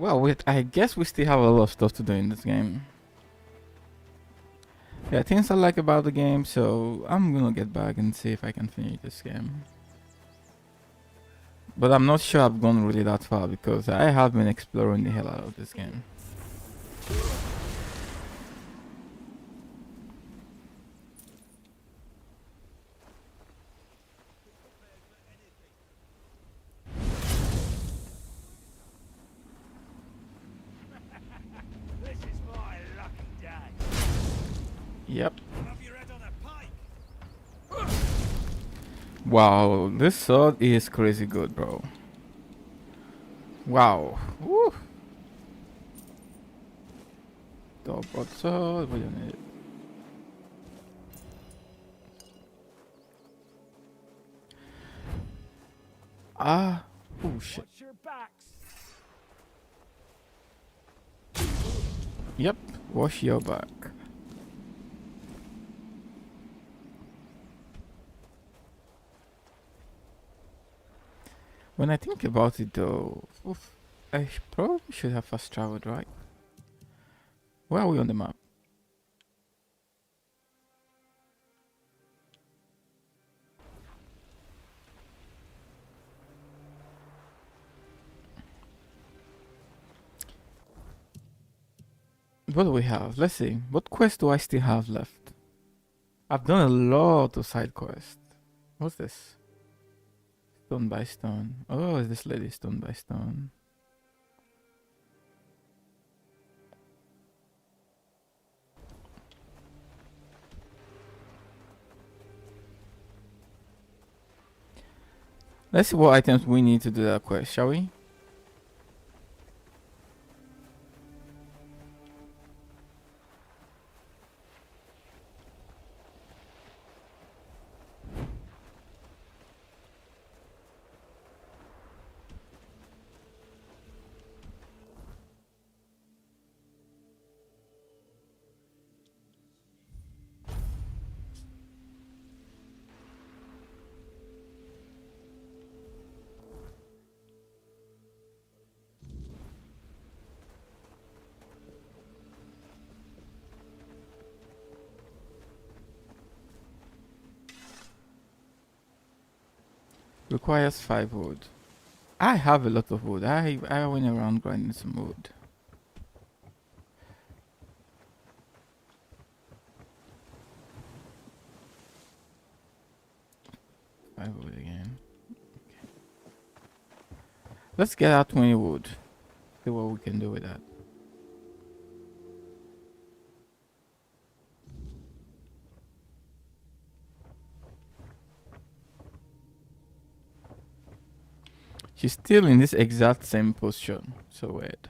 Well, wait, I guess we still have a lot of stuff to do in this game. Yeah, things I like about the game, so I'm gonna get back and see if I can finish this game. But I'm not sure I've gone really that far because I have been exploring the hell out of this game. This is my lucky day. Yep. Have your head on a pike. Wow, this sword is crazy good, bro. Wow. Woo. Double sword, what do you need? Ah. Oh shit. Watch your backs. Yep. Wash your back. When I think about it though, I probably should have fast traveled, right? Where are we on the map? What do we have? Let's see. What quest do I still have left? I've done a lot of side quests. What's this? Stone by stone. Oh, is this lady stone by stone? Let's see what items we need to do that quest, shall we? Requires 5 wood. I have a lot of wood. I went around grinding some wood. Five wood again. Okay. Let's get out 20 wood. See what we can do with that. She's still in this exact same position. So weird.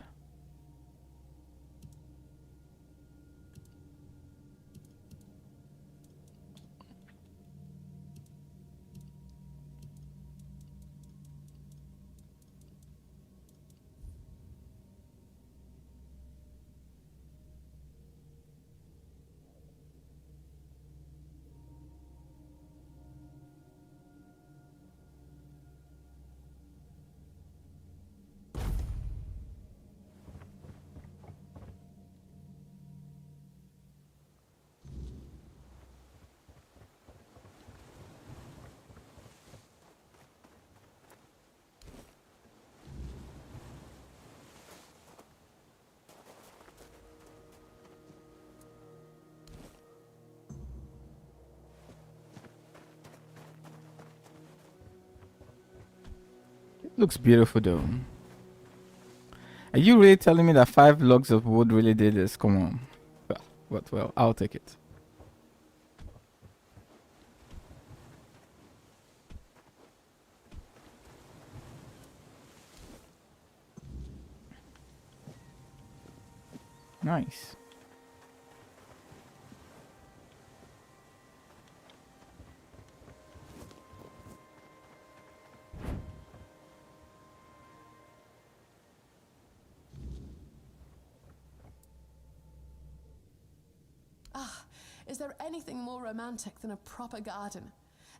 It looks beautiful though. Are you really telling me that 5 logs of wood really did this? Come on. Well, I'll take it. Nice. Is there anything more romantic than a proper garden?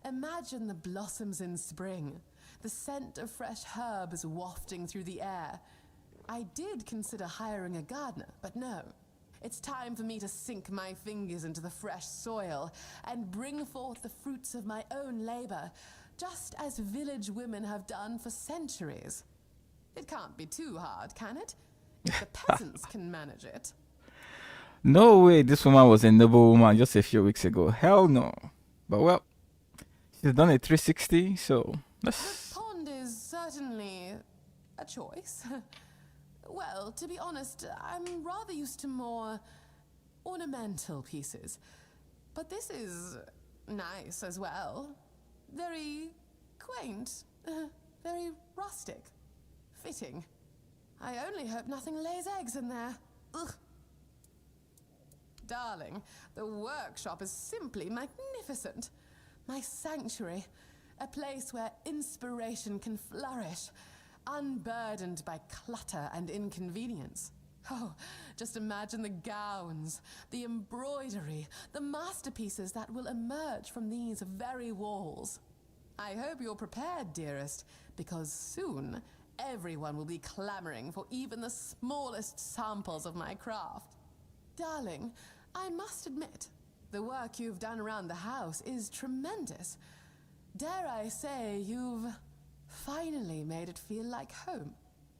Imagine the blossoms in spring, the scent of fresh herbs wafting through the air. I did consider hiring a gardener, but no. It's time for me to sink my fingers into the fresh soil and bring forth the fruits of my own labor, just as village women have done for centuries. It can't be too hard, can it? If the peasants can manage it. No way this woman was a noble woman just a few weeks ago. Hell no. But well, she's done a 360, so This let's... pond is certainly a choice. Well, to be honest, I'm rather used to more ornamental pieces. But this is nice as well. Very quaint, very rustic, fitting. I only hope nothing lays eggs in there. Ugh. Darling, the workshop is simply magnificent. My sanctuary, a place where inspiration can flourish, unburdened by clutter and inconvenience. Oh, just imagine the gowns, the embroidery, the masterpieces that will emerge from these very walls. I hope you're prepared, dearest, because soon everyone will be clamoring for even the smallest samples of my craft. Darling, I must admit, the work you've done around the house is tremendous. Dare I say, you've finally made it feel like home.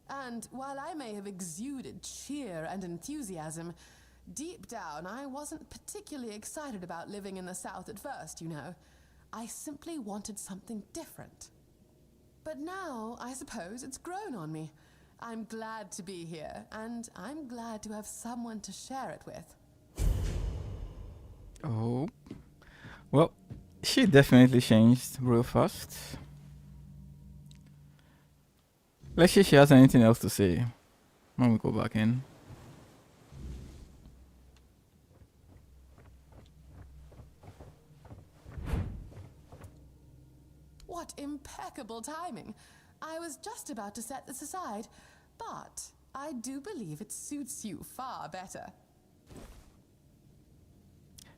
And while I may have exuded cheer and enthusiasm, deep down I wasn't particularly excited about living in the South at first, you know. I simply wanted something different. But now, I suppose it's grown on me. I'm glad to be here, and I'm glad to have someone to share it with. Oh. Well, she definitely changed real fast. Let's see if she has anything else to say when we go back in. What impeccable timing! I was just about to set this aside, but I do believe it suits you far better.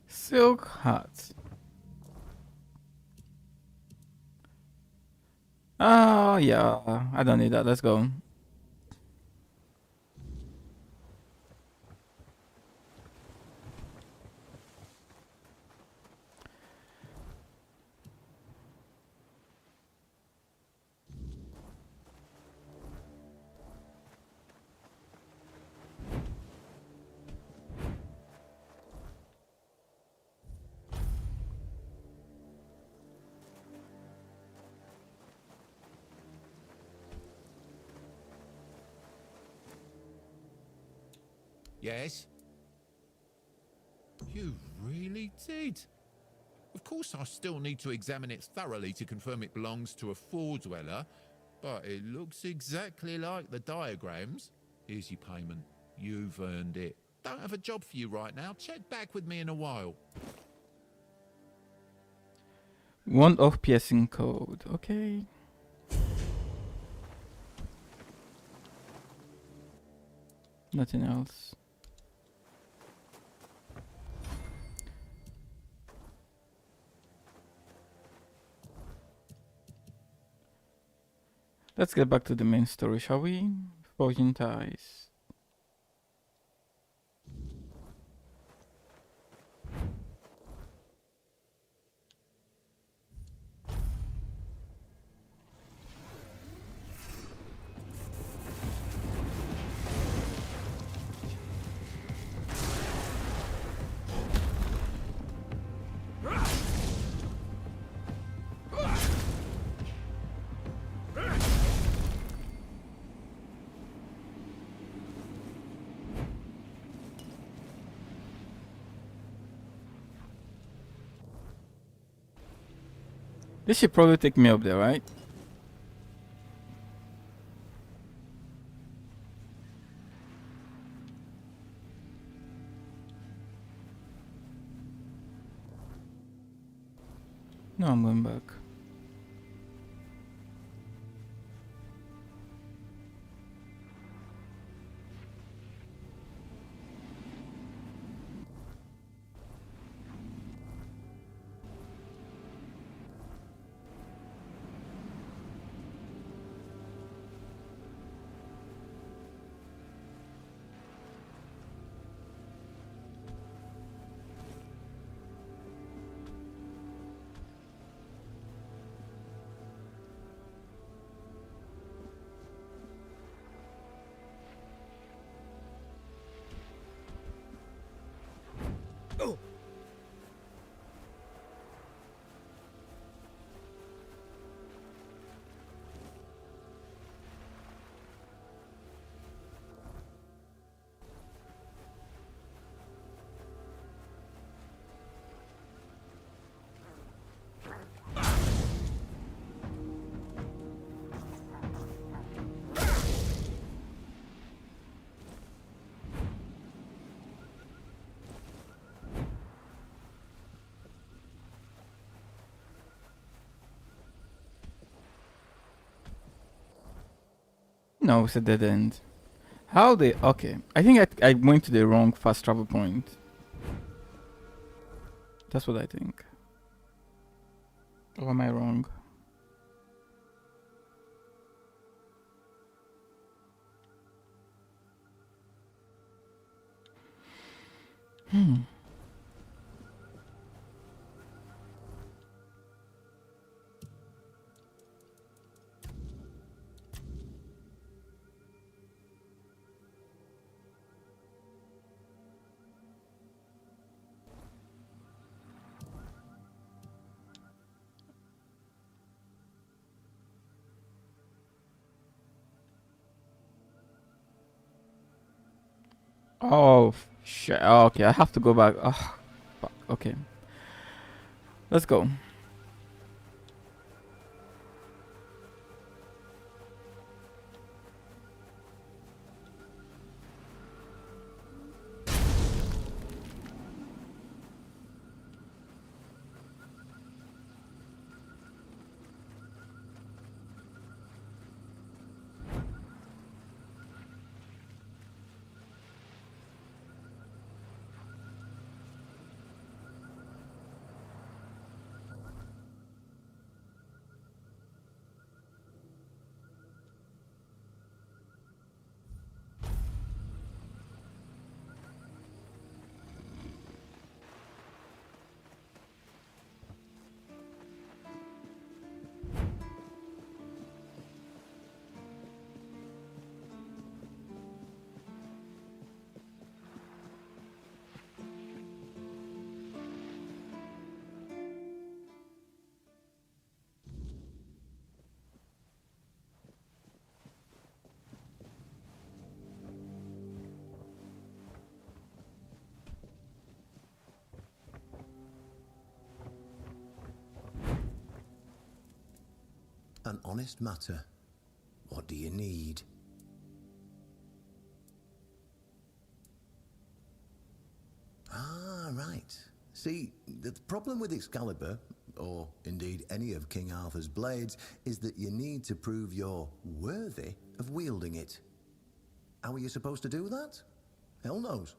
Silk hat. Oh, yeah. I don't need that. Let's go. Yes? You really did. Of course, I still need to examine it thoroughly to confirm it belongs to a four-dweller, but it looks exactly like the diagrams. Here's your payment. You've earned it. Don't have a job for you right now. Check back with me in a while. One off piercing code. Okay. Nothing else. Let's get back to the main story, shall we? Forging ties. This should probably take me up there, right? No, I'm going back. No, it's a dead end. How they... Okay. I think I went to the wrong fast travel point. That's what I think. Or am I wrong? Oh, shit. Oh, okay, I have to go back. Oh, fuck. Okay. Let's go. An honest matter. What do you need? Ah, right. See, the problem with Excalibur, or indeed any of King Arthur's blades, is that you need to prove you're worthy of wielding it. How are you supposed to do that? Hell knows.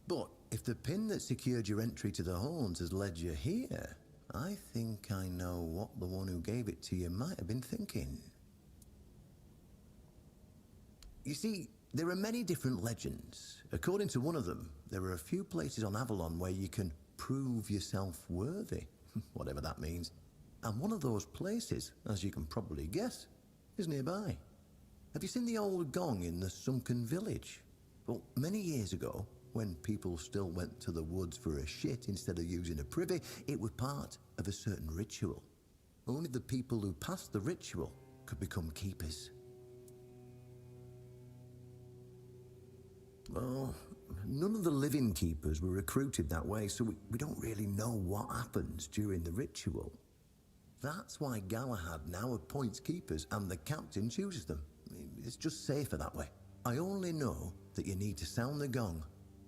But if the pin that secured your entry to the horns has led you here, I think I know what the one who gave it to you might have been thinking. You see, there are many different legends. According to one of them, there are a few places on Avalon where you can prove yourself worthy, whatever that means. And one of those places, as you can probably guess, is nearby. Have you seen the old gong in the sunken village? Well, many years ago, when people still went to the woods for a shit instead of using a privy, it was part of a certain ritual. Only the people who passed the ritual could become keepers. Well, none of the living keepers were recruited that way, so we don't really know what happens during the ritual. That's why Galahad now appoints keepers and the captain chooses them. It's just safer that way. I only know that you need to sound the gong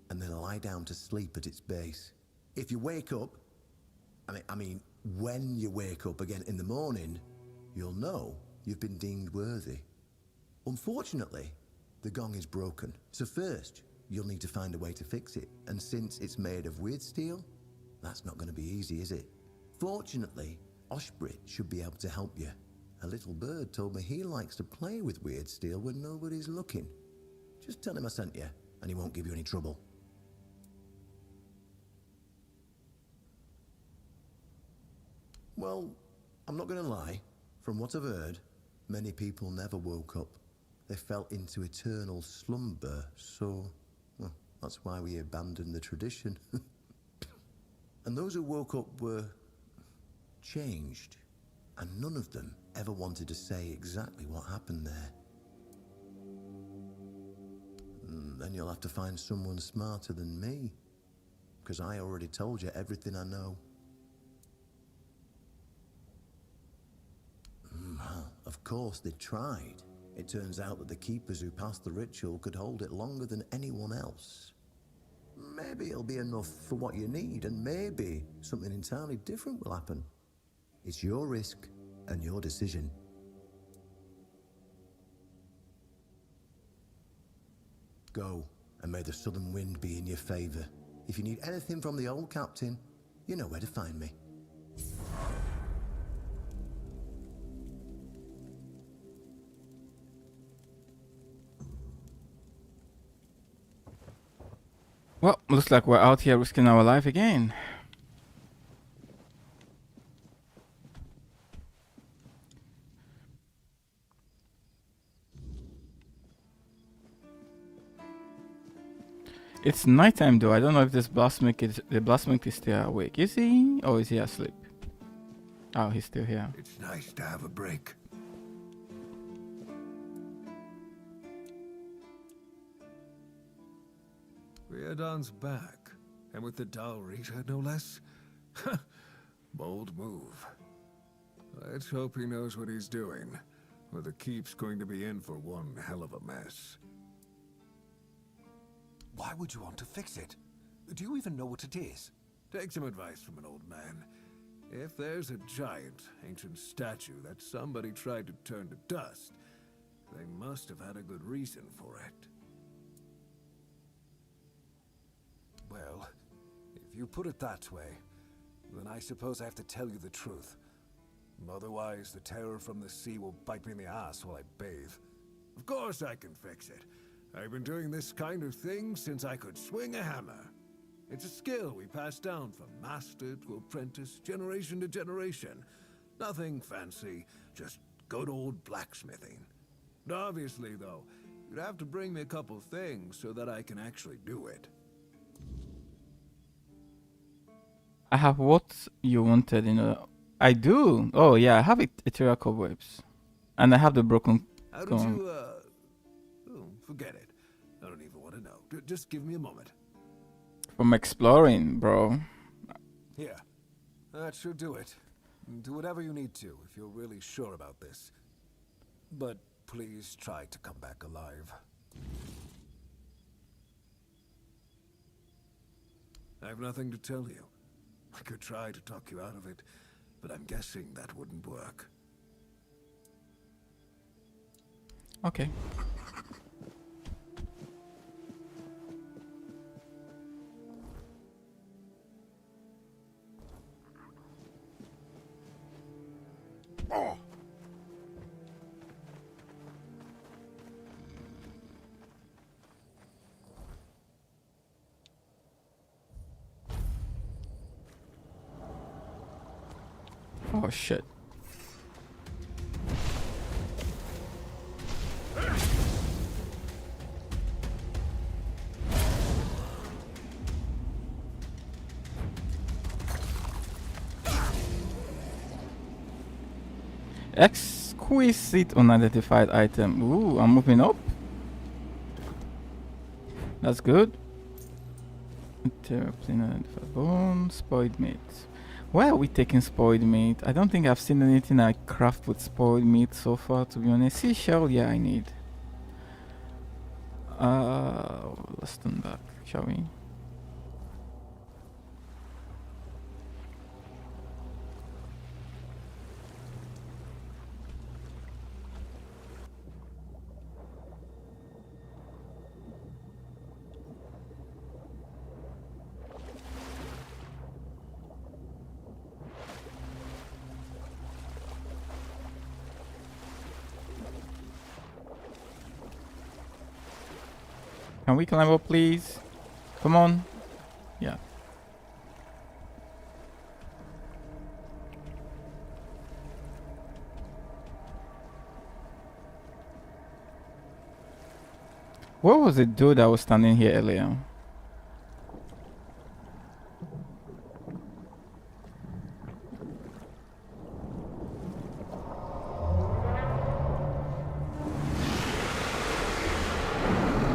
and then lie down to sleep at its base. If you wake up, I mean, when you wake up again in the morning, you'll know you've been deemed worthy. Unfortunately, the gong is broken, so first, you'll need to find a way to fix it. And since it's made of weird steel, that's not going to be easy, is it? Fortunately, Oshbrit should be able to help you. A little bird told me he likes to play with weird steel when nobody's looking. Just tell him I sent you, and he won't give you any trouble. Well, I'm not going to lie. From what I've heard, many people never woke up. They fell into eternal slumber, so well, that's why we abandoned the tradition. And those who woke up were changed, and none of them ever wanted to say exactly what happened there. Then you'll have to find someone smarter than me, because I already told you everything I know. Well, of course they tried. It turns out that the keepers who passed the ritual could hold it longer than anyone else. Maybe it'll be enough for what you need, and maybe something entirely different will happen. It's your risk and your decision. go, and may the southern wind be in your favor. If you need anything from the old captain, you know where to find me. Well, looks like we're out here risking our life again. It's nighttime though. I don't know if this the blacksmith is still awake. Is he? Or is he asleep? Oh, he's still here. It's nice to have a break. Riordan's back, and with the Dalrita, no less. Bold move. Let's hope he knows what he's doing, or the keep's going to be in for one hell of a mess. Why would you want to fix it? Do you even know what it is? Take some advice from an old man. If there's a giant, ancient statue that somebody tried to turn to dust, they must have had a good reason for it. Well, if you put it that way, then I suppose I have to tell you the truth. Otherwise, the terror from the sea will bite me in the ass while I bathe. Of course I can fix it. I've been doing this kind of thing since I could swing a hammer. It's a skill we pass down from master to apprentice, generation to generation. Nothing fancy, just good old blacksmithing. And obviously, though, you'd have to bring me a couple things so that I can actually do it. I have what you wanted, you know. I do. Oh yeah, I have ethereal cobwebs, and I have the broken How did comb. you, forget it. I don't even want to know. Just give me a moment. From exploring, bro. Here, that should do it. Do whatever you need to if you're really sure about this. But please try to come back alive. I have nothing to tell you. I could try to talk you out of it, but I'm guessing that wouldn't work. Okay. Oh shit. Exquisite unidentified item. Ooh, I'm moving up. That's good. Unidentified bone, spoiled meat. Why are we taking spoiled meat? I don't think I've seen anything I craft with spoiled meat so far, to be honest. Seashell, yeah, I need. Let's turn back, shall we? Can we climb up, please? Come on. Yeah. What was the dude that was standing here earlier?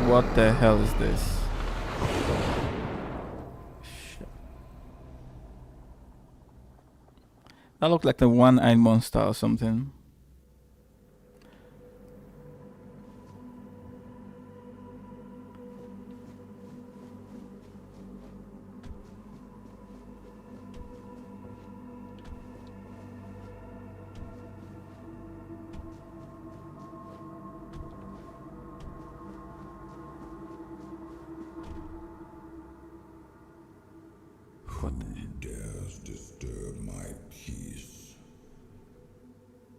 What the hell is this? Shit. That looked like a one-eyed monster or something. What the? Who dares disturb my peace?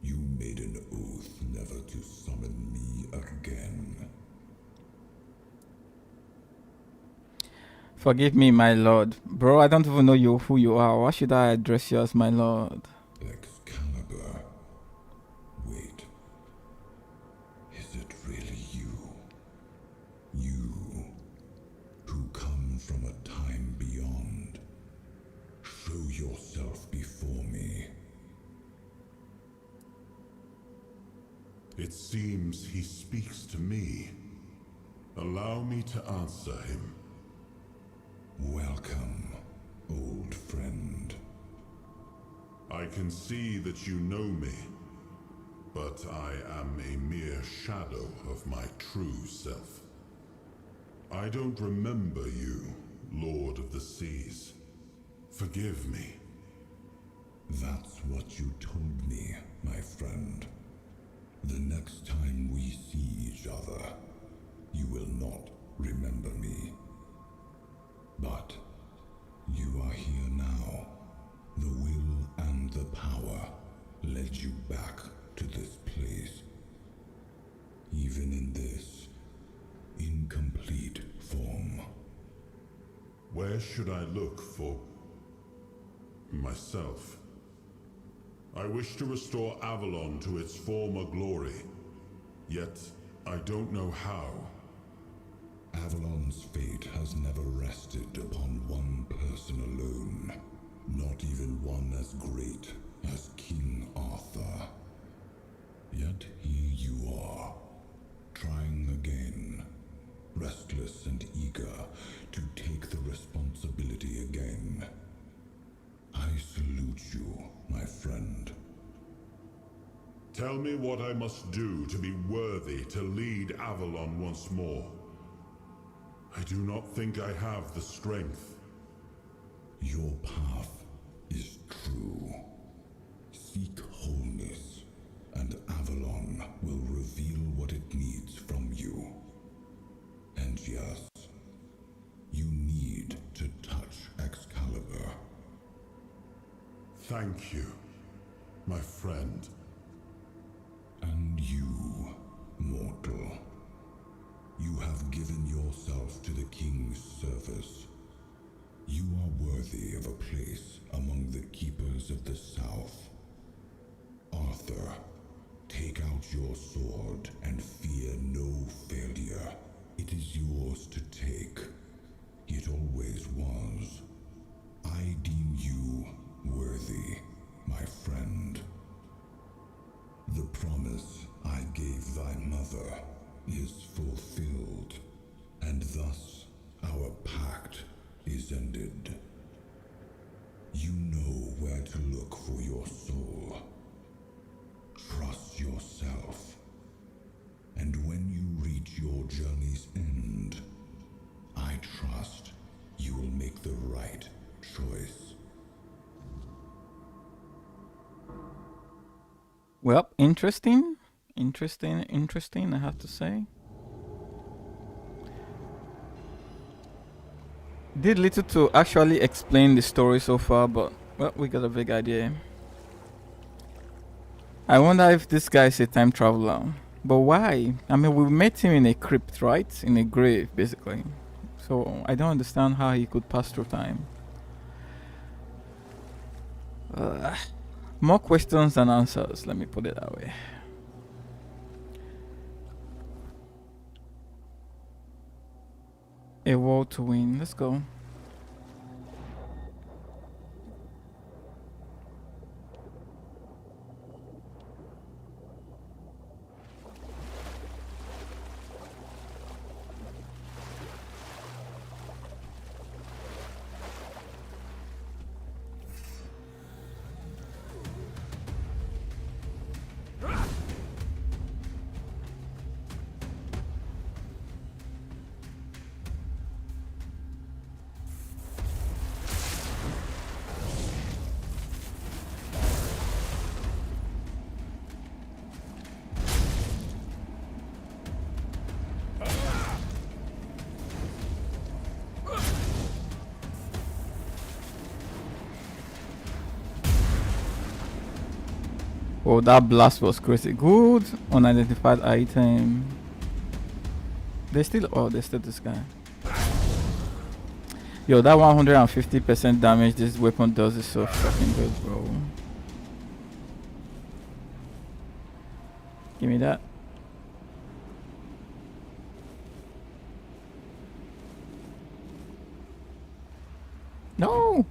You made an oath never to summon me again. Forgive me, my lord. Bro, I don't even know who you are. Why should I address you as my lord? Excalibur. Wait. Is it really you? You, who come from a time beyond. Show yourself before me. It seems he speaks to me. Allow me to answer him. Welcome, old friend. I can see that you know me, but I am a mere shadow of my true self. I don't remember you, Lord of the Seas. Forgive me. That's what you told me, my friend. The next time we see each other, you will not remember me. But you are here now. The will and the power led you back to this place. Even in this incomplete form. Where should I look for myself? I wish to restore Avalon to its former glory, yet I don't know how. Avalon's fate has never rested upon one person alone, not even one as great as King Arthur. Yet here you are, trying again, restless and eager to take the responsibility again. I salute you, my friend. Tell me what I must do to be worthy to lead Avalon once more. I do not think I have the strength. Your path is true. Seek wholeness, and Avalon will reveal what it needs from you. And yes, you need to touch Excalibur. Thank you, my friend. And you, mortal. You have given yourself to the king's service. You are worthy of a place among the keepers of the South. Arthur, take out your sword and fear no failure. It is yours to take. It always was. I deem you worthy, my friend. The promise I gave thy mother is fulfilled, and thus our pact is ended. You know where to look for your soul. Trust yourself, and when you reach your journey's end, I trust you will make the right choice. Well, interesting, I have to say. Did little to actually explain the story so far, but well, we got a big idea. I wonder if this guy is a time traveler. But why? I mean, we met him in a crypt, right? In a grave, basically. So I don't understand how he could pass through time. More questions than answers, let me put it that way. A war to win, let's go. Oh, that blast was crazy. Good. Unidentified item. They still. Oh, they still this guy. Yo, that 150% damage this weapon does is so fucking good, bro. Give me that. No!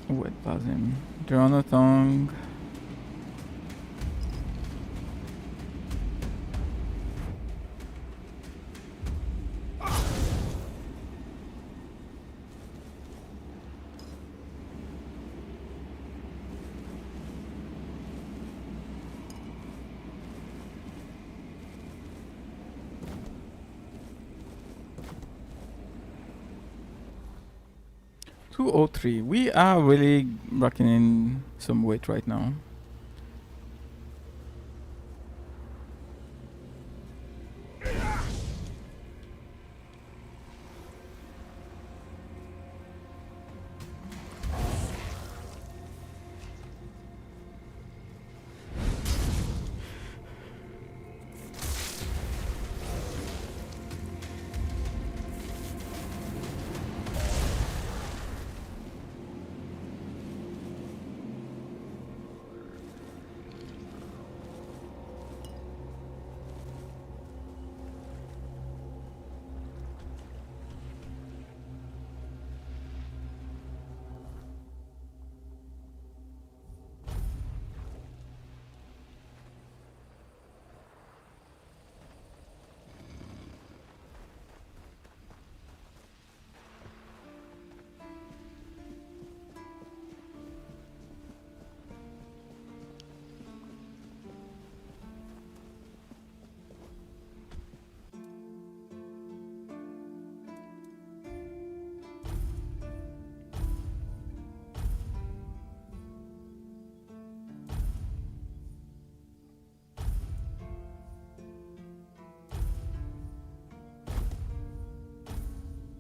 Wet Plasm. Dronothong. $203. We are really racking in some weight right now.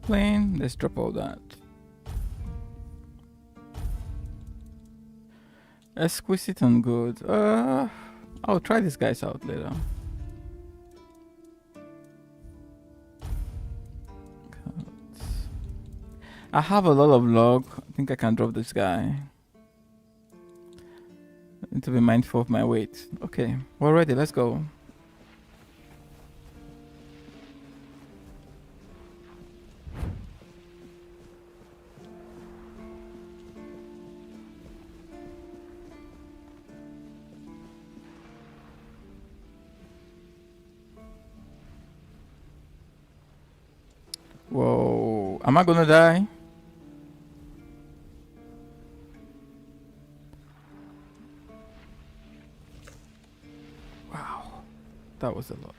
Plane. Let's drop all that. Exquisite and good. I'll try these guys out later. I have a lot of log. I think I can drop this guy. I need to be mindful of my weight. Okay, we're ready. Let's go. Whoa, am I gonna die? Wow, that was a lot.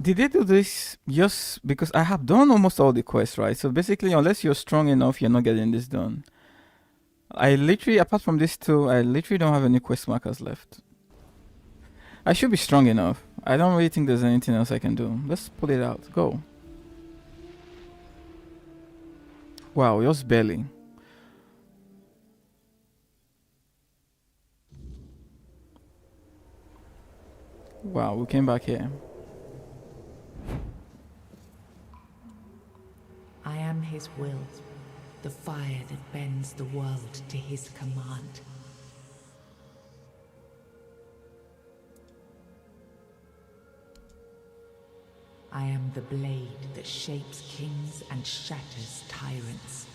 Did they do this just because I have done almost all the quests, right? So basically, unless you're strong enough, you're not getting this done. I literally, apart from this two, I literally don't have any quest markers left. I should be strong enough. I don't really think there's anything else I can do. Let's pull it out. Go. Wow, just barely. Wow, we came back here. I am his will, the fire that bends the world to his command. I am the blade that shapes kings and shatters tyrants.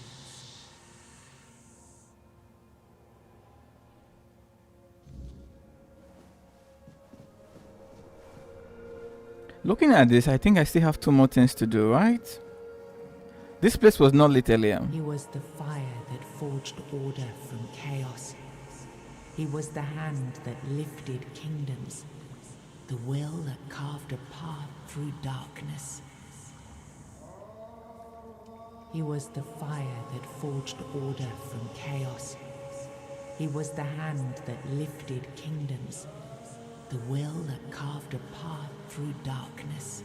Looking at this, I think I still have 2 more things to do, right? This place was not lit earlier. He was the fire that forged order from chaos. He was the hand that lifted kingdoms, the will that carved a path through darkness. He was the fire that forged order from chaos. He was the hand that lifted kingdoms, the will that carved a path through darkness.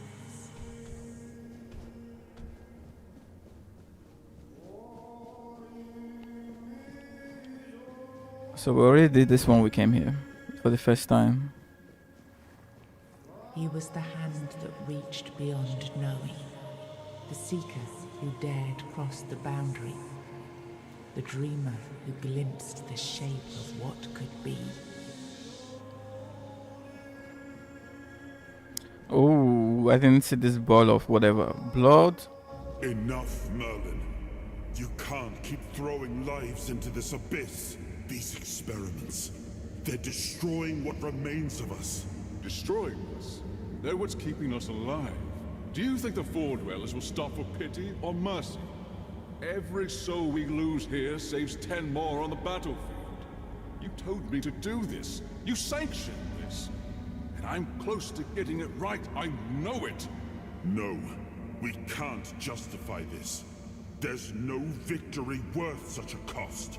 So we already did this when we came here for the first time. He was the hand that reached beyond knowing, the seeker who dared cross the boundary, the dreamer who glimpsed the shape of what could be. Oh, I didn't see this ball of whatever. Blood? Enough, Merlin. You can't keep throwing lives into this abyss. These experiments, they're destroying what remains of us. Destroying us? They're what's keeping us alive. Do you think the Four Dwellers will stop for pity or mercy? Every soul we lose here saves 10 more on the battlefield. You told me to do this. You sanctioned this. And I'm close to getting it right. I know it. No, we can't justify this. There's no victory worth such a cost.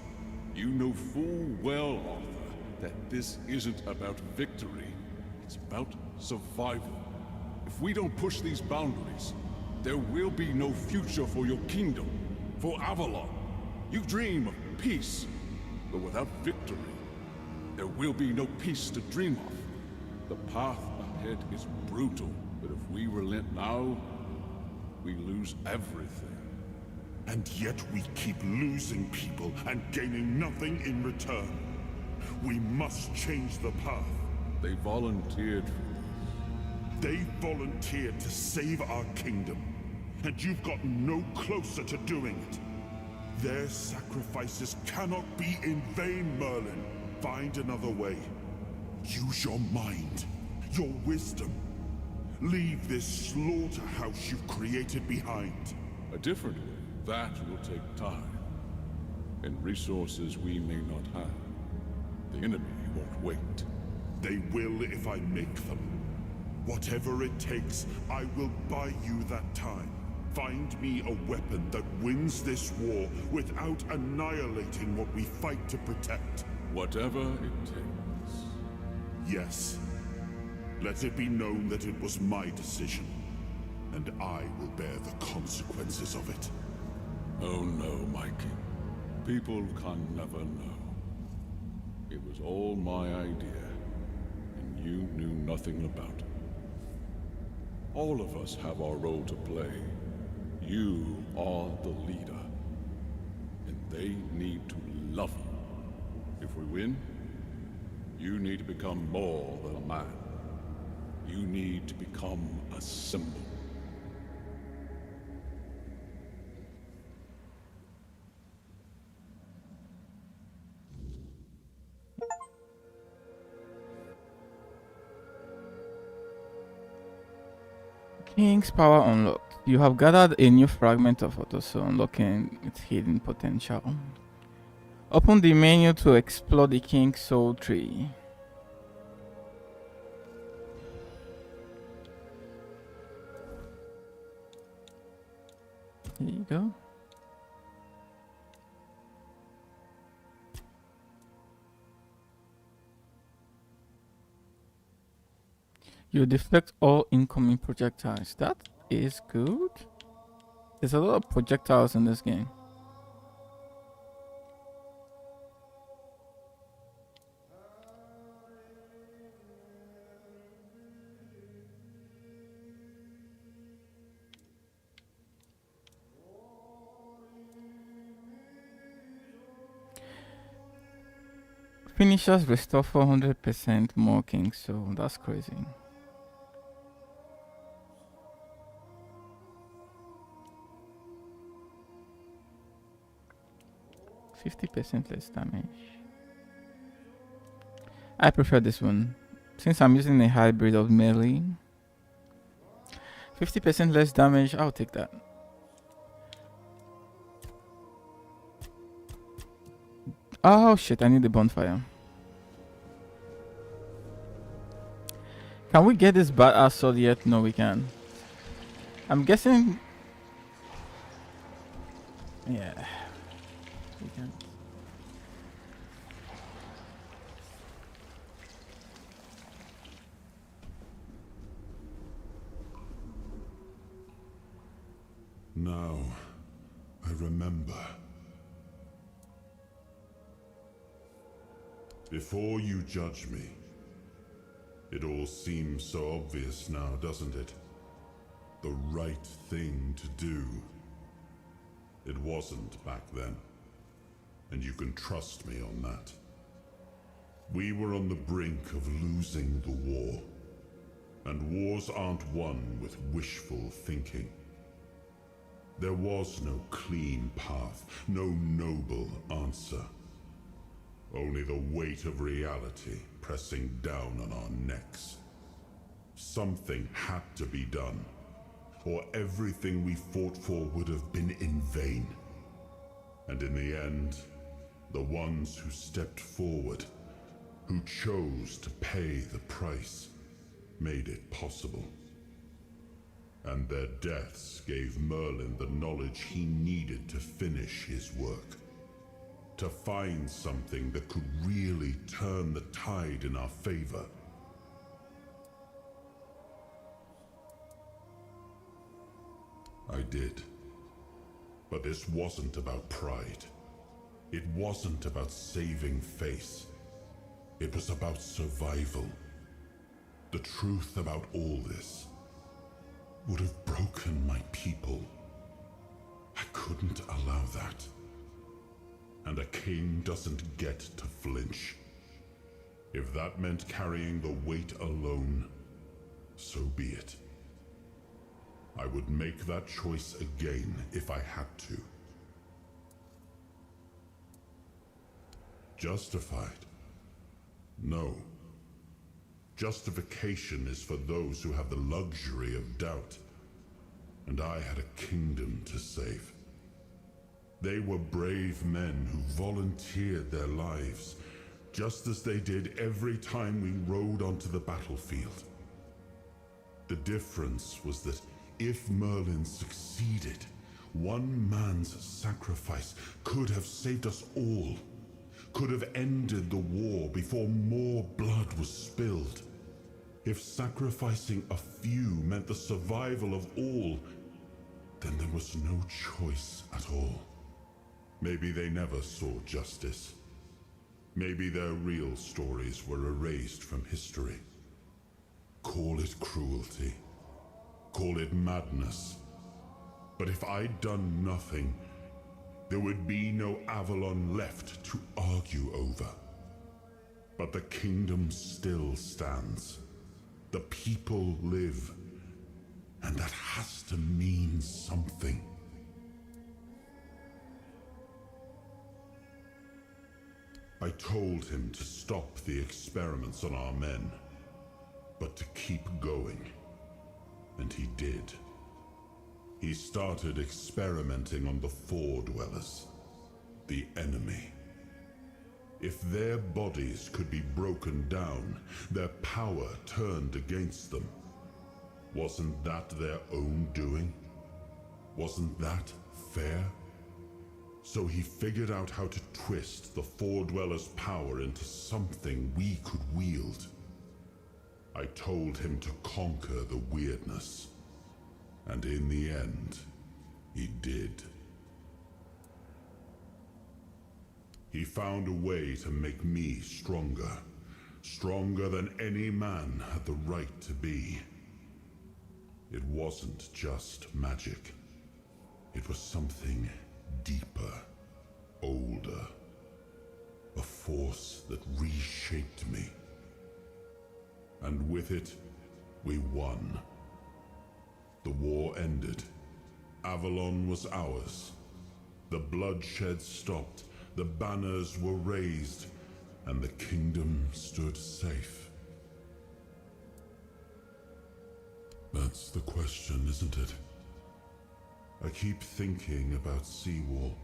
You know full well, Arthur, that this isn't about victory. It's about survival. If we don't push these boundaries, there will be no future for your kingdom, for Avalon. You dream of peace, but without victory, there will be no peace to dream of. The path ahead is brutal, but if we relent now, we lose everything. And yet we keep losing people and gaining nothing in return. We must change the path. They volunteered for this. They volunteered to save our kingdom, and you've gotten no closer to doing it. Their sacrifices cannot be in vain, Merlin. Find another way. Use your mind, your wisdom. Leave this slaughterhouse you've created behind. A different way. That will take time, and resources we may not have. The enemy won't wait. They will if I make them. Whatever it takes, I will buy you that time. Find me a weapon that wins this war without annihilating what we fight to protect. Whatever it takes. Yes. Let it be known that it was my decision, and I will bear the consequences of it. Oh no, my king. People can never know. It was all my idea, and you knew nothing about it. All of us have our role to play. You are the leader, and they need to love you. If we win, you need to become more than a man. You need to become a symbol. King's power unlocked. You have gathered a new fragment of Otoso, unlocking its hidden potential. Open the menu to explore the King's Soul Tree. Here you go. You deflect all incoming projectiles. That is good. There's a lot of projectiles in this game. Finishers restore 400% more King Soul. That's crazy. 50% less damage. I prefer this one. Since I'm using a hybrid of melee. 50% less damage, I'll take that. Oh shit, I need the bonfire. Can we get this badass sword yet? No, we can. I'm guessing. Yeah, we can. Now, I remember. Before you judge me, it all seems so obvious now, doesn't it? The right thing to do. It wasn't back then, and you can trust me on that. We were on the brink of losing the war, and wars aren't won with wishful thinking. There was no clean path, no noble answer. Only the weight of reality pressing down on our necks. Something had to be done, or everything we fought for would have been in vain. And in the end, the ones who stepped forward, who chose to pay the price, made it possible. And their deaths gave Merlin the knowledge he needed to finish his work. To find something that could really turn the tide in our favor. I did. But this wasn't about pride. It wasn't about saving face. It was about survival. The truth about all this would have broken my people. I couldn't allow that. And a king doesn't get to flinch. If that meant carrying the weight alone, so be it. I would make that choice again if I had to. Justified? No. Justification is for those who have the luxury of doubt. And I had a kingdom to save. They were brave men who volunteered their lives, just as they did every time we rode onto the battlefield. The difference was that if Merlin succeeded, one man's sacrifice could have saved us all, could have ended the war before more blood was spilled. If sacrificing a few meant the survival of all, then there was no choice at all. Maybe they never saw justice. Maybe their real stories were erased from history. Call it cruelty. Call it madness. But if I'd done nothing, there would be no Avalon left to argue over. But the kingdom still stands. The people live. And that has to mean something. I told him to stop the experiments on our men, but to keep going. And he did. He started experimenting on the Four Dwellers, the enemy. If their bodies could be broken down, their power turned against them, wasn't that their own doing? Wasn't that fair? So he figured out how to twist the Four Dwellers' power into something we could wield. I told him to conquer the weirdness. And in the end, he did. He found a way to make me stronger. Stronger than any man had the right to be. It wasn't just magic. It was something deeper, older. A force that reshaped me. And with it, we won. The war ended. Avalon was ours. The bloodshed stopped. The banners were raised. And the kingdom stood safe. That's the question, isn't it? I keep thinking about Seawall.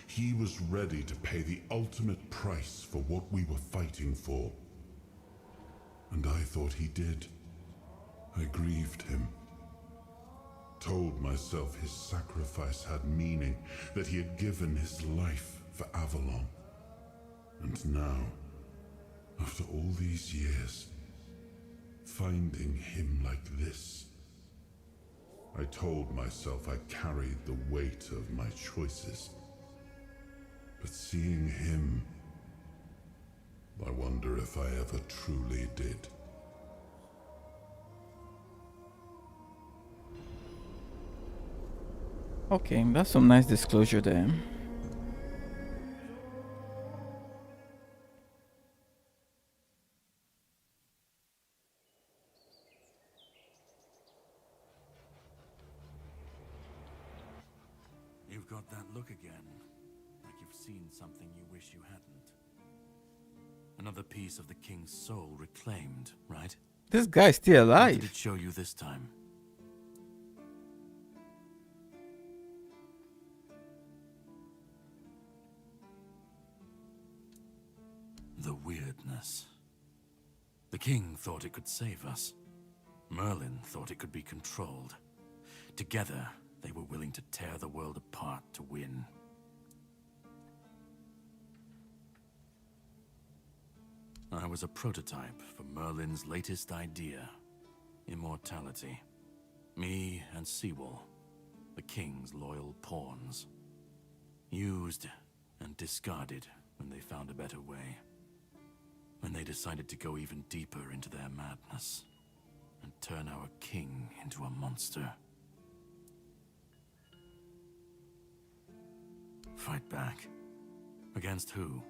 He was ready to pay the ultimate price for what we were fighting for. And I thought he did. I grieved him. Told myself his sacrifice had meaning, that he had given his life for Avalon. And now, after all these years, finding him like this, I told myself I carried the weight of my choices. But seeing him, I wonder if I ever truly did. Okay, that's some nice disclosure there. You've got that look again, like you've seen something you wish you hadn't. Another piece of the king's soul reclaimed, right? This guy's still What did alive. it show you this time? The weirdness. The king thought it could save us. Merlin thought it could be controlled. Together, they were willing to tear the world apart to win. I was a prototype for Merlin's latest idea, immortality. Me and Sewell, the king's loyal pawns. Used and discarded when they found a better way. When they decided to go even deeper into their madness and turn our king into a monster. Fight back. Against who?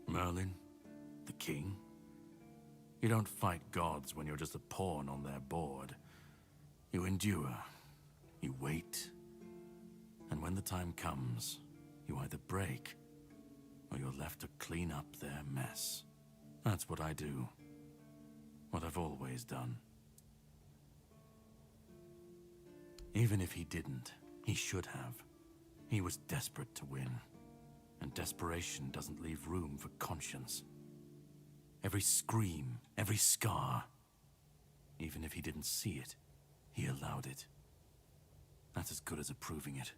Merlin? The king? You don't fight gods when you're just a pawn on their board. You endure. You wait. And when the time comes, you either break, or you're left to clean up their mess. That's what I do. What I've always done. Even if he didn't, he should have. He was desperate to win. And desperation doesn't leave room for conscience. Every scream, every scar, even if he didn't see it, he allowed it. That's as good as approving it.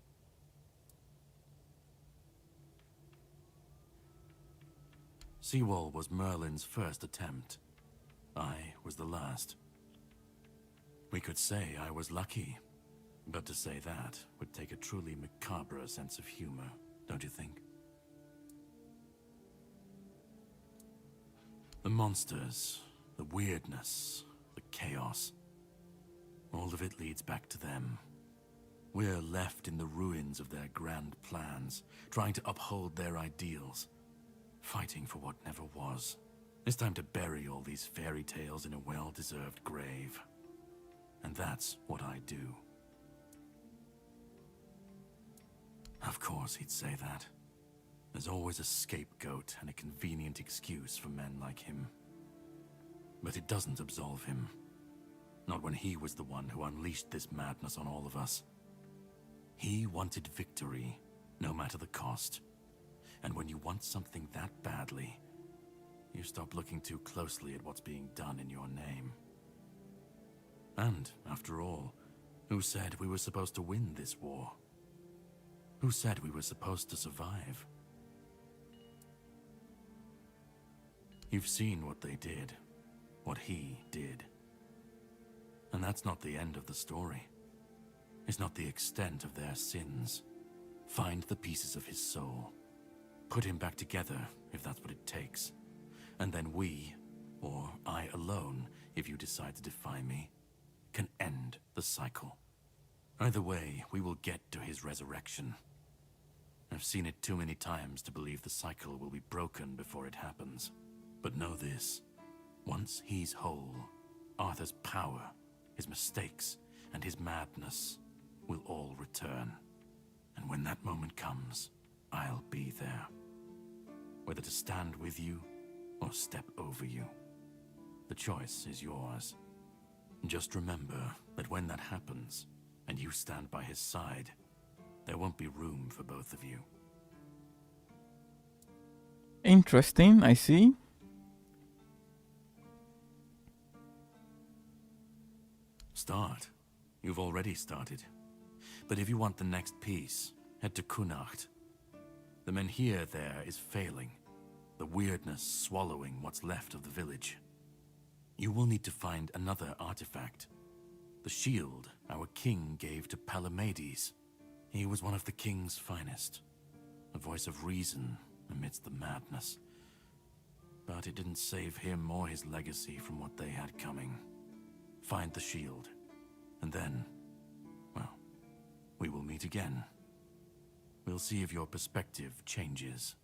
Sewell was Merlin's first attempt. I was the last. We could say I was lucky, but to say that would take a truly macabre sense of humor, don't you think? The monsters, the weirdness, the chaos, all of it leads back to them. We're left in the ruins of their grand plans, trying to uphold their ideals, fighting for what never was. It's time to bury all these fairy tales in a well-deserved grave. And that's what I do. Of course he'd say that. There's always a scapegoat and a convenient excuse for men like him. But it doesn't absolve him. Not when he was the one who unleashed this madness on all of us. He wanted victory, no matter the cost. And when you want something that badly, you stop looking too closely at what's being done in your name. And, after all, who said we were supposed to win this war? Who said we were supposed to survive? You've seen what they did, what he did. And that's not the end of the story. It's not the extent of their sins. Find the pieces of his soul. Put him back together, if that's what it takes. And then we, or I alone, if you decide to defy me, can end the cycle. Either way, we will get to his resurrection. I've seen it too many times to believe the cycle will be broken before it happens. But know this, once he's whole, Arthur's power, his mistakes, and his madness will all return. And when that moment comes, I'll be there. Whether to stand with you or step over you. The choice is yours. Just remember that when that happens, and you stand by his side, there won't be room for both of you. Interesting, I see. start. You've already started. But if you want the next piece, head to Kunacht. The menhir there is failing, the weirdness swallowing what's left of the village. You will need to find another artifact. The shield our king gave to Palamedes. He was one of the king's finest, a voice of reason amidst the madness. But it didn't save him or his legacy from what they had coming. Find the shield, and then, well, we will meet again. We'll see if your perspective changes.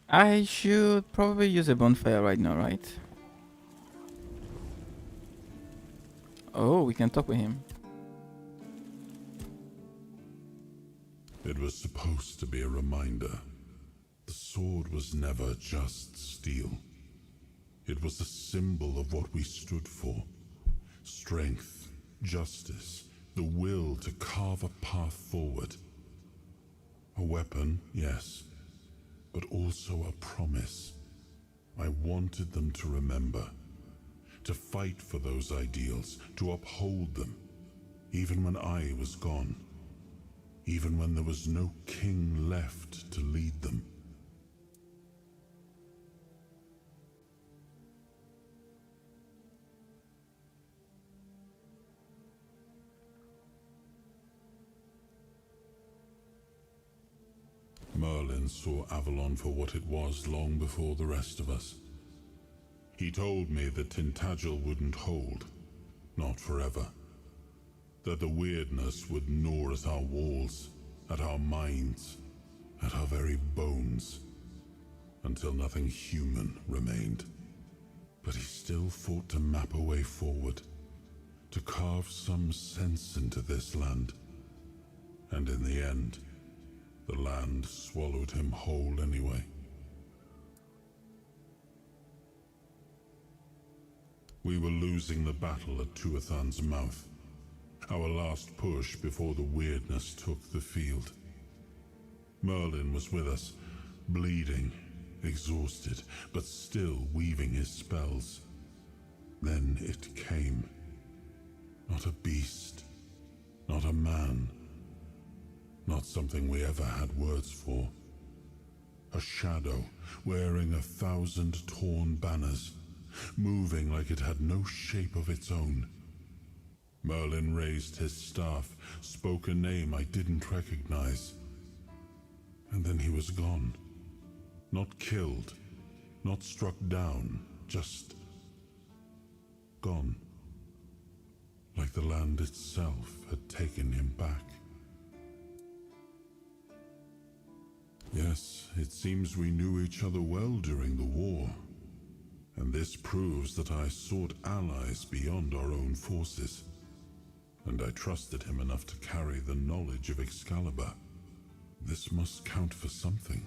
I should probably use a bonfire right now, right? Oh, we can talk with him. It was supposed to be a reminder. The sword was never just steel. It was a symbol of what we stood for. Strength, justice, the will to carve a path forward. A weapon, yes, but also a promise. I wanted them to remember to fight for those ideals, to uphold them, even when I was gone, even when there was no king left to lead them. Merlin saw Avalon for what it was long before the rest of us. He told me that Tintagel wouldn't hold, not forever. That the weirdness would gnaw at our walls, at our minds, at our very bones, until nothing human remained. But he still fought to map a way forward, to carve some sense into this land. And in the end, the land swallowed him whole anyway. We were losing the battle at Tuathan's mouth, our last push before the weirdness took the field. Merlin was with us, bleeding, exhausted, but still weaving his spells. Then it came. Not a beast, not a man, not something we ever had words for. A shadow, wearing 1,000 torn banners, moving like it had no shape of its own. Merlin raised his staff, spoke a name I didn't recognize. And then he was gone. Not killed, not struck down, just gone. Like the land itself had taken him back. Yes, it seems we knew each other well during the war. And this proves that I sought allies beyond our own forces. And I trusted him enough to carry the knowledge of Excalibur. This must count for something.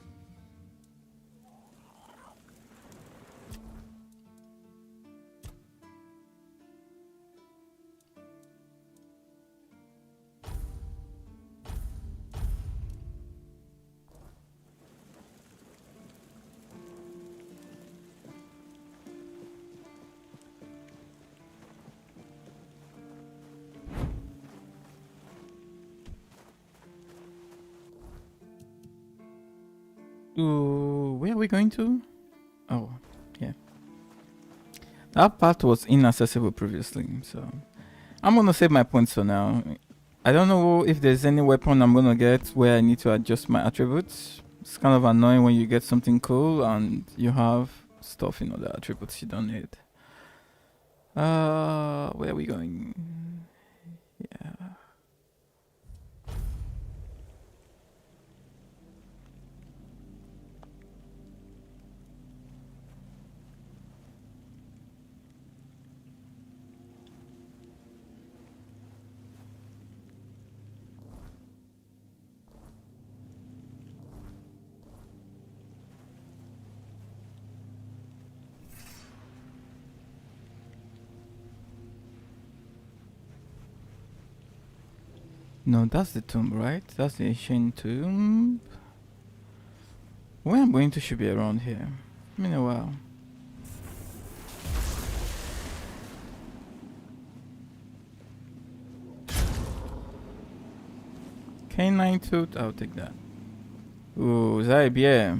Where are we going to? Oh, yeah. That part was inaccessible previously, so I'm gonna save my points for now. I don't know if there's any weapon I'm gonna get where I need to adjust my attributes. It's kind of annoying when you get something cool and you have stuff in other attributes you don't need. Where are we going? Yeah. No, that's the tomb, right? That's the ancient tomb. Where I'm going to should be around here. It's been a while. Canine tooth, I'll take that. Ooh, Zaib, yeah.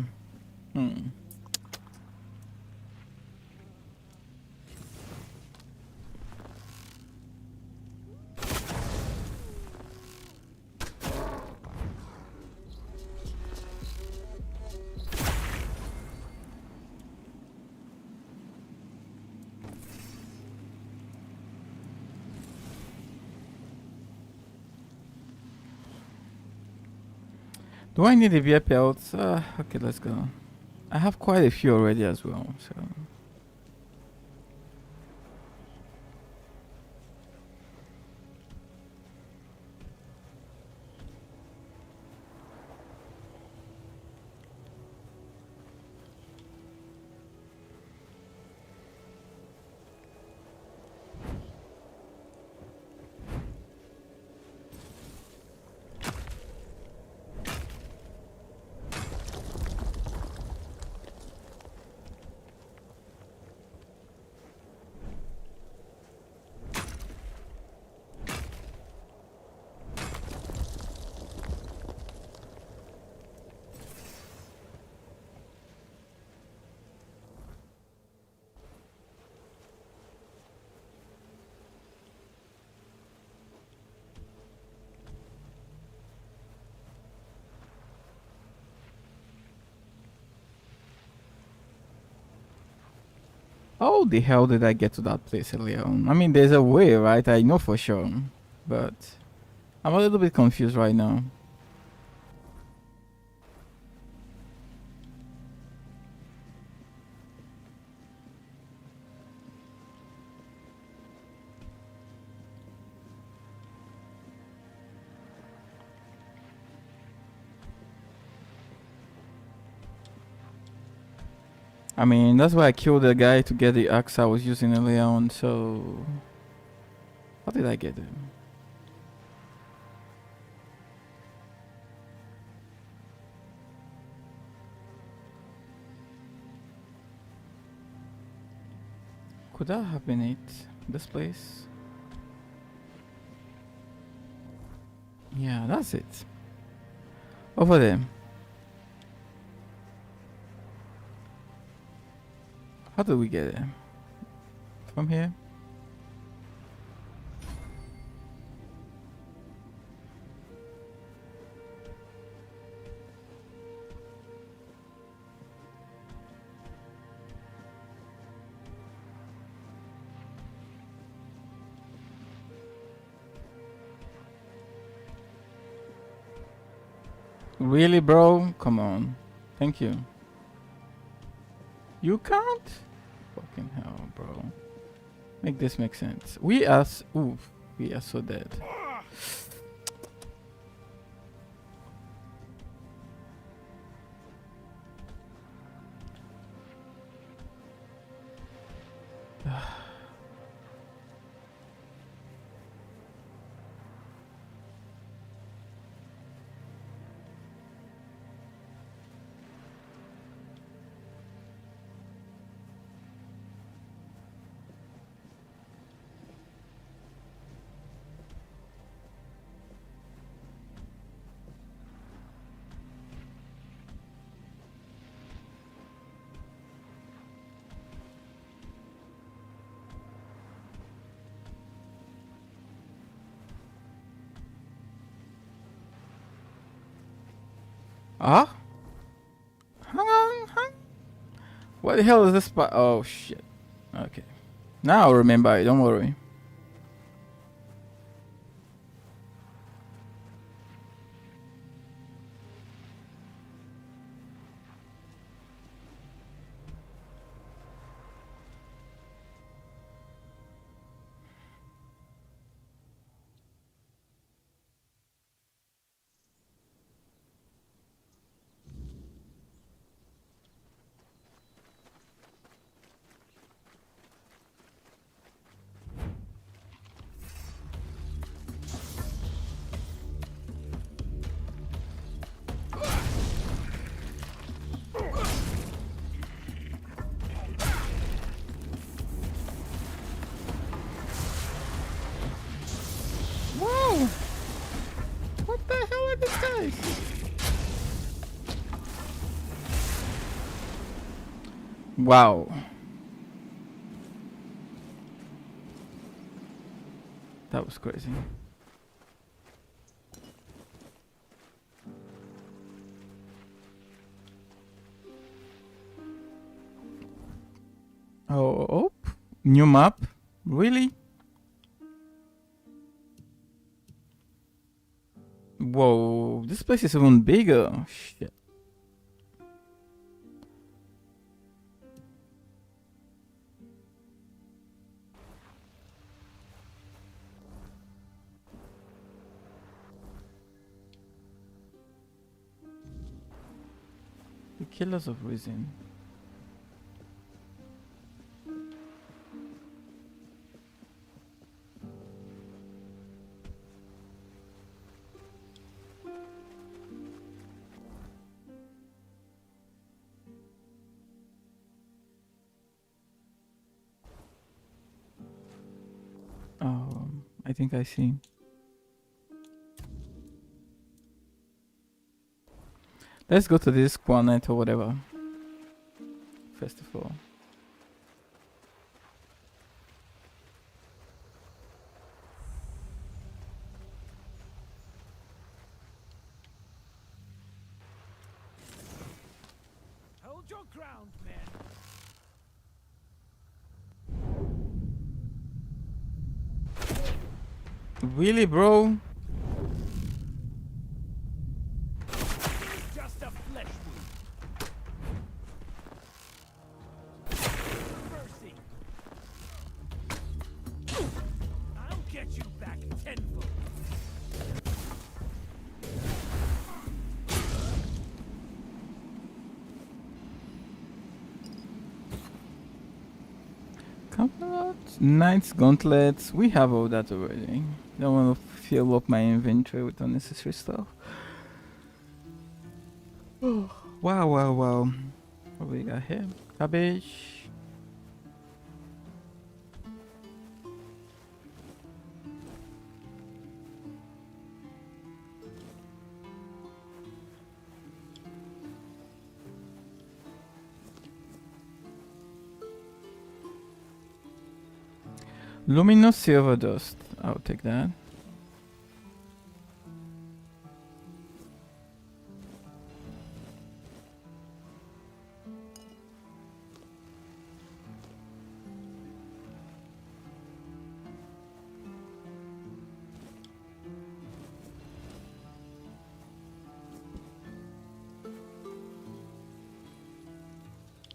Do I need a beer pelt? Okay, let's go. I have quite a few already as well, so. How the hell did I get to that place earlier on? I mean, there's a way, right? I know for sure. But I'm a little bit confused right now. I mean, that's why I killed the guy to get the axe I was using earlier on, so... How did I get it? Could that have been it? This place? Yeah, that's it. Over there. How do we get there? From here? Really, bro? Come on. Thank you. You can't? Fucking hell, bro. Make this make sense. We are oof. We are so dead. Ah? Hang on. What the hell is this spot? Oh shit. Okay. Now I'll remember it, don't worry. Whoa! What the hell are these guys? Wow. That was crazy. Oh, new map? Really? Whoa, this place is even bigger. Shit. The Killers of Reason. Oh, I think I see. Let's go to this Quanet or whatever festival. Hold your ground, men. Really, bro? Just a flesh wound. Mercy. I'll get you back tenfold. Knight's gauntlets. We have all that already. Don't want to fill up my inventory with unnecessary stuff. Oh, wow, wow, wow. What we got here? Cabbage. Luminous silver dust. I'll take that.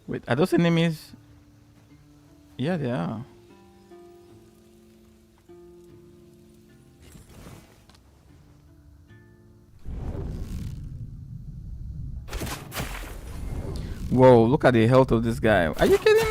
Wait, are those enemies? Yeah, they are. Whoa, look at the health of this guy. Are you kidding me?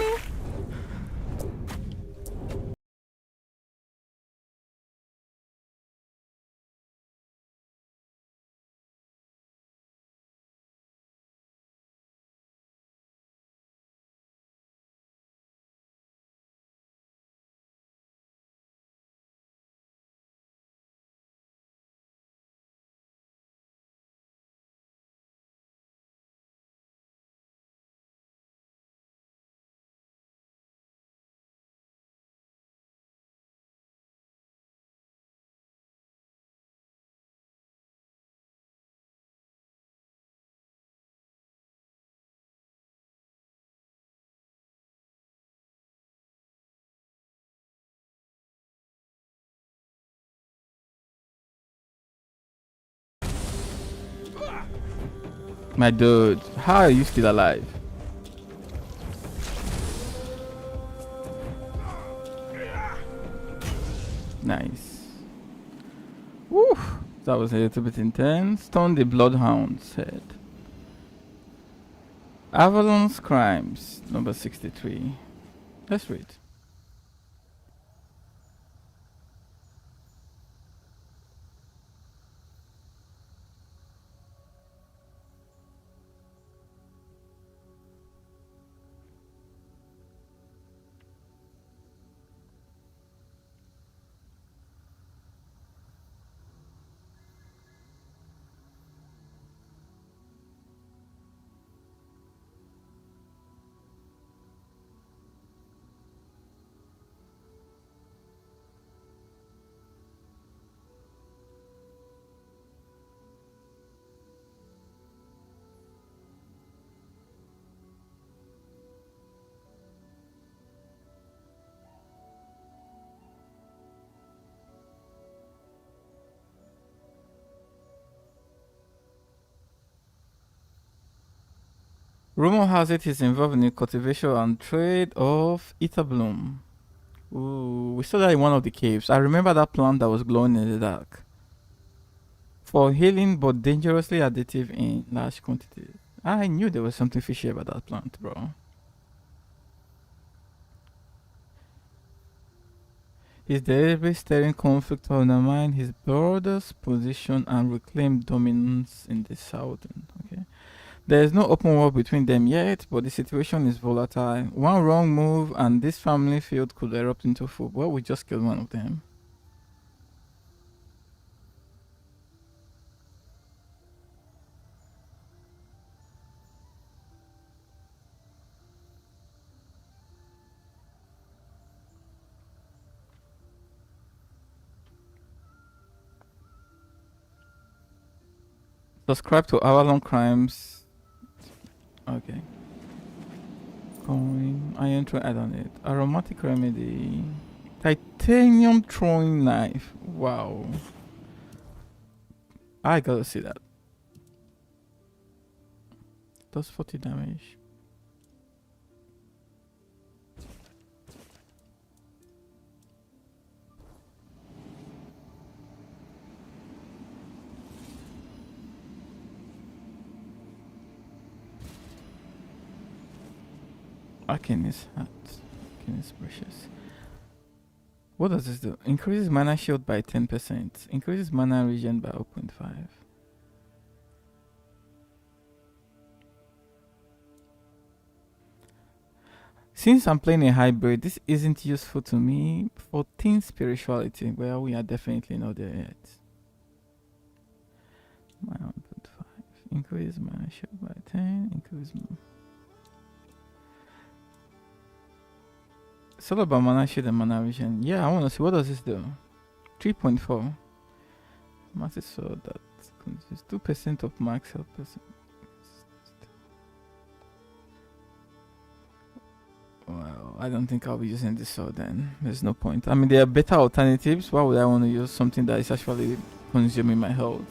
My dude, how are you still alive? Nice. Woo! That was a little bit intense. Stone the Bloodhound's head. Avalon's Crimes, number 63. Let's read. Rumor has it he's involved in the cultivation and trade of ether bloom. Ooh, we saw that in one of the caves. I remember that plant that was glowing in the dark. For healing, but dangerously additive in large quantities. I knew there was something fishy about that plant, bro. His deliberate stirring conflict to undermine his brother's position and reclaim dominance in the southern. Okay. There is no open war between them yet, but the situation is volatile. One wrong move and this family field could erupt into full. Well, we just killed one of them. Subscribe to Avalon Crimes. Okay. Coin. Iron throwing add on it. Aromatic remedy. Titanium throwing knife. Wow. Wow. I gotta see that. Does 40 damage. Arcanis hat. Arcanis brushes. What does this do? Increases mana shield by 10%. Increases mana regen by 0.5. Since I'm playing a hybrid, this isn't useful to me. 14 spirituality. Well, we are definitely not there yet. Mana 1.5. Increase mana shield by 10. Increase. It's all about mana shield and mana vision. Yeah, I want to see what does this do. 3.4. Massive sword that consumes 2% of max health percent. Well, I don't think I'll be using this sword then. There's no point. I mean, there are better alternatives. Why would I want to use something that is actually consuming my health?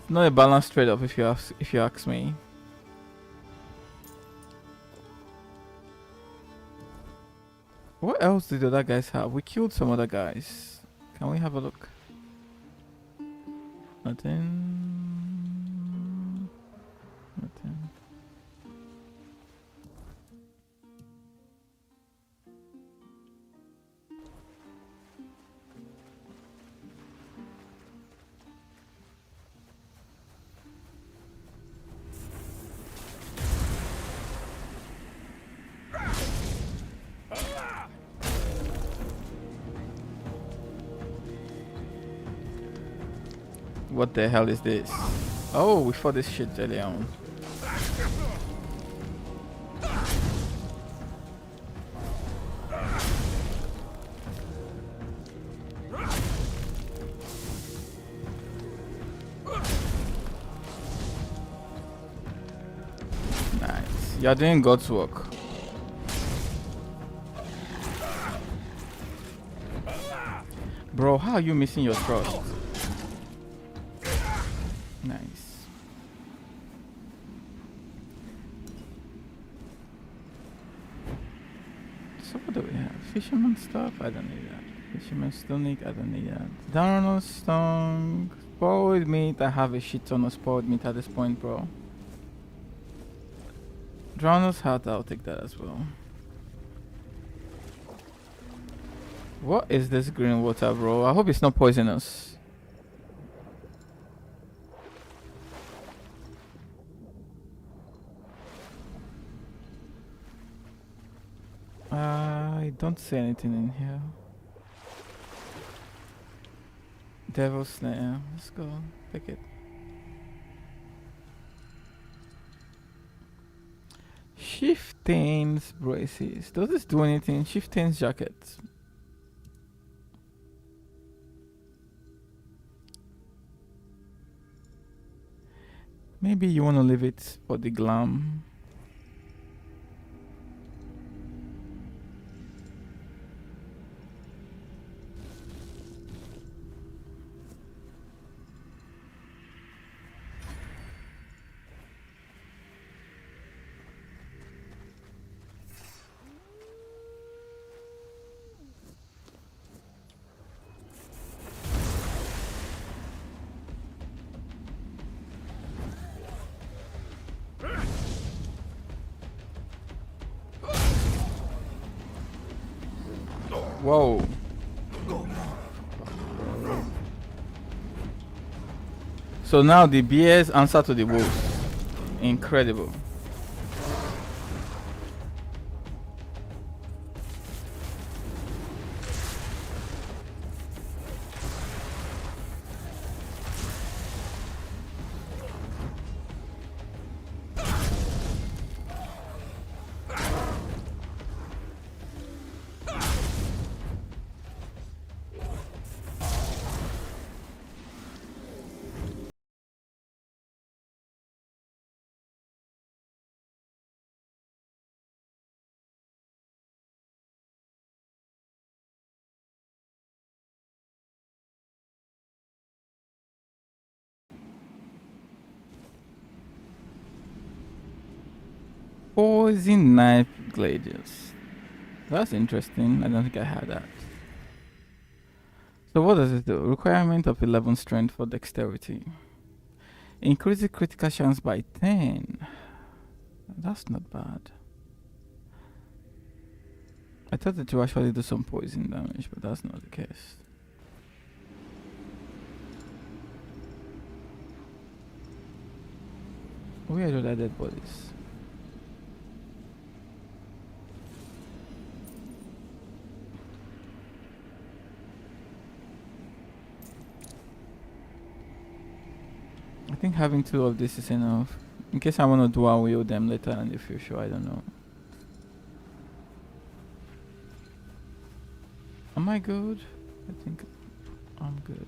It's not a balanced trade-off if you ask me. What else did the other guys have? We killed some other guys. Can we have a look? Nothing. Nothing. What the hell is this? Oh, we fought this shit earlier on. Nice. You're doing God's work. Bro, how are you missing your trust? Nice. So what do we have? Fisherman stuff? I don't need that. Fisherman's tunic? I don't need that. Darno's stung. Spoiled meat? I have a shit ton of spoiled meat at this point, bro. Drowner's hat? I'll take that as well. What is this green water, bro? I hope it's not poisonous. I don't see anything in here. Devil Slayer. Let's go. Pick it. Chieftain's braces. Does this do anything? Chieftain's jacket. Maybe you want to leave it for the glam. Whoa. So now the bears answer to the wolves. Incredible. Poison knife gladius. That's interesting. I don't think I had that. So what does it do? Requirement of 11 strength for dexterity. Increases critical chance by 10. That's not bad. I thought it would actually do some poison damage, but that's not the case. Where are the dead bodies? I think having 2 of this is enough. In case I want to dual wield them later in the future, I don't know. Am I good? I think I'm good.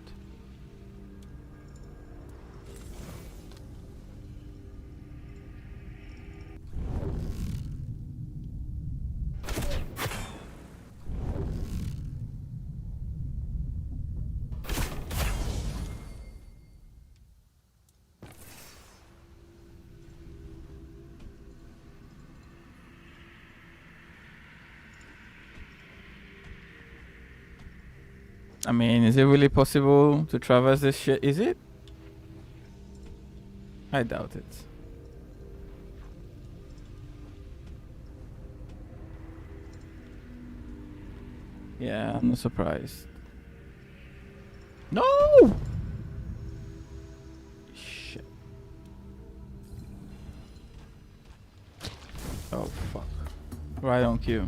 I mean, is it really possible to traverse this shit? Is it? I doubt it. Yeah, I'm not surprised. No! Shit. Oh, fuck. Right on cue.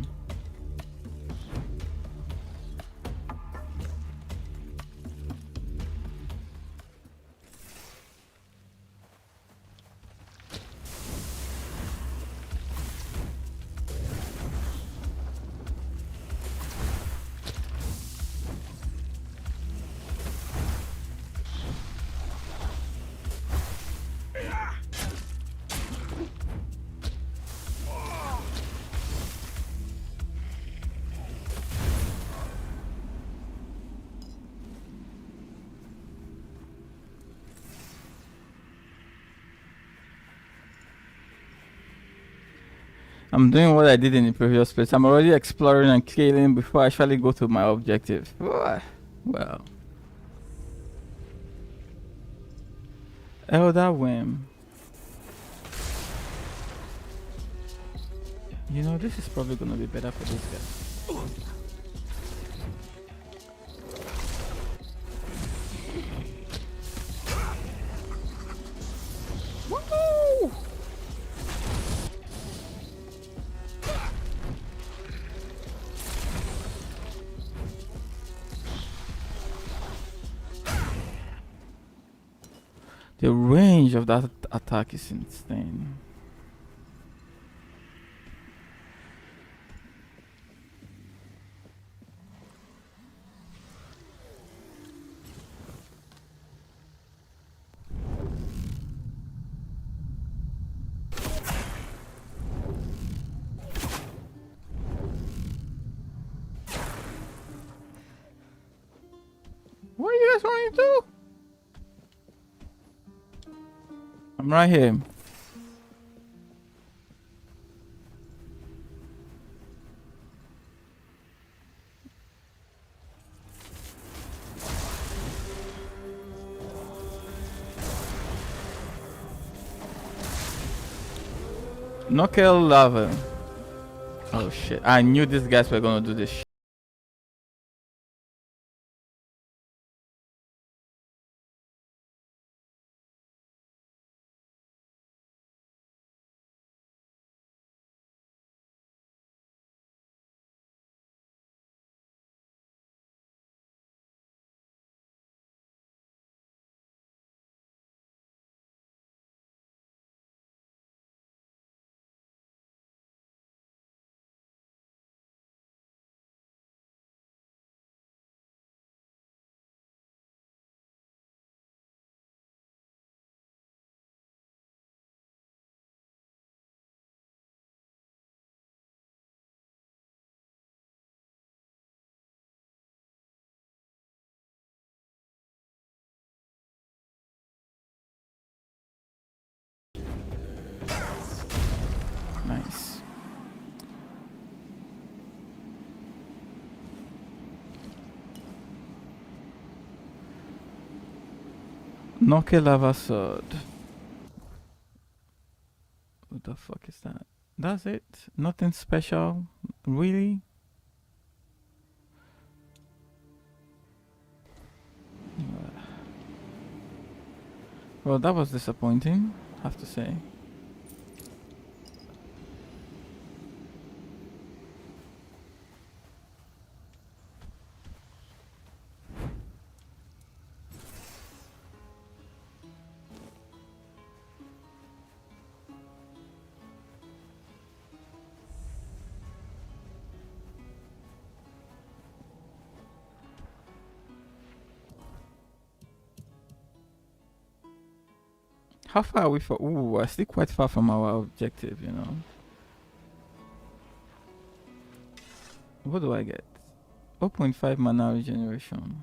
I'm doing what I did in the previous place. I'm already exploring and killing before I actually go to my objective. Well. Elder Whim. You know, this is probably gonna be better for this guy. Woo! The range of that attack is insane. What are you guys running to? I'm right here. Knuckle lava. Oh shit. I knew these guys were gonna do this shit. Noke lava sword. What the fuck is that? That's it? Nothing special? Really? Well, that was disappointing, have to say. How far are we for? Ooh, we're still quite far from our objective, you know. What do I get? 0.5 mana regeneration.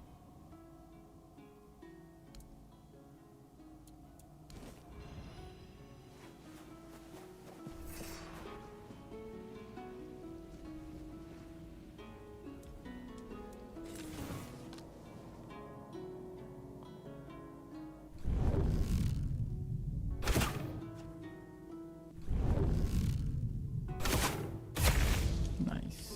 Nice.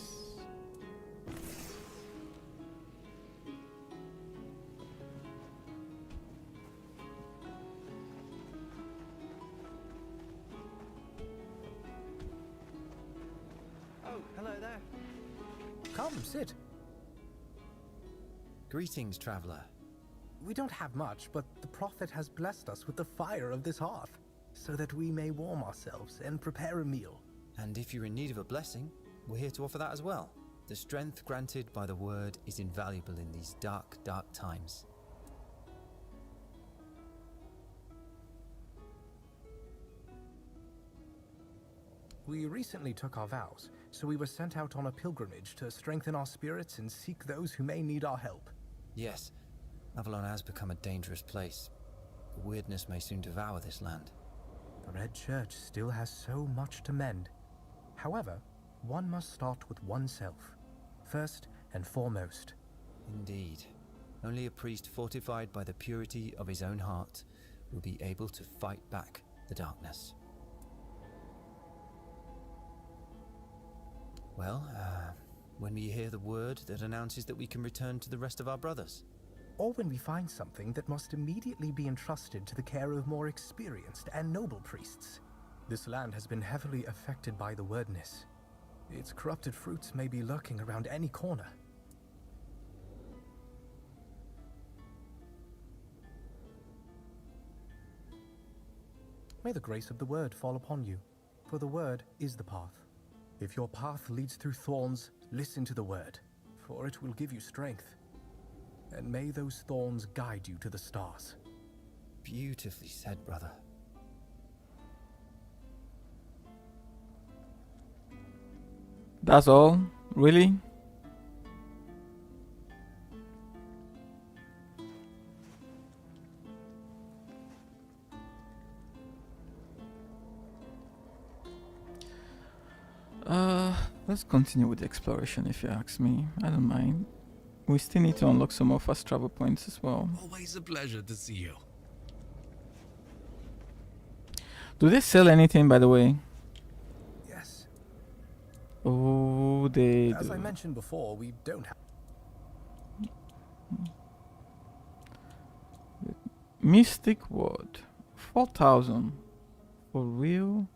Oh, hello there. Come, sit. Greetings, traveler. We don't have much, but the Prophet has blessed us with the fire of this hearth, so that we may warm ourselves and prepare a meal. And if you're in need of a blessing, we're here to offer that as well. The strength granted by the word is invaluable in these dark, dark times. We recently took our vows, so we were sent out on a pilgrimage to strengthen our spirits and seek those who may need our help. Yes, Avalon has become a dangerous place. The weirdness may soon devour this land. The Red Church still has so much to mend. However, one must start with oneself, first and foremost. Indeed. Only a priest fortified by the purity of his own heart will be able to fight back the darkness. Well, when we hear the word that announces that we can return to the rest of our brothers? Or when we find something that must immediately be entrusted to the care of more experienced and noble priests. This land has been heavily affected by the wordness. Its corrupted fruits may be lurking around any corner. May the grace of the word fall upon you, for the word is the path. If your path leads through thorns, listen to the word, for it will give you strength. And may those thorns guide you to the stars. Beautifully said, brother. That's all? Really? Let's continue with the exploration if you ask me. I don't mind. We still need to unlock some more fast travel points as well. Always a pleasure to see you. Do they sell anything, by the way? Yes. Oh, they As do. I mentioned before, we don't have... Mystic Word. 4,000. For real?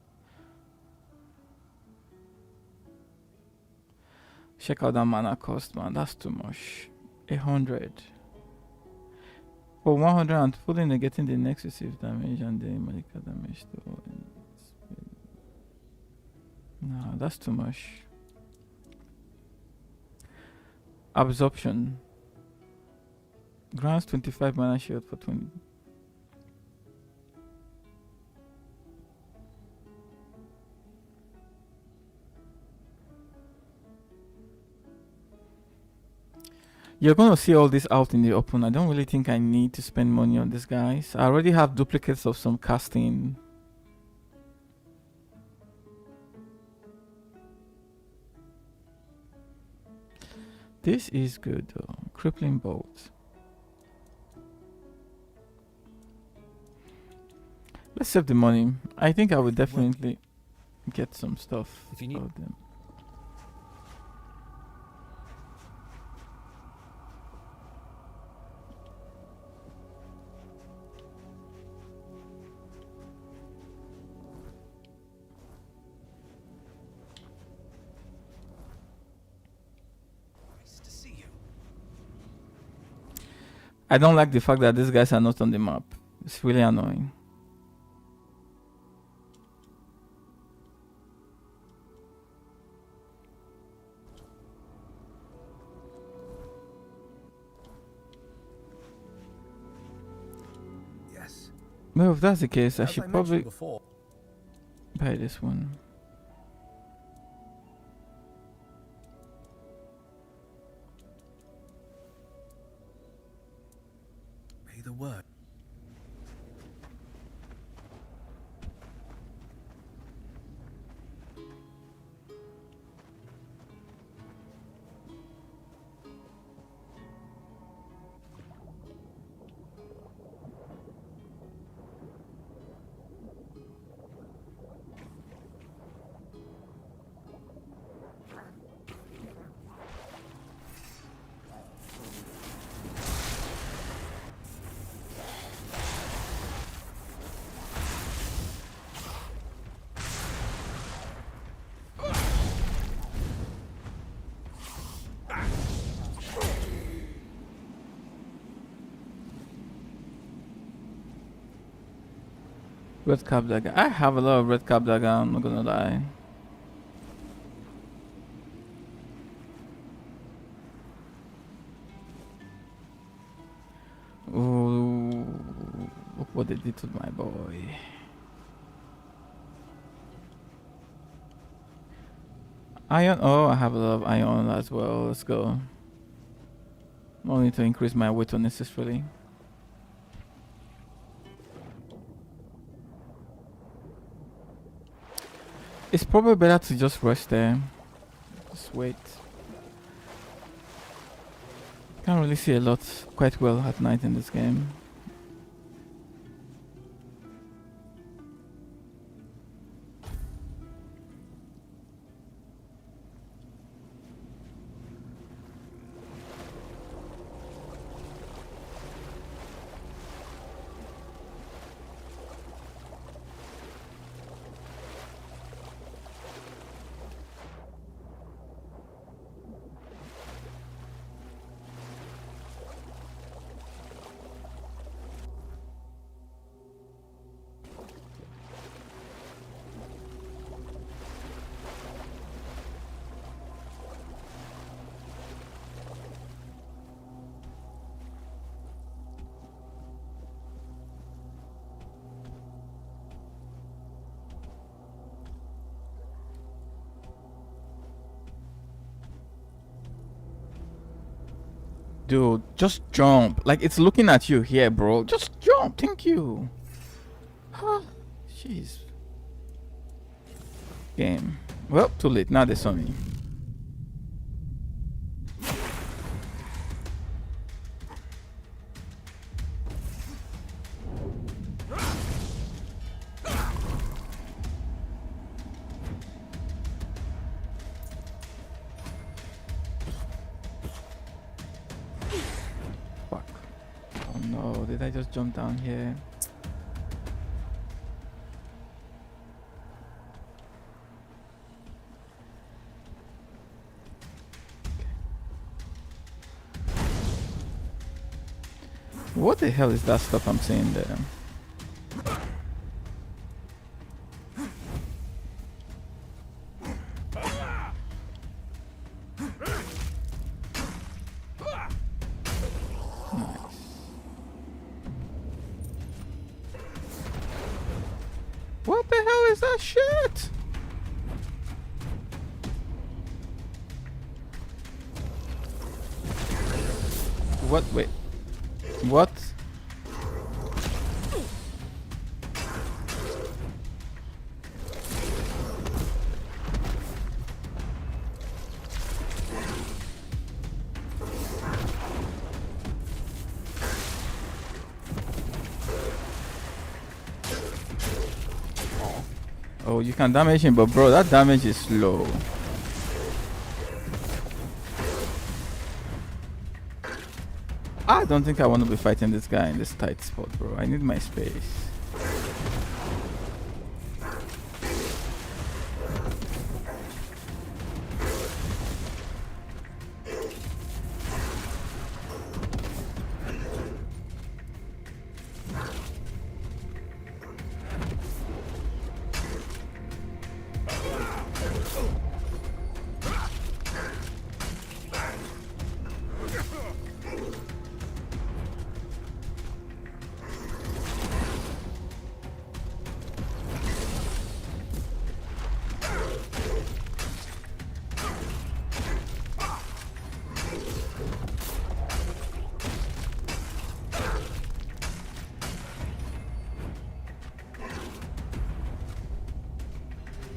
Check out that mana cost, man. That's too much. 800. For 100 and fully negating the next received damage and the medical damage to... No, that's too much. Absorption. Grants 25 mana shield for 20. You're gonna see all this out in the open. I don't really think I need to spend money on this, guys. I already have duplicates of some casting. This is good though. Crippling bolt. Let's save the money. I think I would definitely get some stuff If you need- out of them. Nice to see you. I don't like the fact that these guys are not on the map. It's really annoying. Yes. Well, if that's the case, I As should mentioned probably before, buy this one. may the word. Red cap dagger. I have a lot of red cap dagger, I'm not gonna lie. Ooh, look what they did to my boy. Iron. Oh, I have a lot of iron as well. Let's go. No need to increase my weight unnecessarily. It's probably better to just rest there. Just wait. Can't really see a lot quite well at night in this game. Dude, just jump. Like, it's looking at you here, bro. Just jump. Thank you. Huh. Jeez. Game. Well, too late. Now they saw me. Did I just jump down here? What the hell is that stuff I'm seeing there? What the hell is that shit? What? Wait. What? Oh, you can damage him, but bro, that damage is slow. I don't think I want to be fighting this guy in this tight spot, bro. I need my space.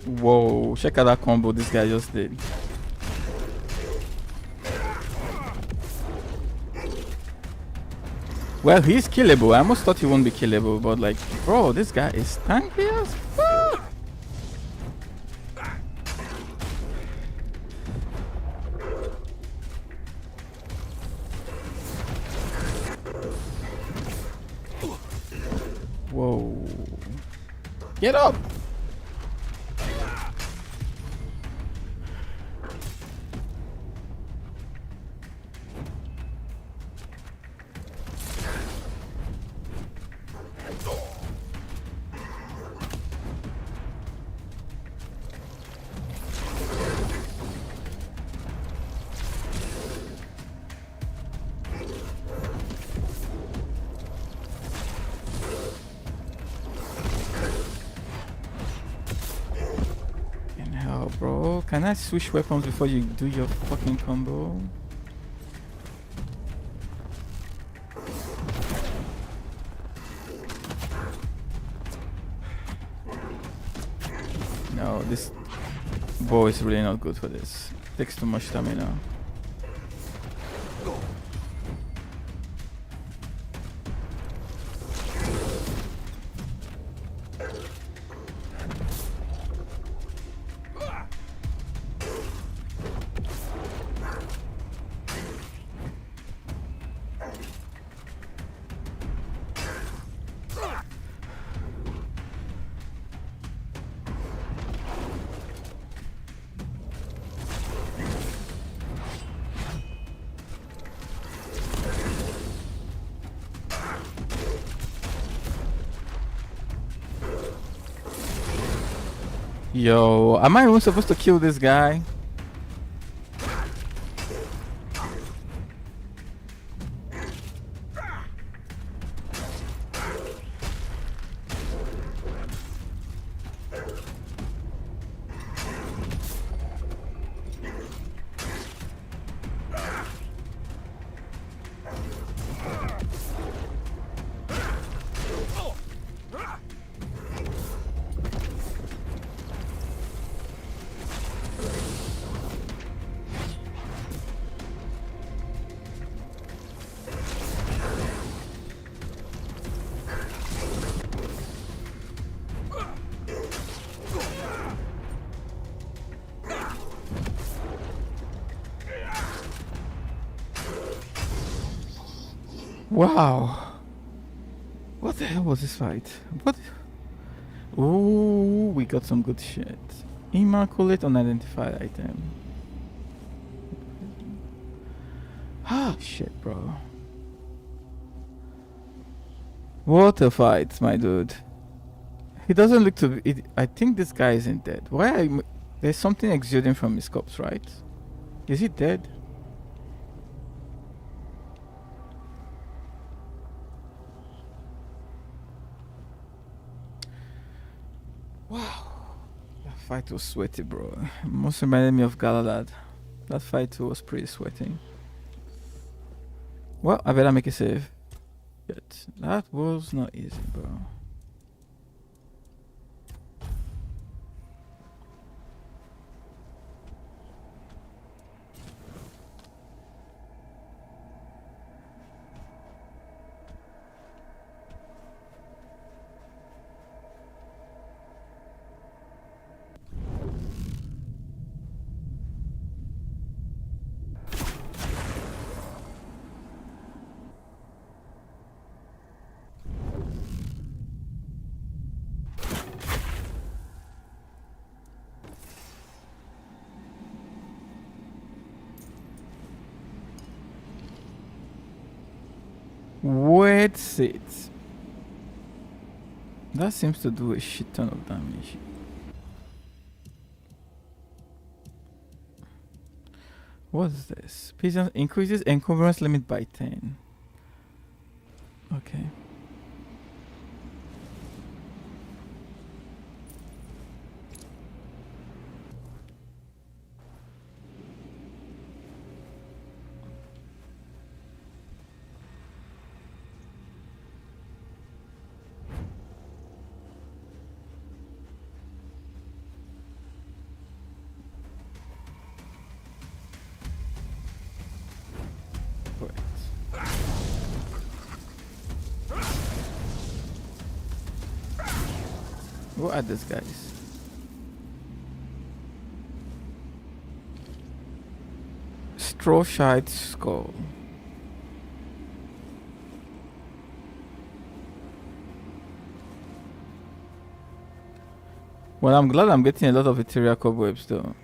Whoa, check out that combo this guy just did. Well, he's killable. I almost thought he won't be killable, but like, bro, this guy is tanky as fuck. Whoa. Get up! Bro, can I switch weapons before you do your fucking combo? No, this bow is really not good for this. Takes too much stamina. Yo, am I even supposed to kill this guy? Wow. What the hell was this fight? What? Ooh, we got some good shit. Immaculate unidentified item. Ah, shit, bro. What a fight, my dude. He doesn't look to be... I think this guy isn't dead. Why? There's something exuding from his corpse, right? Is he dead? Wow. That fight was sweaty, bro. Most reminded me of Galadad. That fight too was pretty sweaty. Well, I better make a save. But that was not easy, bro. Wait it. That seems to do a shit ton of damage. What's this? Pigeon increases encumbrance limit by 10. Okay. What are these guys? Strawshite skull. Well, I'm glad I'm getting a lot of ethereal cobwebs though.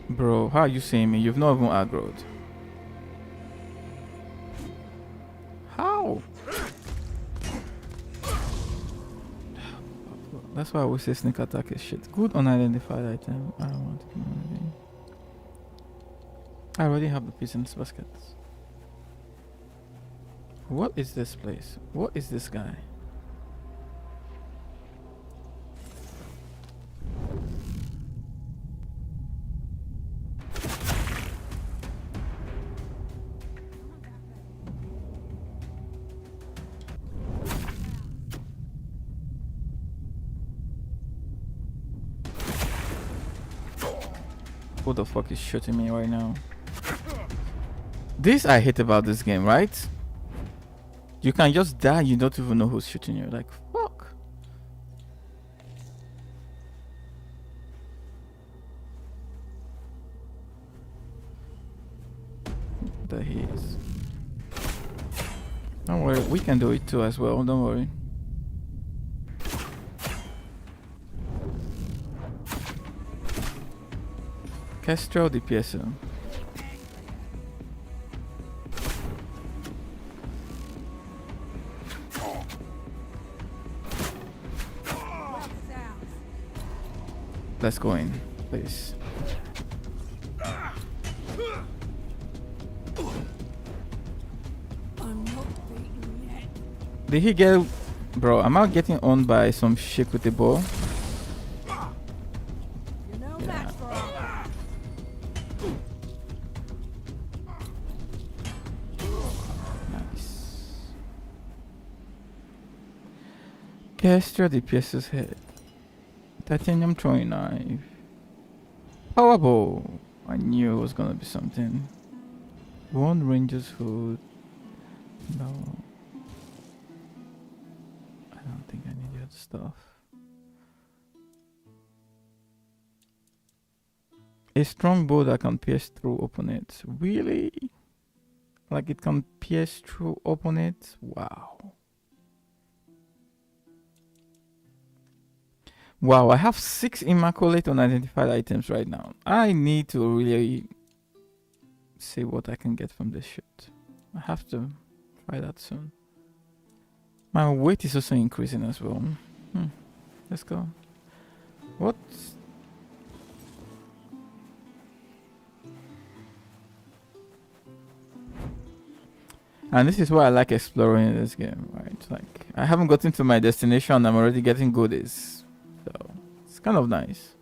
Bro, how are you seeing me? You've not even aggroed. How? That's why I always say sneak attack is shit. Good unidentified item. I don't want it. I already have the pigeons baskets. What is this place? What is this guy? Who the fuck is shooting me right now? This I hate about this game, right? You can just die, you don't even know who's shooting you. Like, fuck. There he is. Don't worry, we can do it too as well, don't worry. Kestrel DPS. Let's go in, please. Did he get... Bro, am I getting owned by some shit with the bow? Yeah. Nice. Kestra DPS's head. Titanium throwing knife. Power bow. I knew it was gonna be something. One ranger's hood. No. I don't think I need the other stuff. A strong bow that can pierce through opponents. Really? Like it can pierce through opponents? Wow. Wow, I have 6 immaculate unidentified items right now. I need to really see what I can get from this shit. I have to try that soon. My weight is also increasing as well. Let's go. What? And this is why I like exploring in this game, right? Like, I haven't gotten to my destination, I'm already getting goodies. So, it's kind of nice.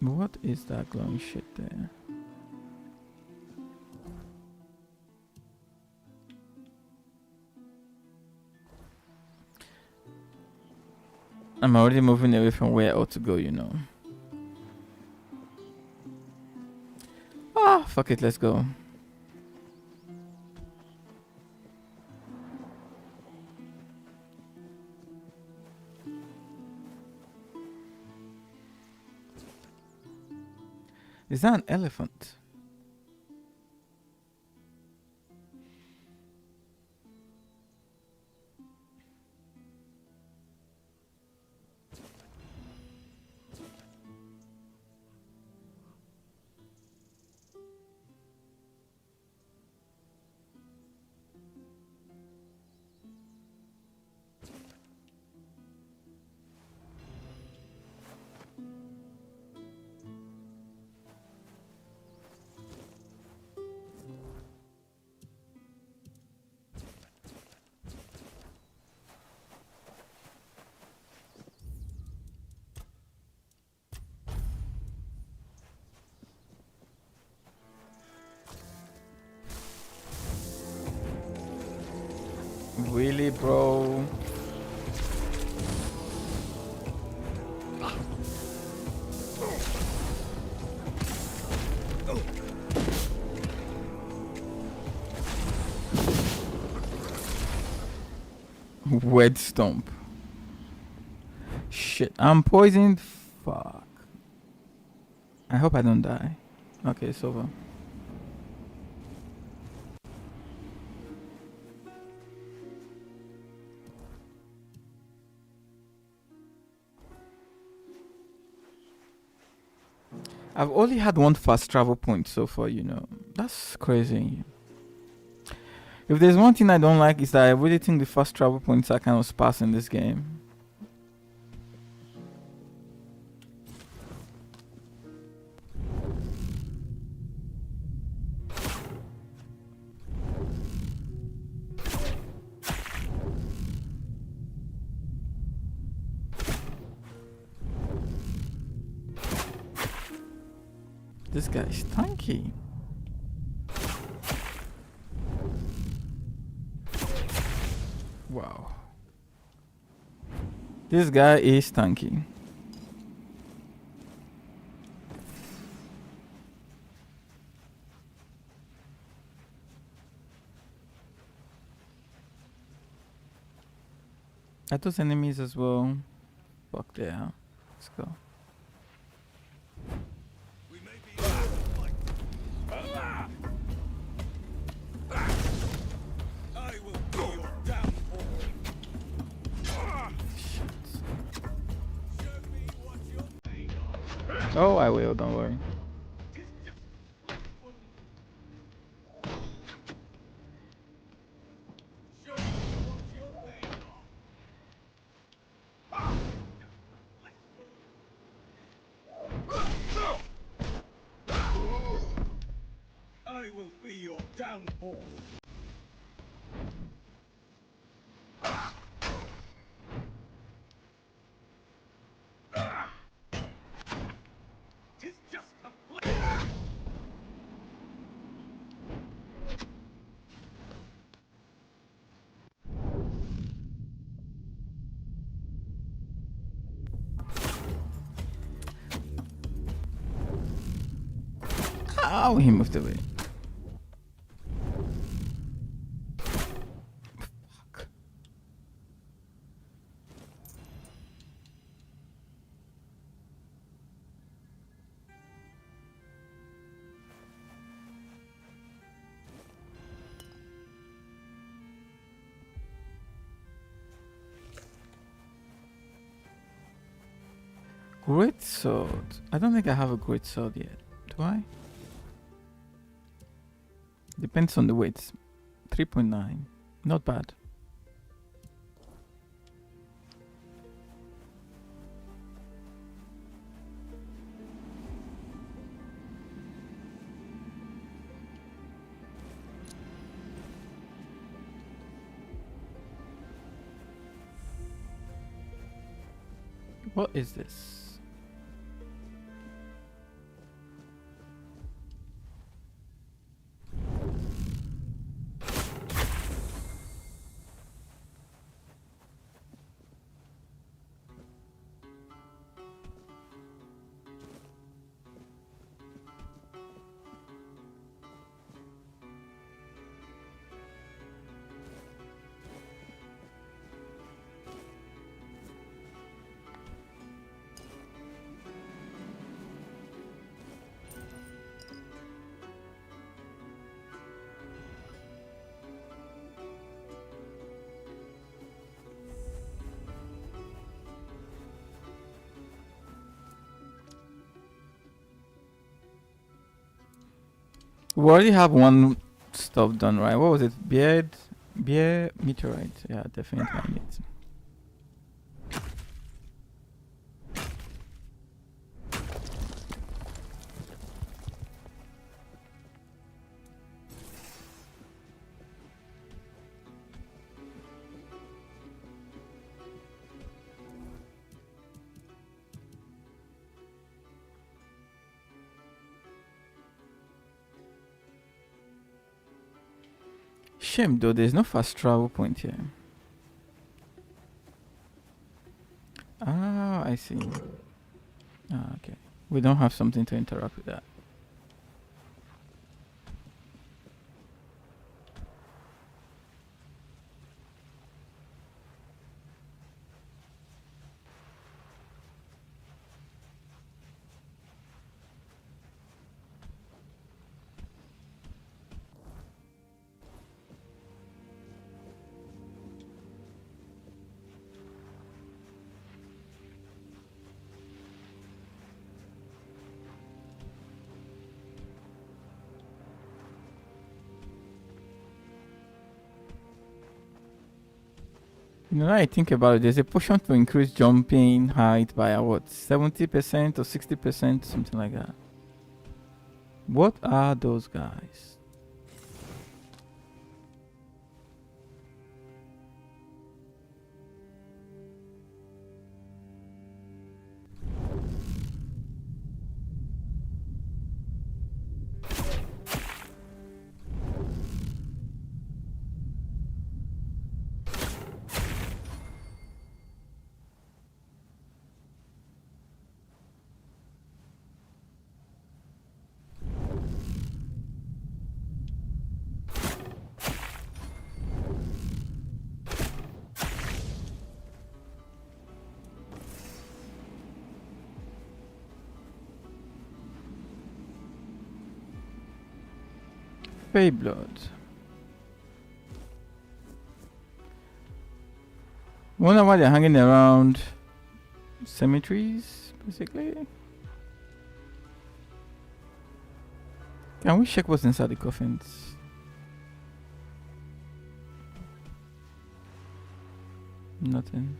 What is that glowing shit there? I'm already moving away from where I ought to go, you know. Ah, fuck it, let's go. Is that an elephant? shit, bro. Wet stomp. Shit, I'm poisoned. Fuck. I hope I don't die. Okay, it's over. I've only had one fast travel point so far, you know. That's crazy. If there's one thing I don't like is that I really think the fast travel points are kind of sparse in this game. This guy is tanky. Wow. This guy is tanky. Are those enemies as well? Fuck yeah. Let's go. Oh, I will, don't worry. I will be your downfall. Tis just a play. Oh, he moved away. Fuck. Great sword. I don't think I have a great sword yet. Do I? Depends on the weight. 3.9. Not bad. What is this? We already have one stuff done, right? What was it? Beer meteorite. Yeah, definitely I need. Shame though, there's no fast travel point here. Oh, I see. Ah, okay. We don't have something to interact with that. You know, now I think about it, there's a potion to increase jumping height by what, 70% or 60%, something like that. What are those guys? Fey blood. Wonder why they're hanging around cemeteries, basically. Can we check what's inside the coffins? Nothing.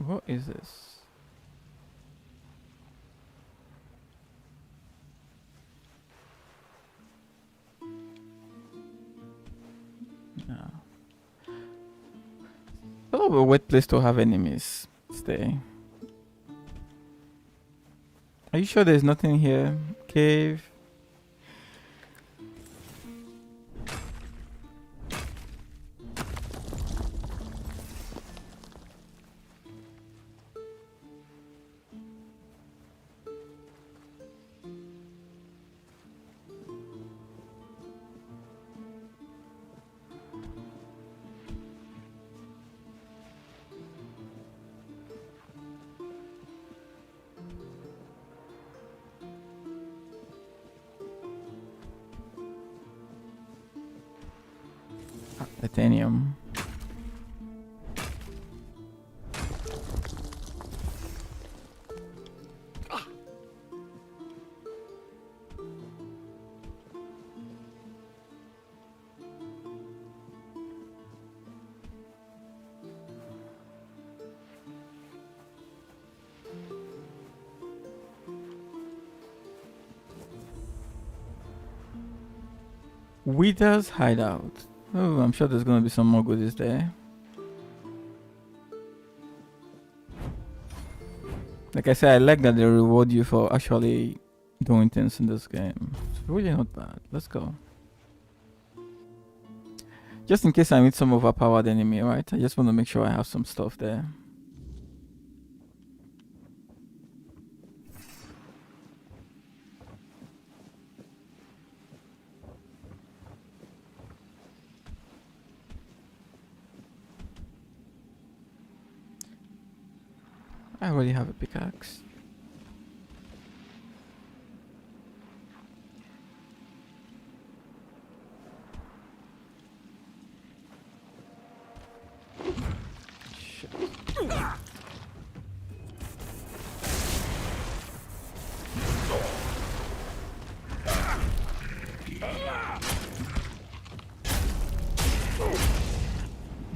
What is this? No. Sort of a wet place to have enemies stay. Are you sure there's nothing here? Cave. Titanium. Wither's hideout. Oh, I'm sure there's gonna be some more goodies there. Like I said, I like that they reward you for actually doing things in this game. It's really not bad. Let's go. Just in case I meet some overpowered enemy, right? I just want to make sure I have some stuff there. I already have a pickaxe. Shit.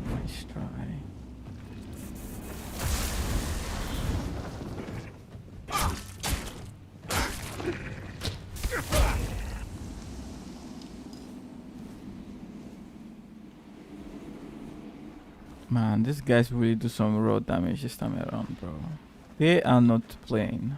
Nice try. Man, these guys really do some raw damage this time around, bro. They are not playing.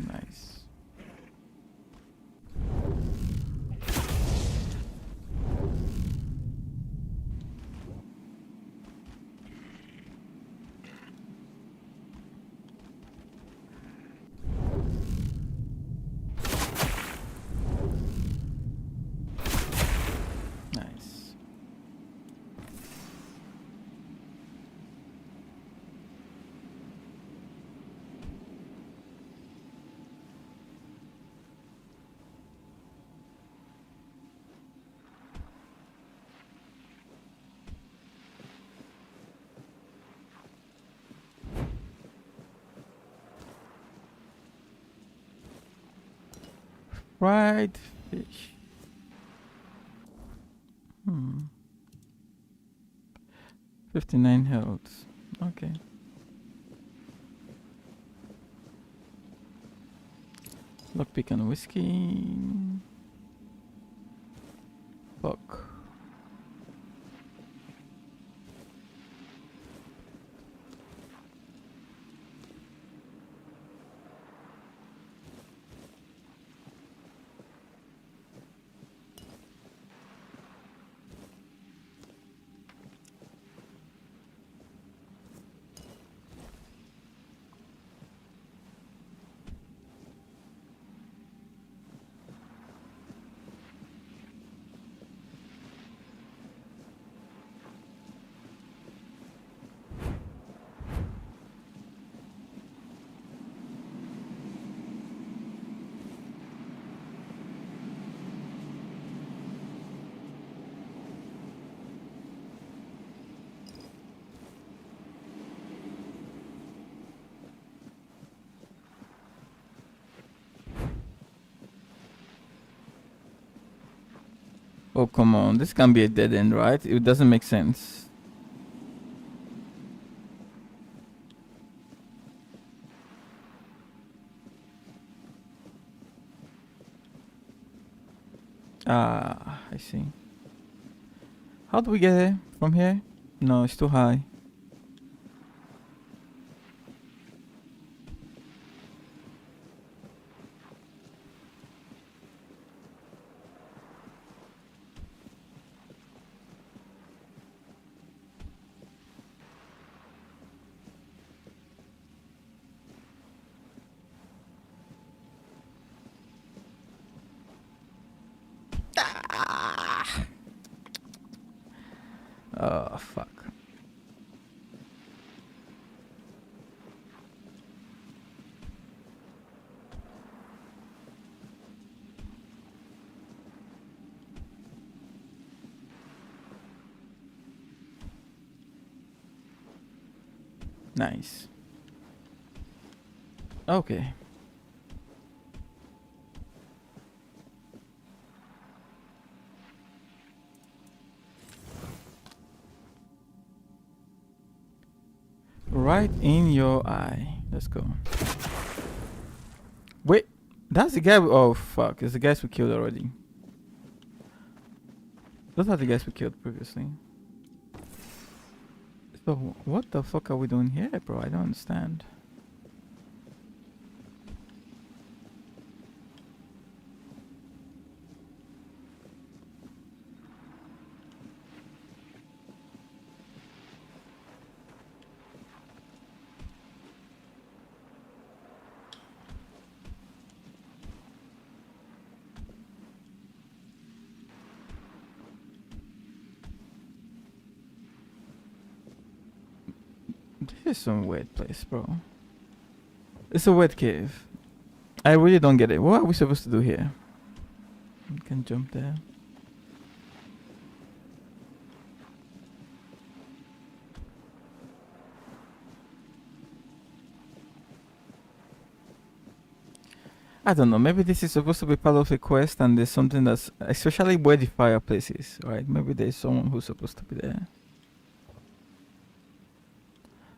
Nice. Nice. Fried fish. 59 health. Okay. Lockpick and whiskey. Fuck. Oh, come on. This can be a dead end, right? It doesn't make sense. Ah, I see. How do we get there? From here? No, it's too high. Oh, fuck. Nice. Okay. Right in your eye. Let's go. Wait, that's the guy. Oh fuck! It's the guys we killed already. Those are the guys we killed previously. So what the fuck are we doing here, bro? I don't understand. is some weird place, bro. It's a weird cave. I really don't get it. What are we supposed to do here? We can jump there. I don't know. Maybe this is supposed to be part of a quest, and there's something that's especially where the fireplace is, right? Maybe there's someone who's supposed to be there.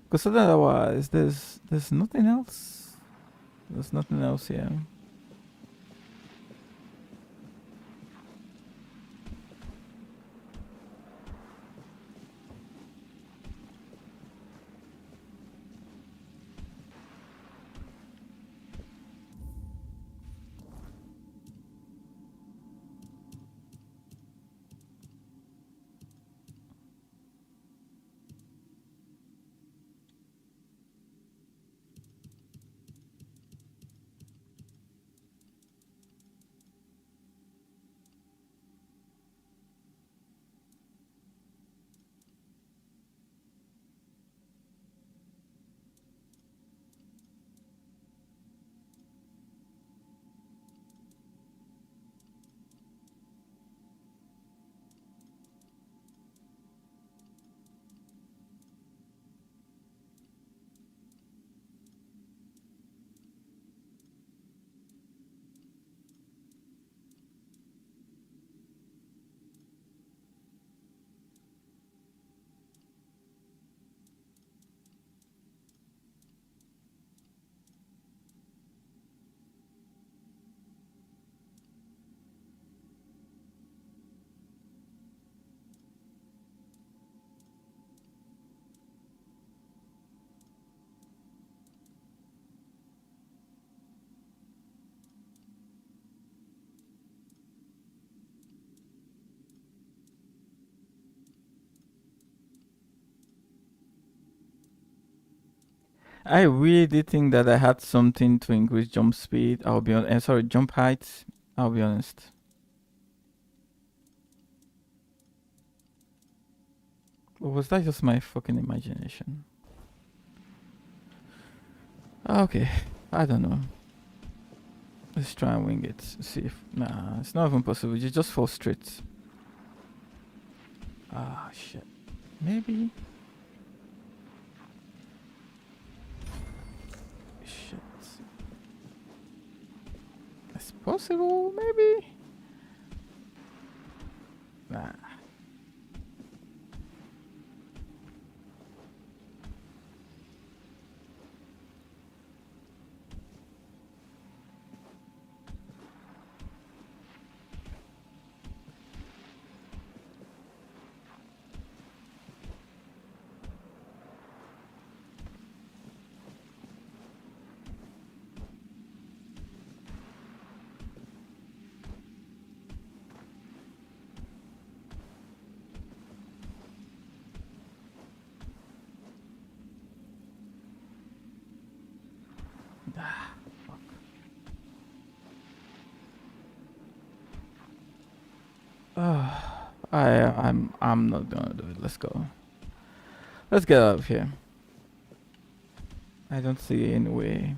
Because otherwise, there's nothing else. There's nothing else here. I really did think that I had something to increase jump speed. I'll be honest. Sorry, jump height. I'll be honest. Or was that just my fucking imagination? Okay, I don't know. Let's try and wing it. See if nah, it's not even possible. You just fall straight. Ah shit. Maybe. Shit. It's possible, maybe. Nah. I'm not gonna do it. Let's go. Let's get out of here. I don't see any way.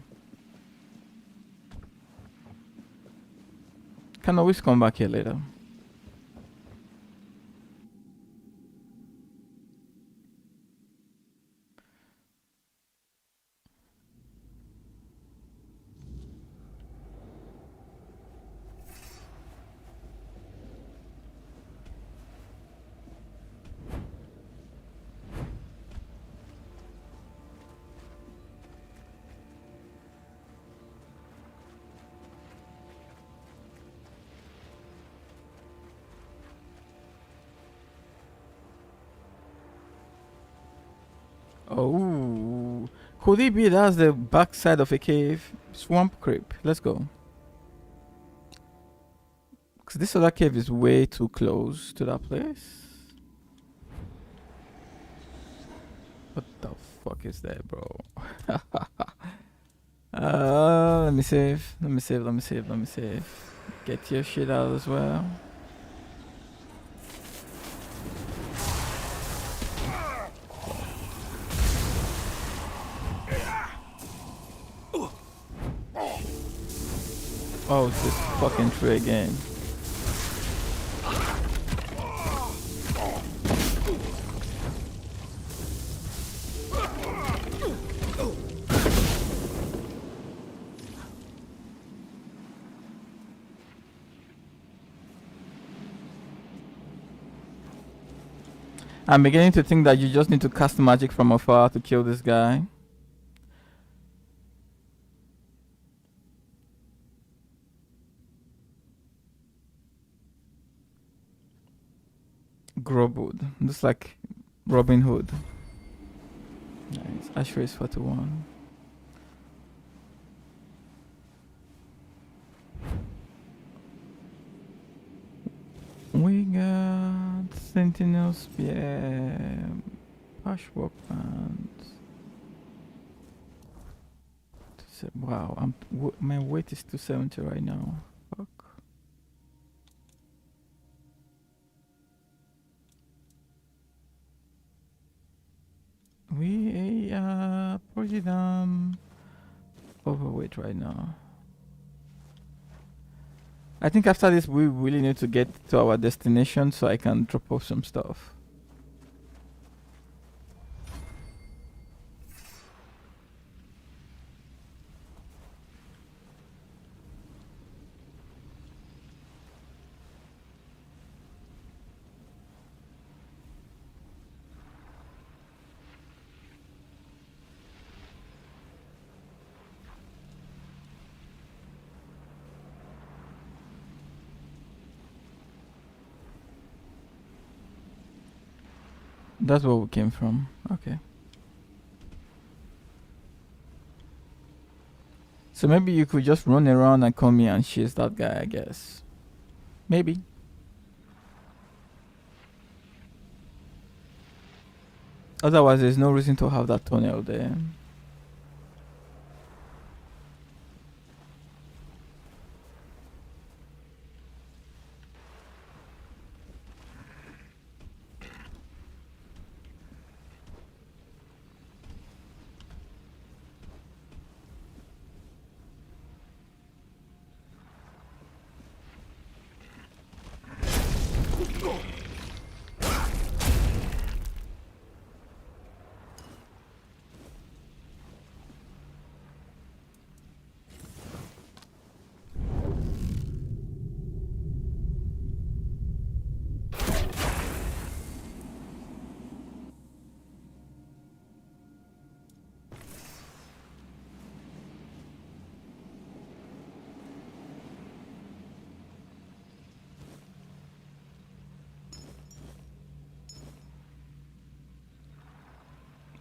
Can always come back here later. Oh, could it be that's the backside of a cave? Swamp creep. Let's go. Cause this other cave is way too close to that place. What the fuck is that, bro? Let me save. Let me save. Let me save. Let me save. Get your shit out as well. Oh, it's this fucking tree again. I'm beginning to think that you just need to cast magic from afar to kill this guy. Grobwood. Looks like Robin Hood. Nice. Ash race 41. We got Sentinel Spear, Patchwork Pants. Wow, my weight is 270 right now. Fuck. We are pretty damn overweight right now. I think after this we really need to get to our destination so I can drop off some stuff. That's where we came from. Okay. So maybe you could just run around and come here and chase that guy, I guess. Maybe. Otherwise, there's no reason to have that tunnel there.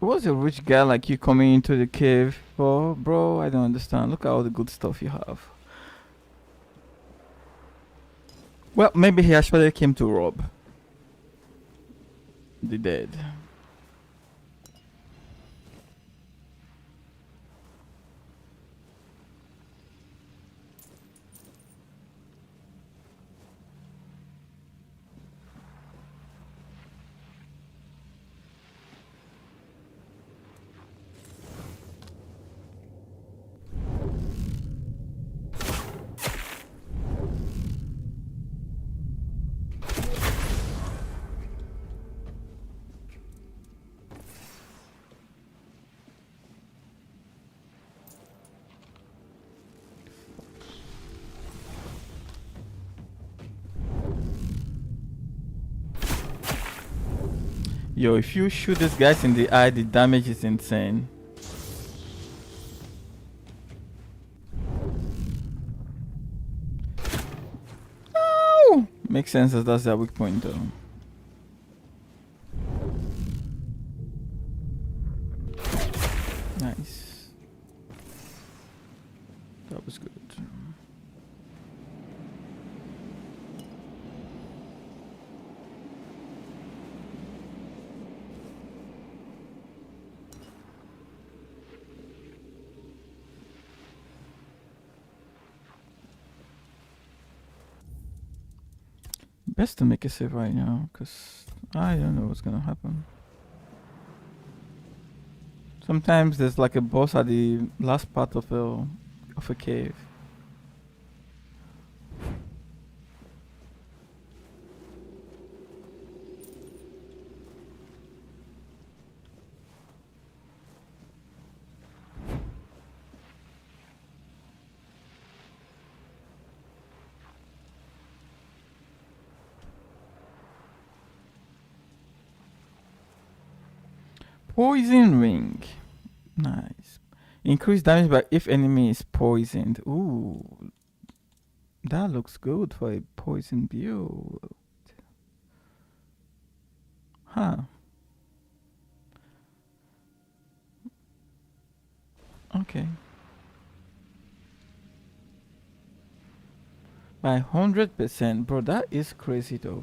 What's a rich guy like you coming into the cave for? Bro, I don't understand. Look at all the good stuff you have. Well, maybe he actually came to rob the dead. Yo, if you shoot these guys in the eye, the damage is insane. Oh! Makes sense as that's their weak point though. Nice. That was good. Best to make a save right now, because I don't know what's gonna happen. Sometimes there's like a boss at the last part of a cave. Poison ring. Nice. Increase damage by if enemy is poisoned. Ooh. That looks good for a poison build. Huh. Okay. By 100%. Bro, that is crazy though.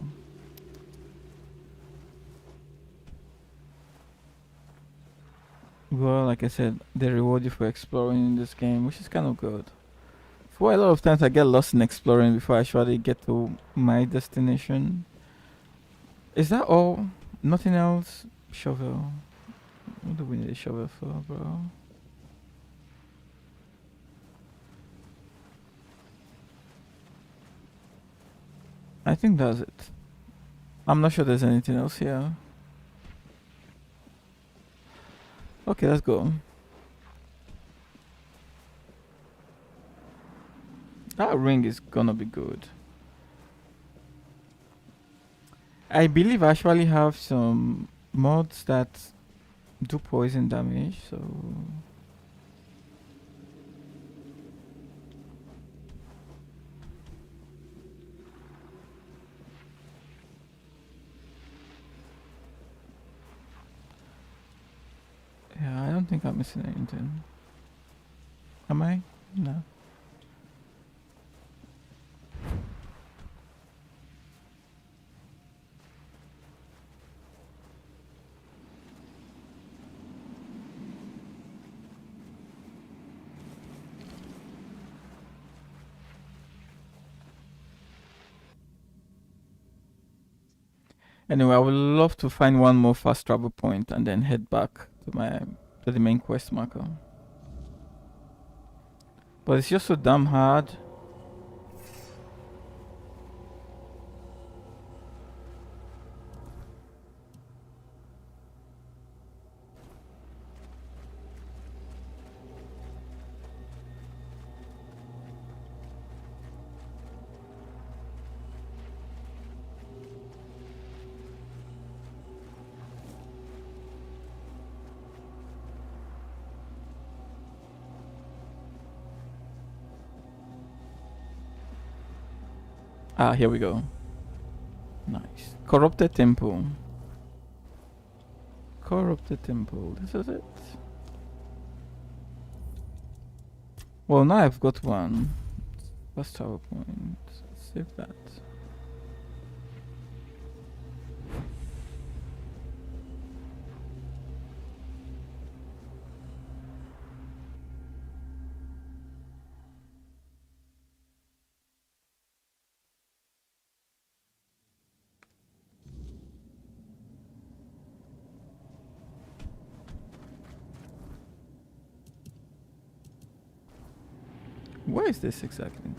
Well, like I said, they reward you for exploring in this game, which is kind of good. For a lot of times I get lost in exploring before I actually get to my destination. Is that all? Nothing else? Shovel. What do we need a shovel for, bro? I think that's it. I'm not sure there's anything else here. Okay, let's go. That ring is gonna be good. I believe I actually have some mods that do poison damage, so... Yeah, I don't think I'm missing anything. Am I? No. Anyway, I would love to find one more fast travel point and then head back to the main quest marker. But it's just so damn hard. Ah, here we go. Nice. Corrupted Temple. Corrupted Temple. This is it. Well, now I've got one. Fast travel point. Save that. Where is this exactly?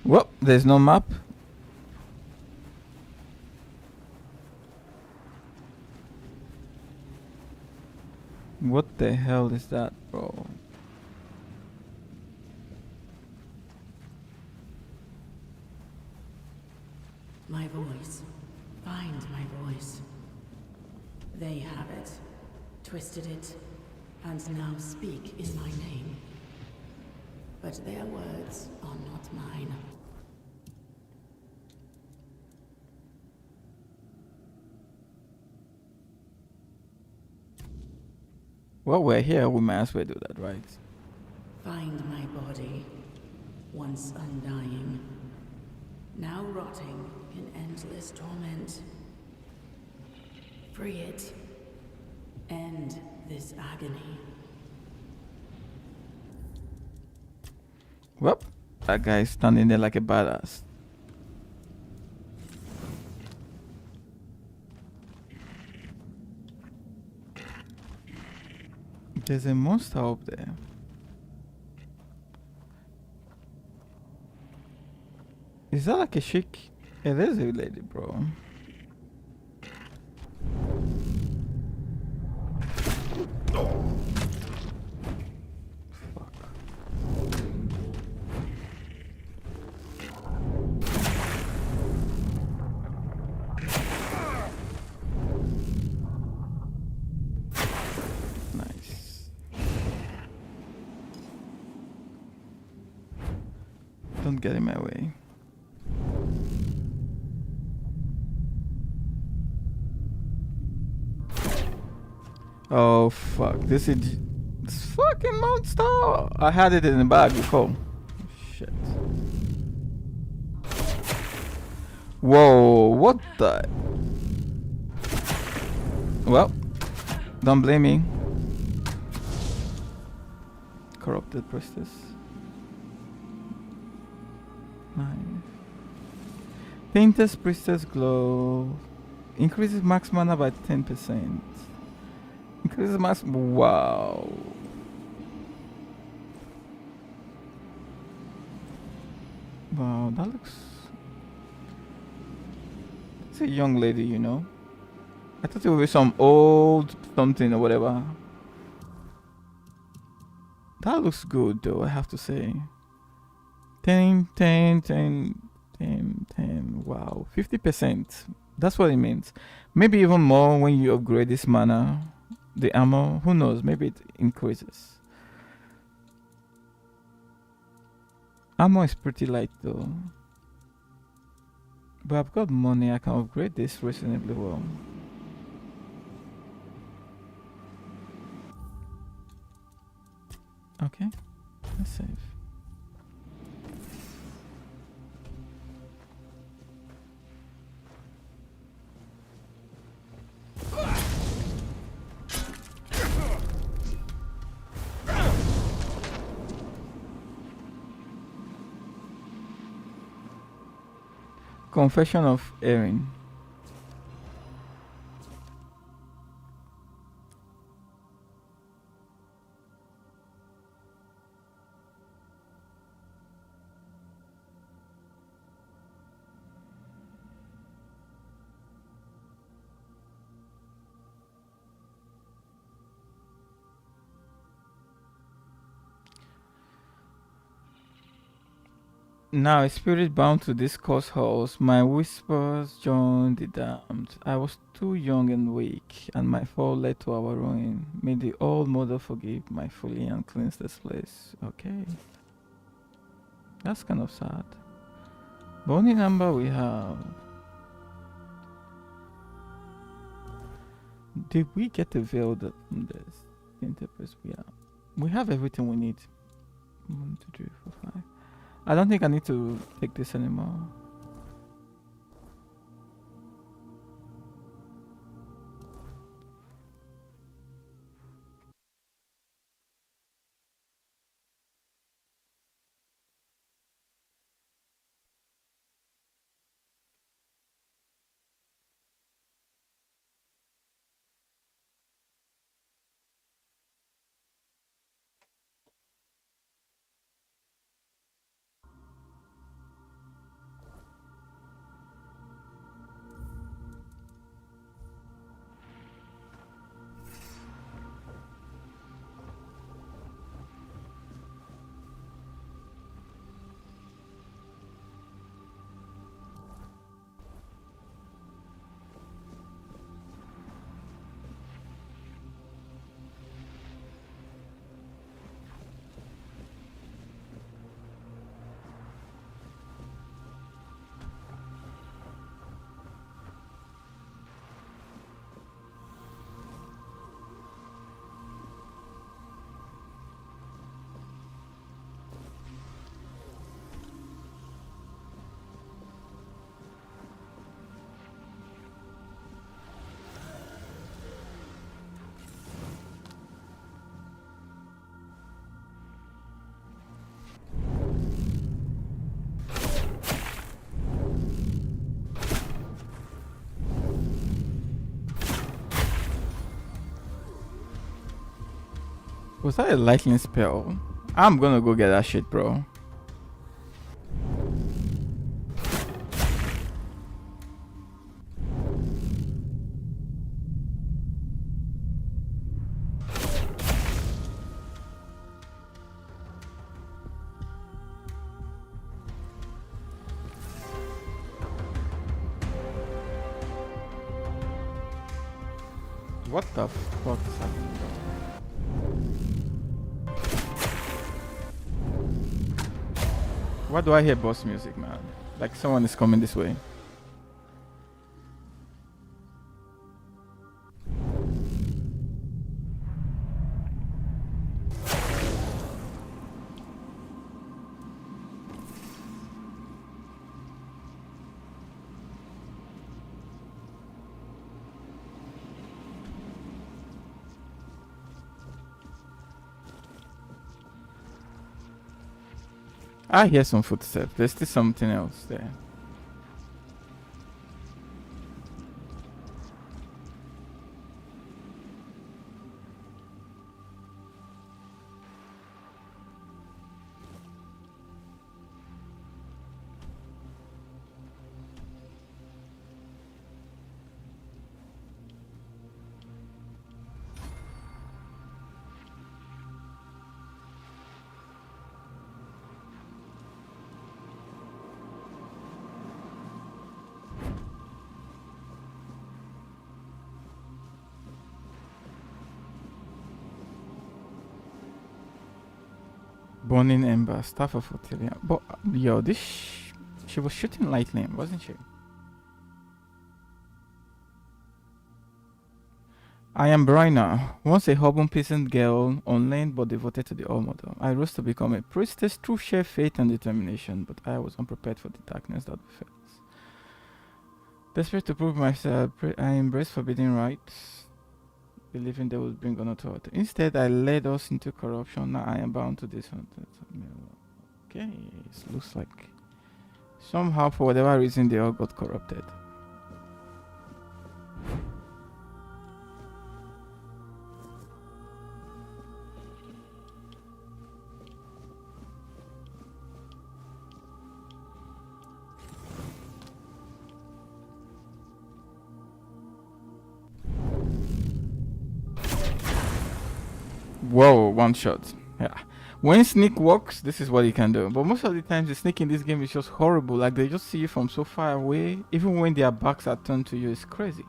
Well, there's no map. What the hell is that, bro? My voice. Find my voice. They have it, twisted it, and now speak in my name. But their words are not mine. Well, we're here, we might as well do that, right? Find my body, once undying, now rotting in endless torment. Free it. End this agony. Well, that guy's standing there like a badass. There's a monster up there. Is that like a chick? Yeah, there's a lady, bro. Don't get in my way. Oh fuck! This fucking monster! I had it in the bag before. Shit. Whoa! What the? Well, don't blame me. Corrupted priestess. Nice. Tainted priestess glow. Increases max mana by 10%. Increases max. Wow. Wow, that looks. It's a young lady, you know. I thought it would be some old something or whatever. That looks good though, I have to say. 10, 10, 10, 10, 10. Wow, 50%. That's what it means. Maybe even more when you upgrade this mana. The ammo, who knows? Maybe it increases. Ammo is pretty light though. But I've got money, I can upgrade this reasonably well. Okay, let's save. Confession of Erin. Now, a spirit bound to this cursed house, my whispers joined the damned. I was too young and weak, and my fall led to our ruin. May the Old Mother forgive my folly and cleanse this place. Okay. That's kind of sad. The only number we have. Did we get the veil that from this? Interpret, yeah. We have everything we need. 1, 2, 3, 4, 5. I don't think I need to take this anymore. Was that a lightning spell? I'm gonna go get that shit, bro. What the fuck is happening? Why do I hear boss music, man? Like someone is coming this way. I hear some footsteps. There's still something else there. Burning Ember, Staff of Otilia. But yo, she was shooting lightning, wasn't she? I am Brina, once a Hobon peasant girl on land but devoted to the All-Mother. I rose to become a priestess through sheer faith and determination, but I was unprepared for the darkness that befell us. Desperate to prove myself, I embraced forbidden rites, believing they would bring honor to it. Instead, I led us into corruption. Now I am bound to this. Okay, it looks like somehow, for whatever reason, they all got corrupted. Whoa, one shot. Yeah. When Sneak walks, this is what he can do. But most of the times, the Sneak in this game is just horrible. Like, they just see you from so far away. Even when their backs are turned to you, it's crazy.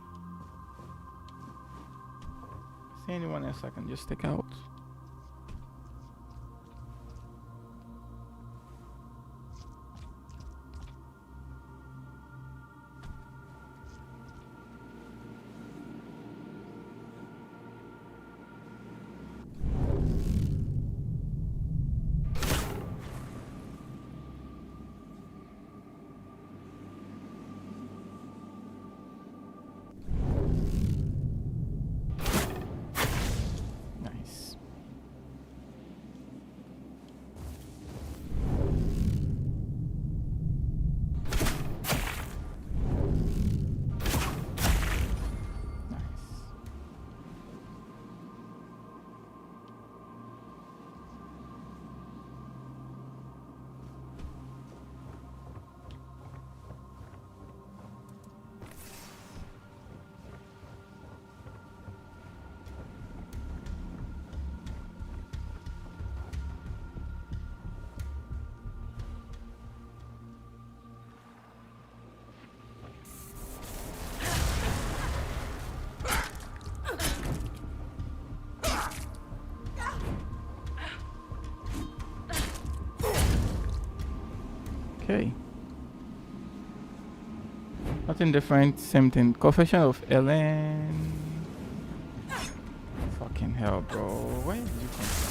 See anyone else I can just take out? Okay. Nothing different, same thing. Confession of Ellen. Fucking hell, bro. Where did you come from?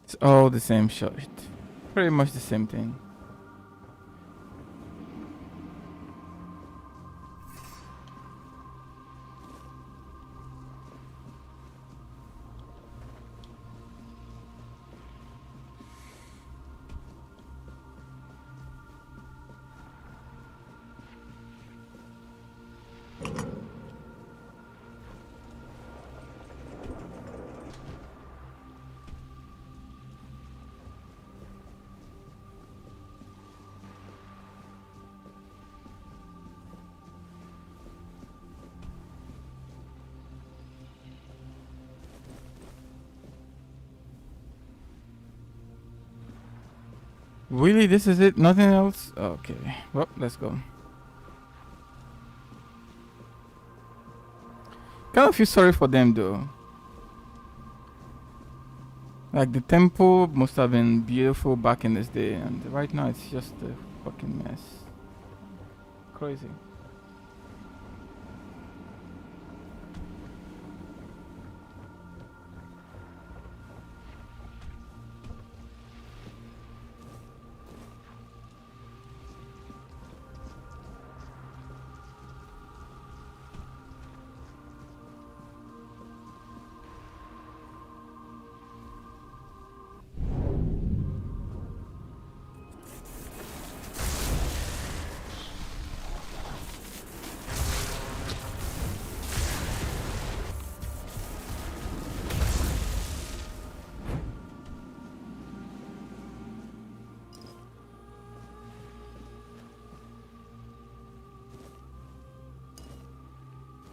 It's all the same shot. Pretty much the same thing. Really, this is it? Nothing else? Okay. Well, let's go. Kind of feel sorry for them though. Like the temple must have been beautiful back in this day, and right now it's just a fucking mess. Crazy.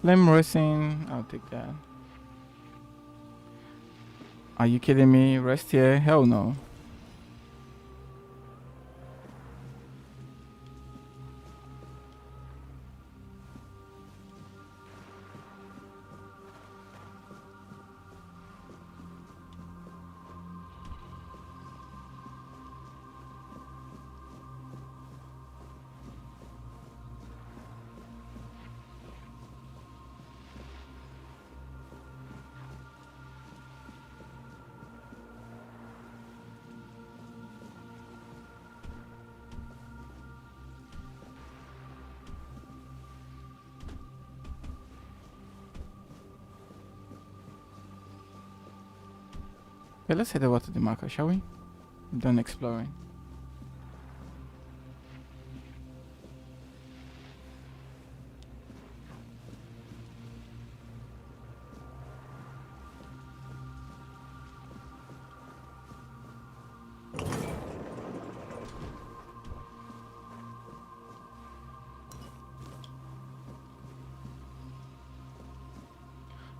Flame racing, I'll take that. Are you kidding me? Rest here? Hell no. Okay, let's head over to the marker, shall we? I'm done exploring.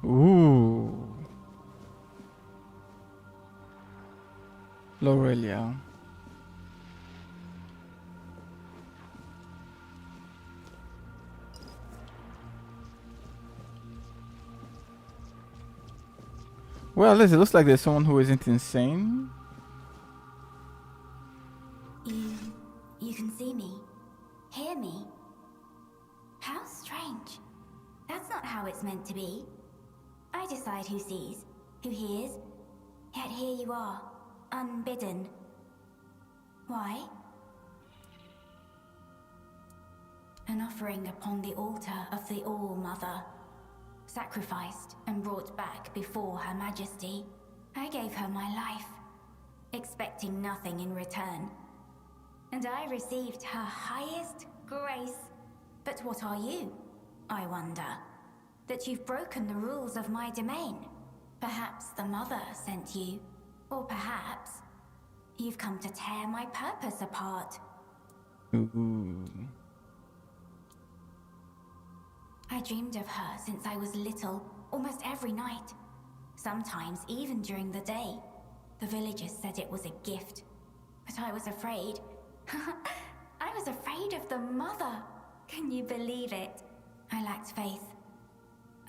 Ooh. Lorelia. Well, at least it looks like there's someone who isn't insane. You can see me, hear me. How strange. That's not how it's meant to be. I decide who sees, who hears, yet here you are, unbidden. Why? An offering upon the altar of the All-Mother, sacrificed and brought back before Her Majesty. I gave her my life, expecting nothing in return. And I received her highest grace. But what are you, I wonder? That you've broken the rules of my domain. Perhaps the Mother sent you, or perhaps you've come to tear my purpose apart. Ooh. I dreamed of her since I was little, almost every night. Sometimes even during the day. The villagers said it was a gift, but I was afraid. I was afraid of the Mother. Can you believe it? I lacked faith.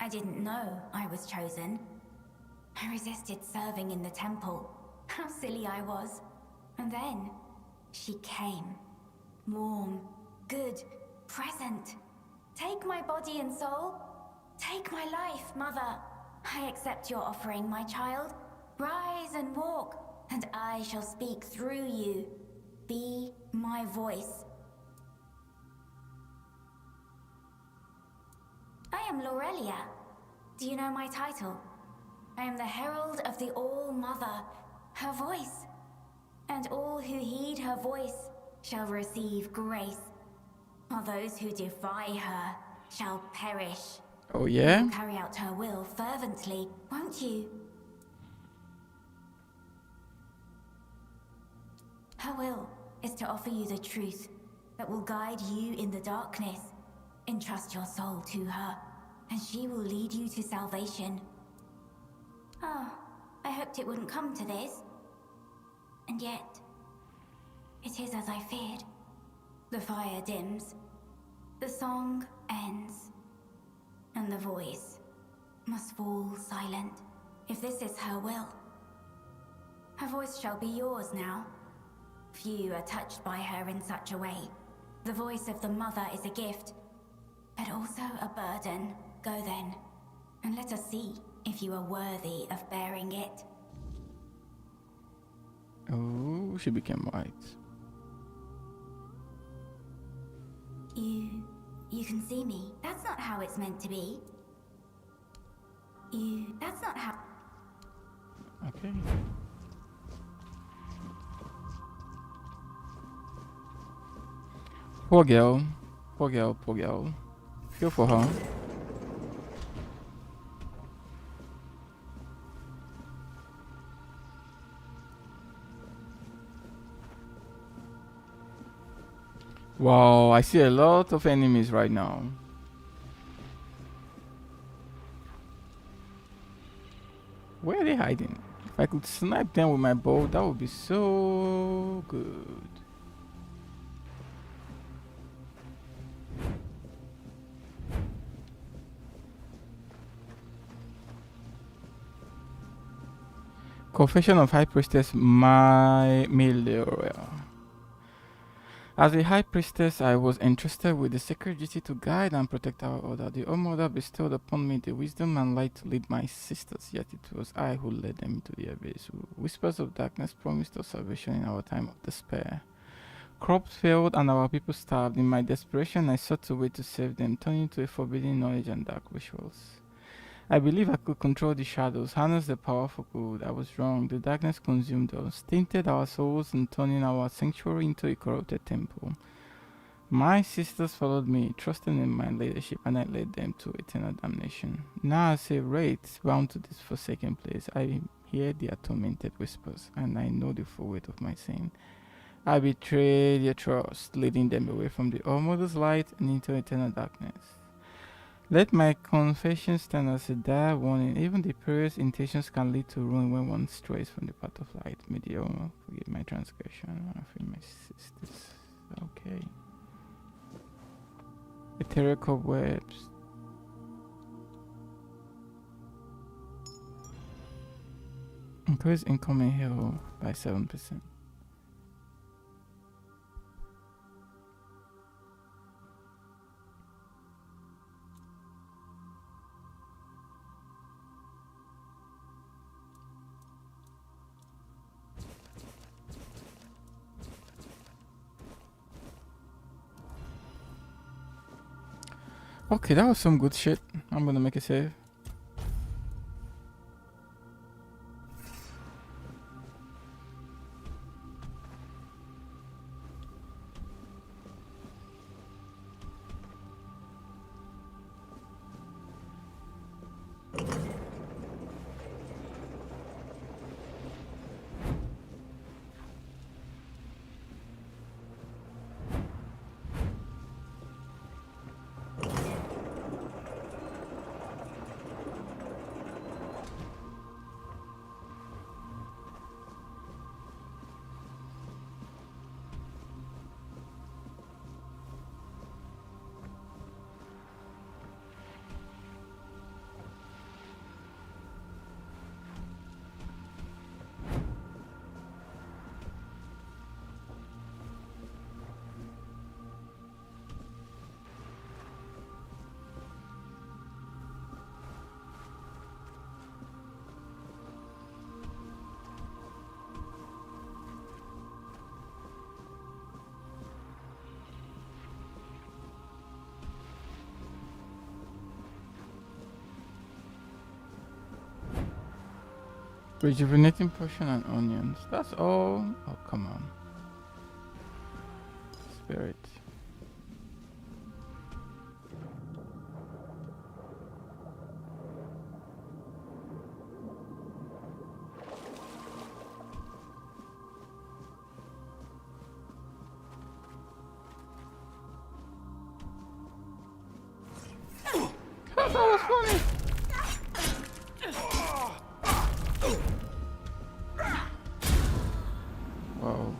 I didn't know I was chosen. I resisted serving in the temple. How silly I was. And then, she came. Warm, good, present. Take my body and soul. Take my life, Mother. I accept your offering, my child. Rise and walk, and I shall speak through you. Be my voice. I am Lorelia. Do you know my title? I am the Herald of the All-Mother, her voice. And all who heed her voice shall receive grace. While those who defy her shall perish. Oh yeah? You'll carry out her will fervently, won't you? Her will is to offer you the truth that will guide you in the darkness. Entrust your soul to her, and she will lead you to salvation. Oh, I hoped it wouldn't come to this. And yet, It is as I feared. The fire dims. The song ends. And the voice must fall silent. If this is her will, her voice shall be yours now. Few are touched by her in such a way. The voice of the mother is a gift, but also a burden. Go then, and let us see if you are worthy of bearing it. Oh, she became white. You can see me. That's not how it's meant to be. That's not how... Okay. Poor girl. Poor girl, poor girl. Feel for her. Wow, I see a lot of enemies right now. Where are they hiding? If I could snipe them with my bow, that would be so good. Confession of High Priestess Meloria. As a High Priestess, I was entrusted with the sacred duty to guide and protect our order. The All-Mother bestowed upon me the wisdom and light to lead my sisters, yet it was I who led them into the abyss. Whispers of darkness promised us salvation in our time of despair. Crops failed and our people starved. In my desperation, I sought a way to save them, turning to a forbidden knowledge and dark rituals. I believe I could control the shadows, harness the power for good. I was wrong. The darkness consumed us, tainted our souls, and turning our sanctuary into a corrupted temple. My sisters followed me, trusting in my leadership, and I led them to eternal damnation. Now as a wraith bound to this forsaken place, I hear their tormented whispers, and I know the full weight of my sin. I betrayed their trust, leading them away from the All-Mother's light and into eternal darkness. Let my confession stand as a dire warning. Even the purest intentions can lead to ruin when one strays from the path of light. May the Almighty forgive my transgression and free my sisters. Okay. Ethereal cobwebs. Increase incoming heal by 7%. Okay, that was some good shit. I'm gonna make a save. Rejuvenating potion and onions. That's all. Oh, come on. Spirit. That was funny. Wow.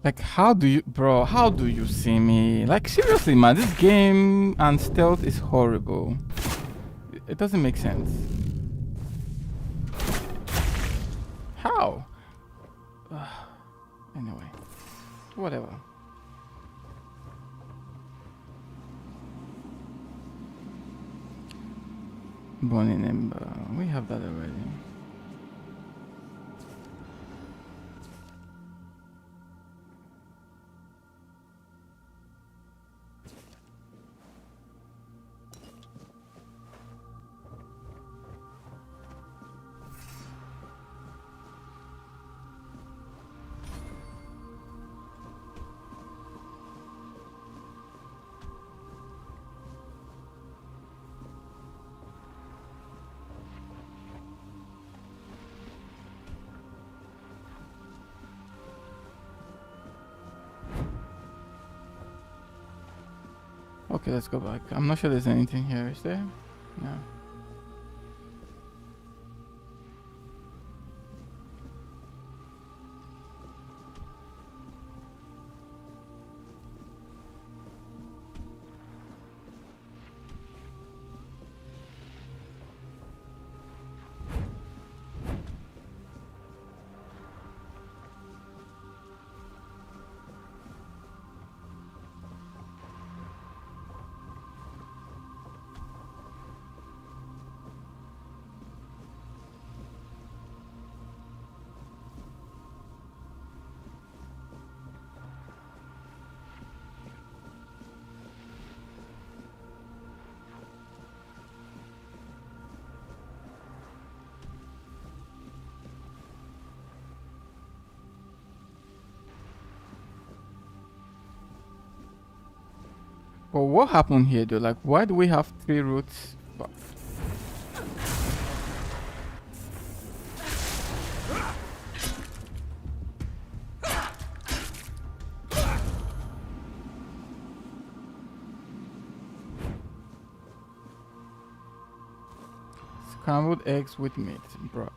Like, how do you, bro? How do you see me? Like, seriously, man, this game and stealth is horrible. It doesn't make sense. How? Anyway, whatever. Burning Ember. We have that already. Okay, let's go back. I'm not sure there's anything here, is there? No. But what happened here though? Like, why do we have 3 routes? Scrambled eggs with meat broth.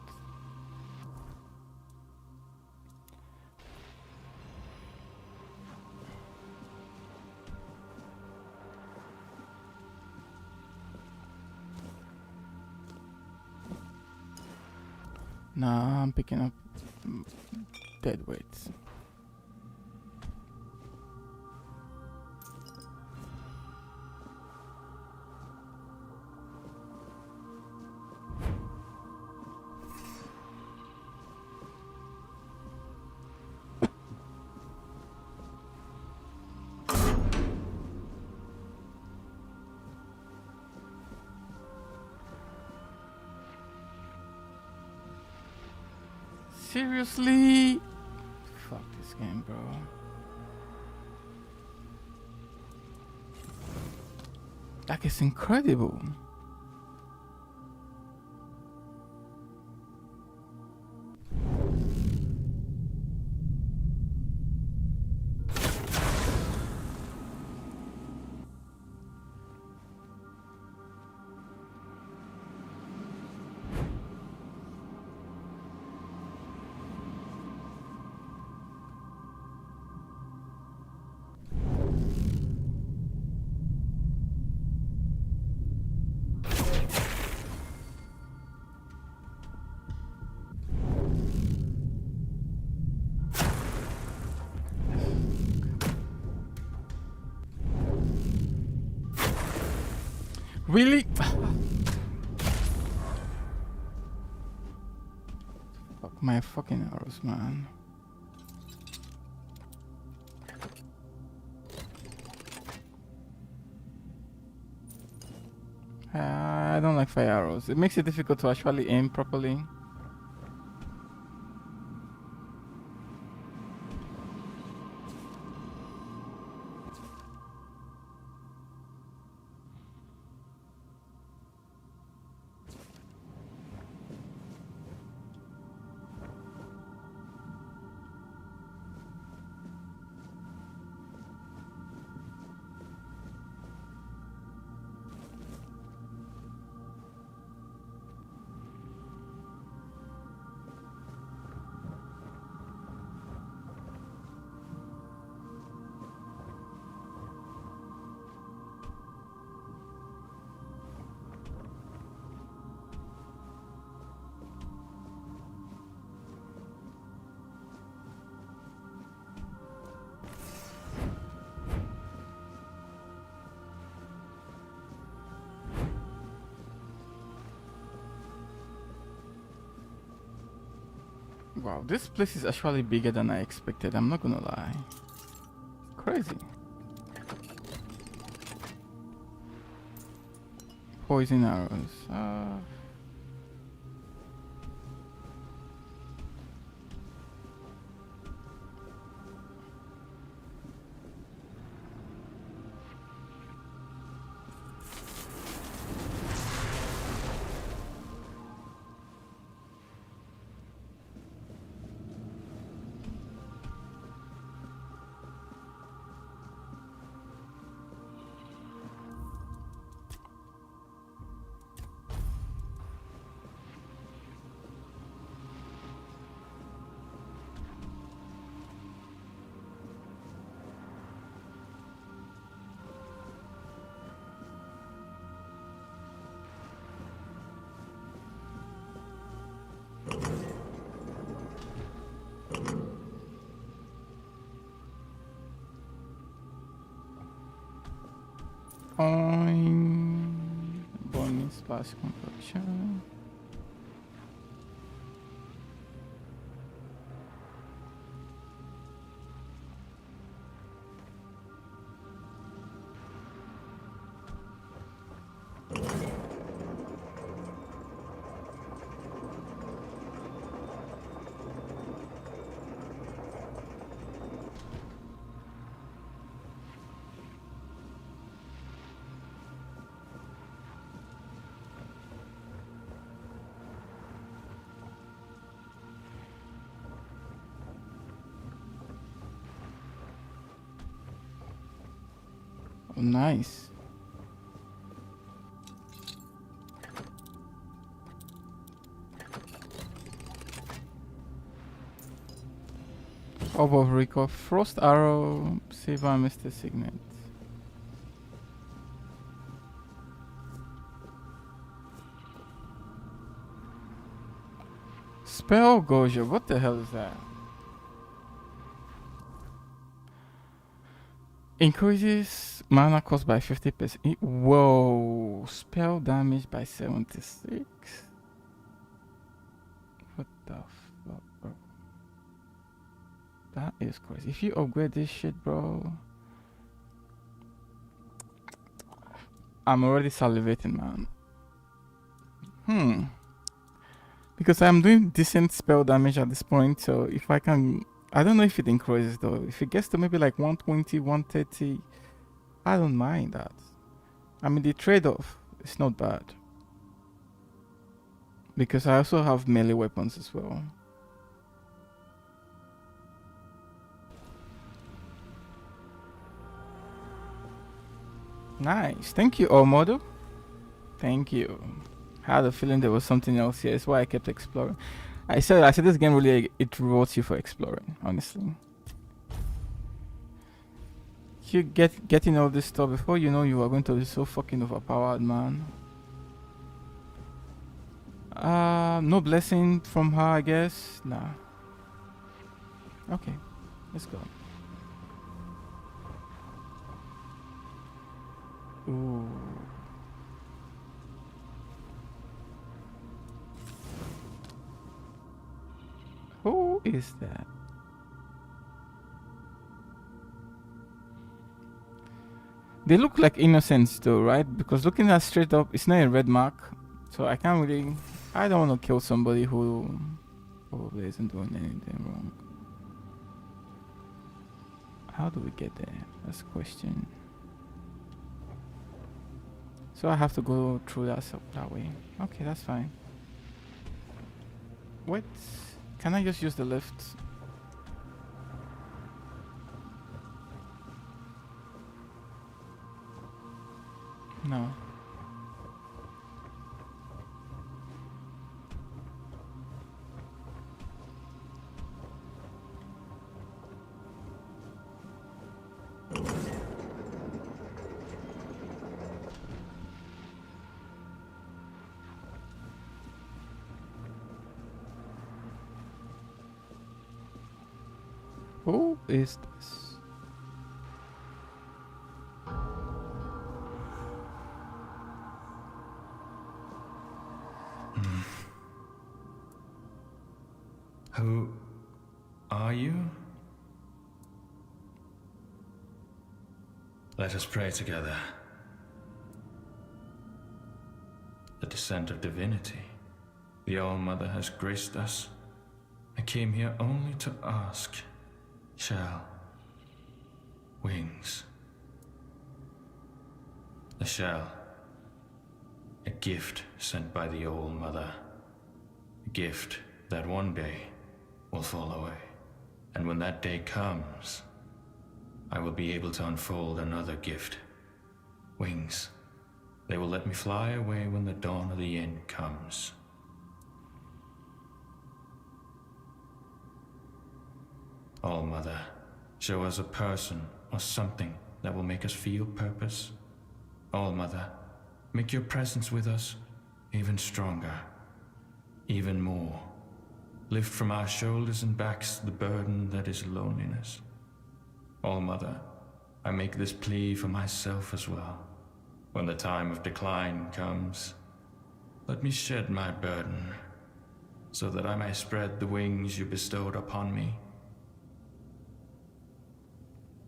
Nah, I'm picking up dead weights. Seriously? Fuck this game, bro. Like, it's incredible. Really? Fuck my fucking arrows, man. I don't like fire arrows. It makes it difficult to actually aim properly. Wow, this place is actually bigger than I expected. I'm not gonna lie. Crazy. Poison arrows. Burning splash concoction. Oh, nice. Orb of Recall, Frost Arrow, Silver Mr. Signet. Spell Gojo, what the hell is that? Increases mana cost by 50%. Whoa, spell damage by 76. What the fuck, bro? That is crazy. If you upgrade this shit, bro, I'm already salivating, man. Because I'm doing decent spell damage at this point, so if I can, I don't know if it increases though. If it gets to maybe like 120, 130, I don't mind that. I mean, the trade-off is not bad. Because I also have melee weapons as well. Nice. Thank you, Omodo. Thank you. I had a feeling there was something else here. That's why I kept exploring. I said this game really, it rewards you for exploring, honestly. You getting all this stuff before you know you are going to be so fucking overpowered, man. No blessing from her, I guess. Nah. Okay, let's go. Ooh. Who is that? They look like innocents though, right? Because looking at straight up, it's not a red mark. So I can't really... I don't want to kill somebody who probably isn't doing anything wrong. How do we get there? That's the question. So I have to go through that way. Okay, that's fine. Wait, can I just use the lift? No. Who is this? Who are you? Let us pray together. The descent of divinity. The All-Mother has graced us. I came here only to ask. Shall. Wings. The shell. A gift sent by the All-Mother. A gift that one day will fall away. And when that day comes, I will be able to unfold another gift. Wings. They will let me fly away when the dawn of the end comes. All-Mother, show us a person or something that will make us feel purpose. All-Mother, make your presence with us even stronger, even more. Lift from our shoulders and backs the burden that is loneliness. All-Mother, I make this plea for myself as well. When the time of decline comes, let me shed my burden, so that I may spread the wings you bestowed upon me.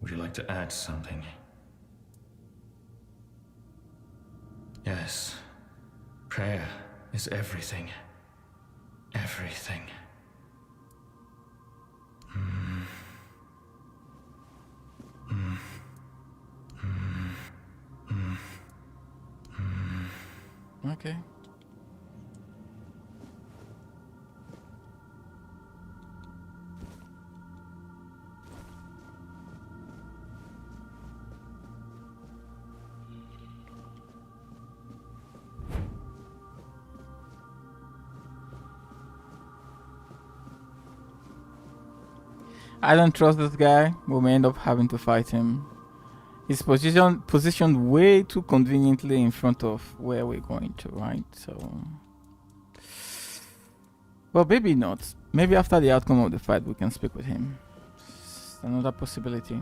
Would you like to add something? Yes. Prayer is everything. Everything. Okay. I don't trust this guy. We may end up having to fight him. He's positioned way too conveniently in front of where we're going to, right? So, well, maybe not. Maybe after the outcome of the fight, we can speak with him. It's another possibility.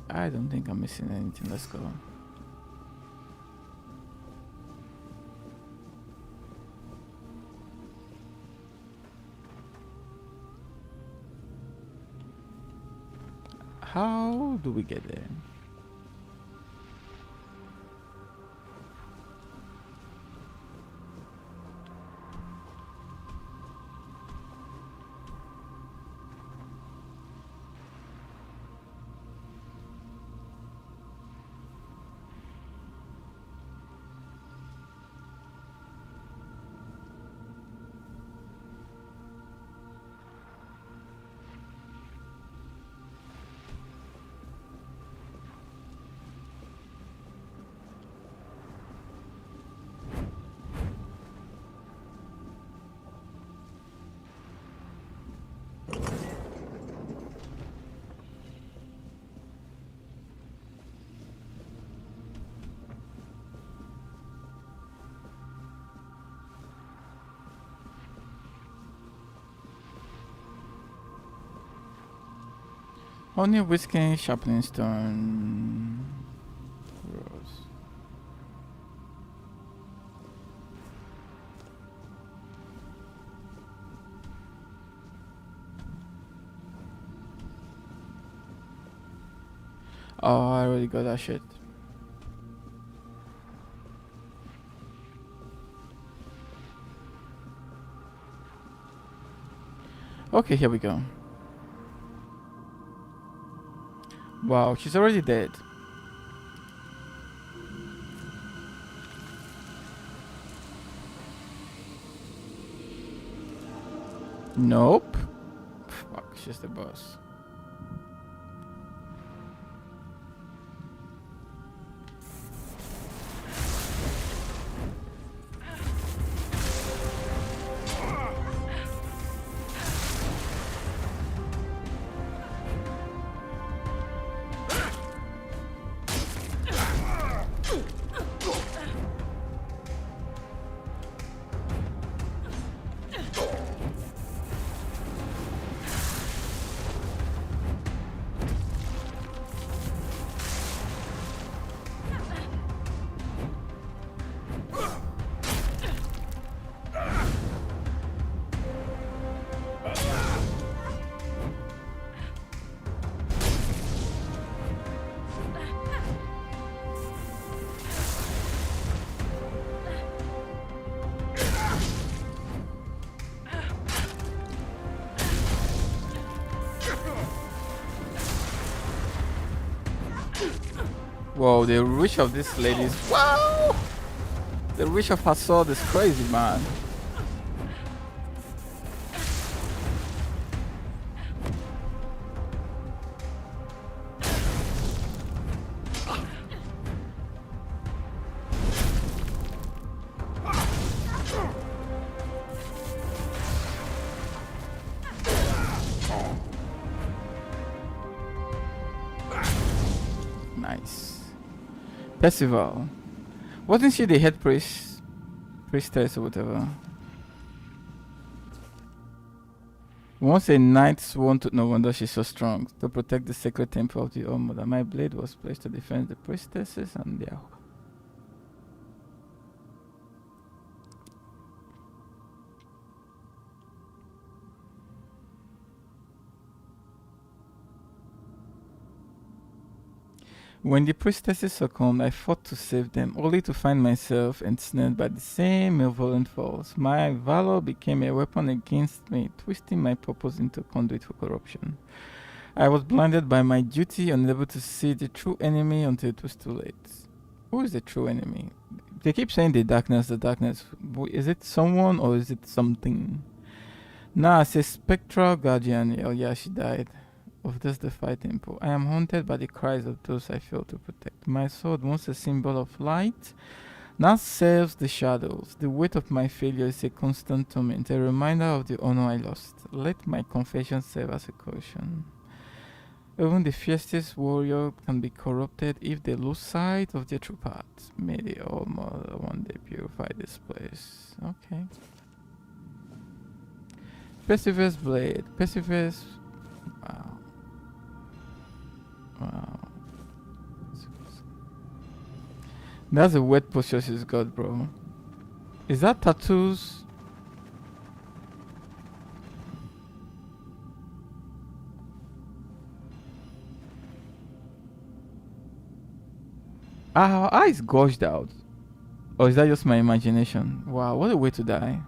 I don't think I'm missing anything. Let's go. How do we get there? Honey, whiskey, sharpening stone, rose. Oh, I already got that shit. Okay, here we go. Wow, she's already dead. Nope. Fuck, she's the boss. Whoa, the reach of this lady is wow! The reach of her sword is crazy, man. Nice. Percival. Wasn't she the head priestess or whatever? Once a knight sworn to, no wonder she's so strong, to protect the sacred temple of the All-Mother. My blade was placed to defend the priestesses and their... When the priestesses succumbed, I fought to save them, only to find myself ensnared by the same malevolent force. My valor became a weapon against me, twisting my purpose into conduit for corruption. I was blinded by my duty, unable to see the true enemy until it was too late. Who is the true enemy? They keep saying the darkness, the darkness. Is it someone or is it something? Nah, it's a spectral guardian. Oh yeah, she died. Of this defied temple. I am haunted by the cries of those I failed to protect. My sword, once a symbol of light, now serves the shadows. The weight of my failure is a constant torment, a reminder of the honor I lost. Let my confession serve as a caution. Even the fiercest warrior can be corrupted if they lose sight of their true path. May the All-Mother one day purify this place. Okay. Persever's blade. Persever's... Wow. Wow. That's a wet posture she's got, bro. Is that tattoos? Ah, her eyes gouged out. Or is that just my imagination? Wow, what a way to die.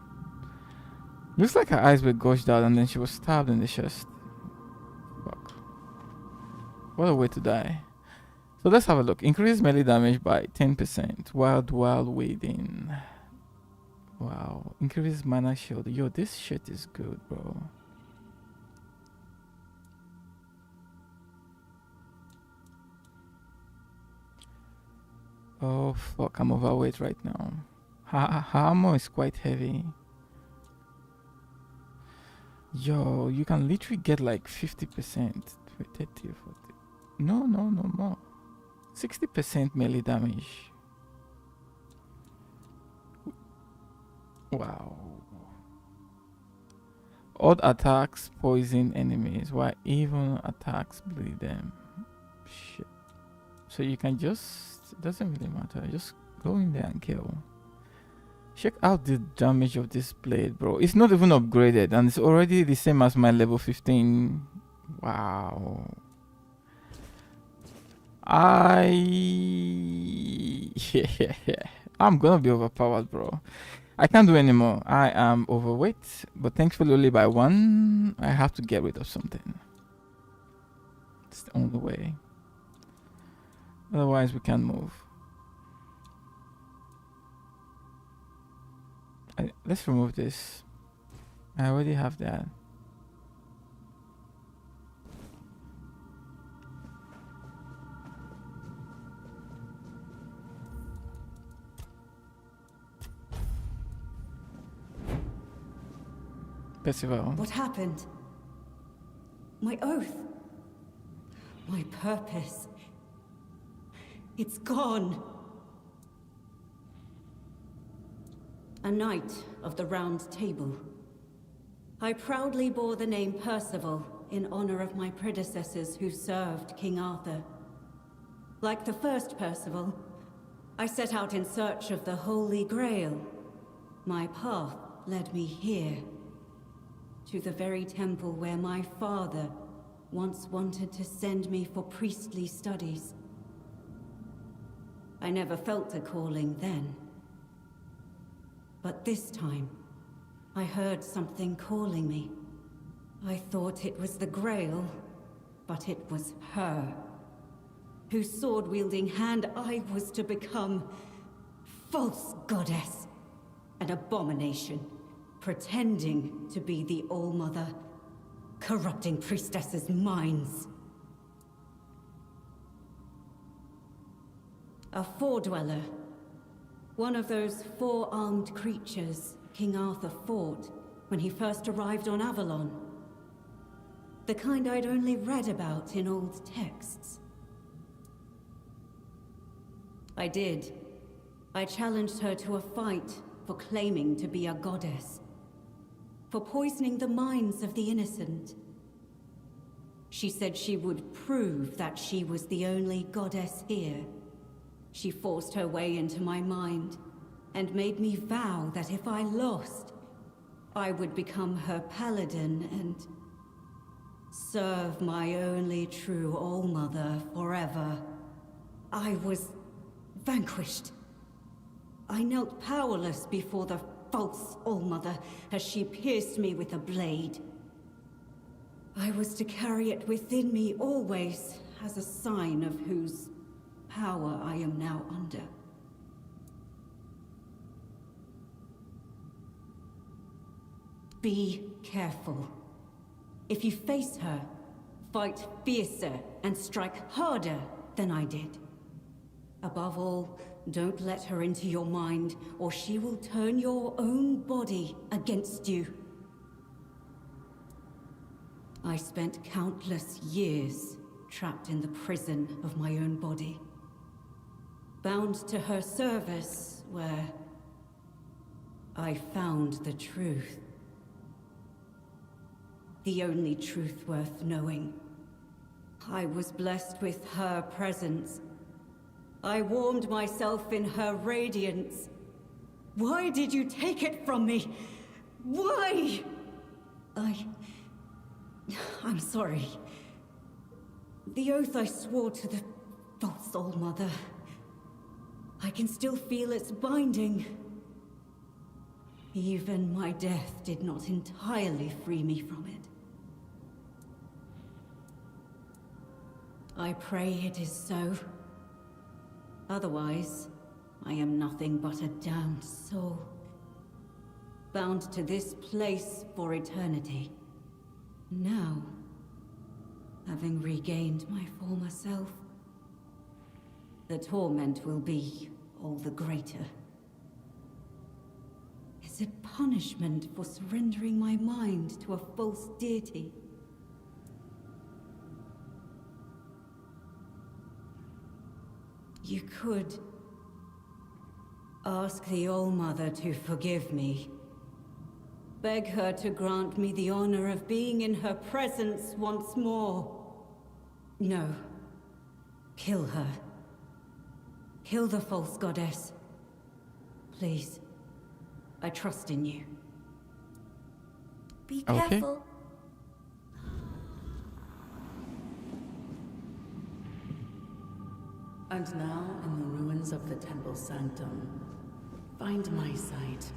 Looks like her eyes were gouged out and then she was stabbed in the chest. Fuck. What a way to die. So let's have a look. Increase melee damage by 10% while waiting. Wow. Increase mana shield. Yo, this shit is good, bro. Oh fuck, I'm overweight right now. Her armor is quite heavy. Yo, you can literally get like 50%, 30, 40. No more. 60% melee damage. Wow. Odd attacks poison enemies, while even attacks bleed them. Shit. So you can just, it doesn't really matter, just go in there and kill. Check out the damage of this blade, bro. It's not even upgraded and it's already the same as my level 15. Wow. I'm gonna be overpowered, bro. I can't do anymore. I am overweight, but thankfully only by 1. I have to get rid of something. It's the only way. Otherwise we can't move. Let's remove this. I already have that. Percival. What happened? My oath. My purpose. It's gone. A knight of the Round Table. I proudly bore the name Percival in honor of my predecessors who served King Arthur. Like the first Percival, I set out in search of the Holy Grail. My path led me here, to the very temple where my father once wanted to send me for priestly studies. I never felt a calling then. But this time, I heard something calling me. I thought it was the Grail, but it was her. whose sword-wielding hand I was to become. False goddess. An abomination. Pretending to be the All-Mother. Corrupting priestesses' minds. A Four-Dweller. One of those four-armed creatures King Arthur fought when he first arrived on Avalon. The kind I'd only read about in old texts. I did. I challenged her to a fight for claiming to be a goddess. For poisoning the minds of the innocent. She said she would prove that she was the only goddess here. She forced her way into my mind, and made me vow that if I lost, I would become her paladin and serve my only true All-Mother forever. I was vanquished. I knelt powerless before the false All-Mother as she pierced me with a blade. I was to carry it within me always as a sign of whose power I am now under. Be careful. If you face her, fight fiercer and strike harder than I did. Above all, don't let her into your mind, or she will turn your own body against you. I spent countless years trapped in the prison of my own body. Bound to her service, where I found the truth. The only truth worth knowing. I was blessed with her presence. I warmed myself in her radiance. Why did you take it from me? Why? I'm sorry. The oath I swore to the false All-Mother. I can still feel its binding. Even my death did not entirely free me from it. I pray it is so. Otherwise, I am nothing but a damned soul. Bound to this place for eternity. Now, having regained my former self, the torment will be all the greater. Is it punishment for surrendering my mind to a false deity? You could ask the All-Mother to forgive me. Beg her to grant me the honor of being in her presence once more. No. Kill her. Kill the false goddess. Please. I trust in you. Be Okay. careful. And now, in the ruins of the Temple Sanctum, find my sight.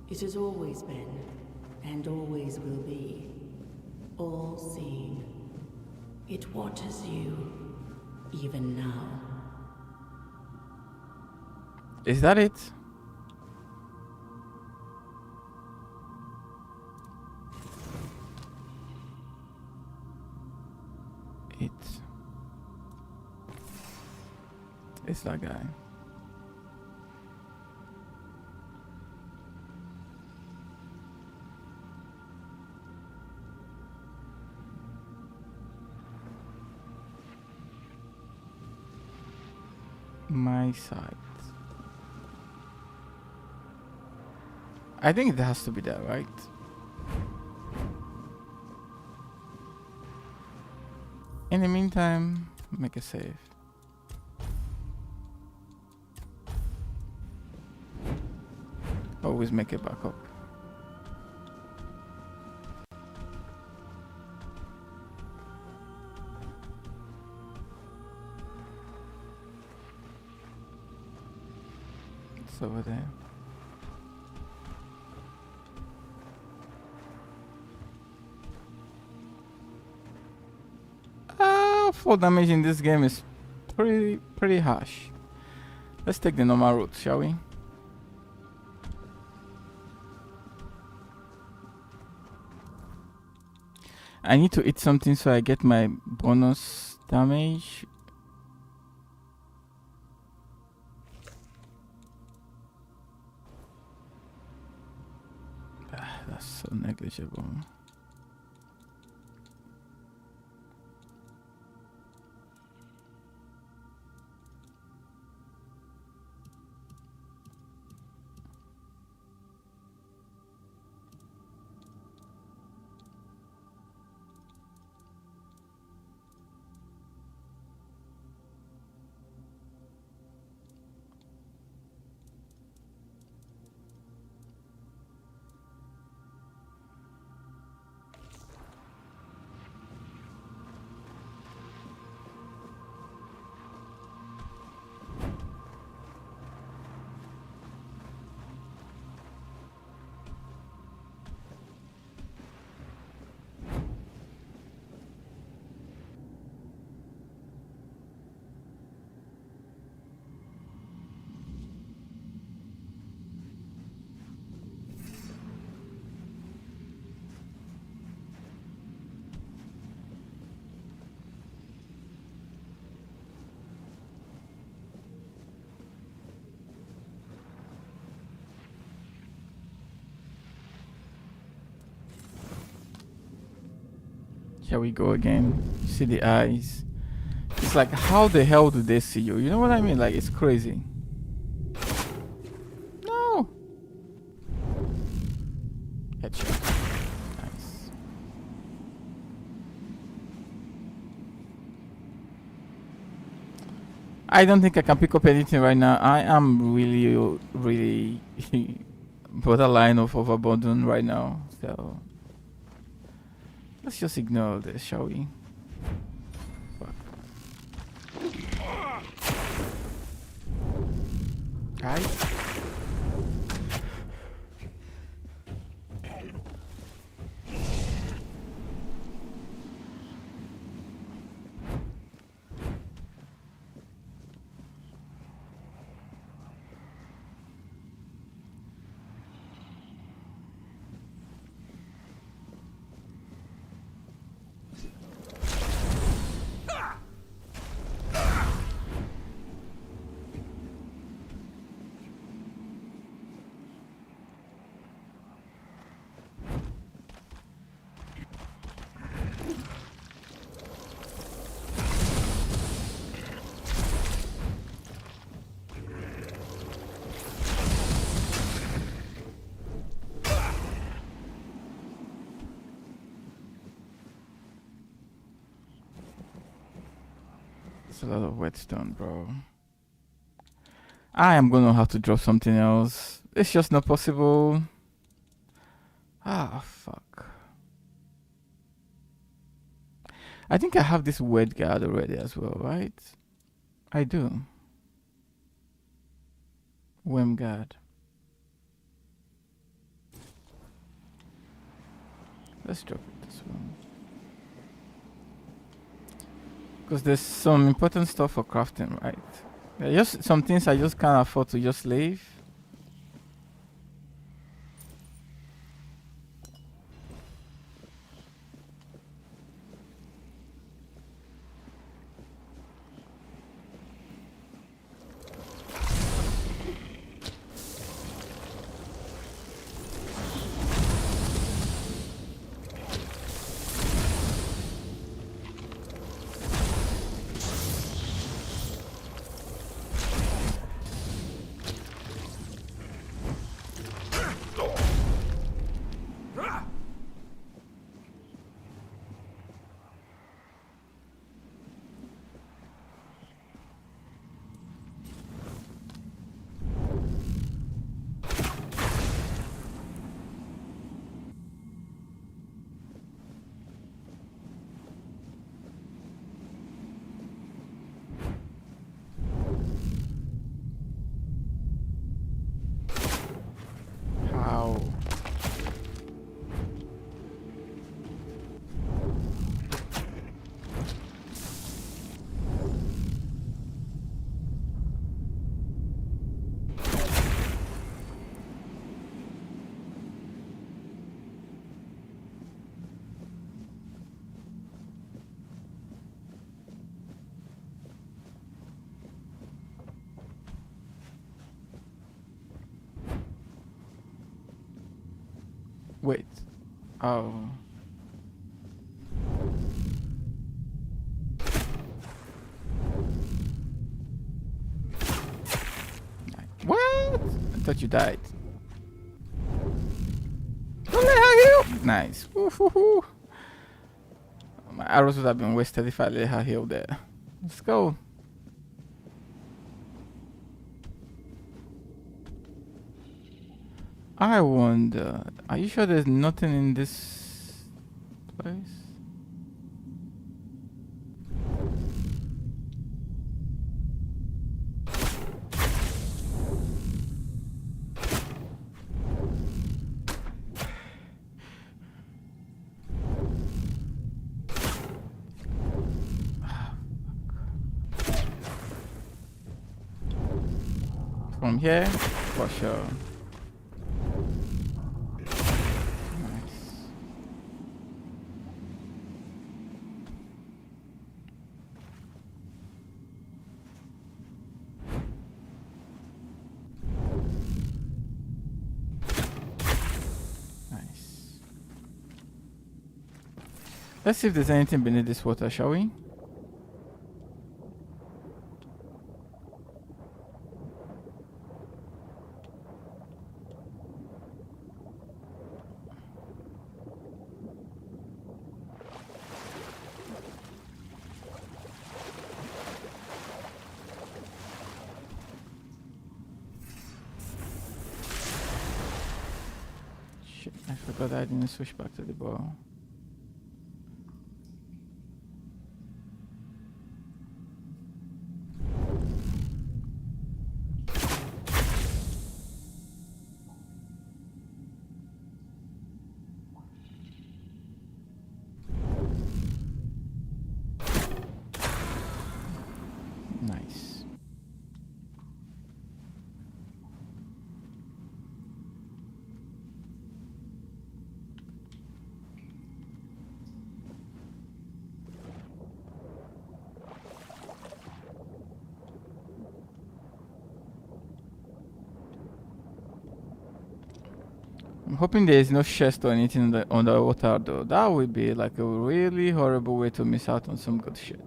It has always been, and always will be, all-seeing. It watches you, even now. Is that it? It's that guy. My side. I think it has to be that, right? In the meantime, make a save. Always make it back up. It's over there. Full damage in this game is pretty harsh. Let's take the normal route, shall we? I need to eat something so I get my bonus damage. That's so negligible. Here we go again. See the eyes. It's like, how the hell do they see you? You know what I mean? Like, it's crazy. No. Headshot. Nice. I don't think I can pick up anything right now. I am really borderline of overburden right now. So let's just ignore this, shall we? Fuck. Guys. A lot of whetstone, bro. I am gonna have to drop something else. It's just not possible. Ah, fuck. I think I have this word guard already as well, right? I do. Worm guard. Let's drop it this one. Because there's some important stuff for crafting, right? There are just some things I just can't afford to just leave. Wait. Oh. What? I thought you died. Don't let her heal. Nice. Woo-hoo-hoo. My arrows would have been wasted if I let her heal there. Let's go. I wonder, are you sure there's nothing in this place? From here, for sure. Let's see if there's anything beneath this water, shall we? Shit, I forgot I didn't switch back to the bow. Nice. I'm hoping there is no chest or anything underwater though. That would be like a really horrible way to miss out on some good shit.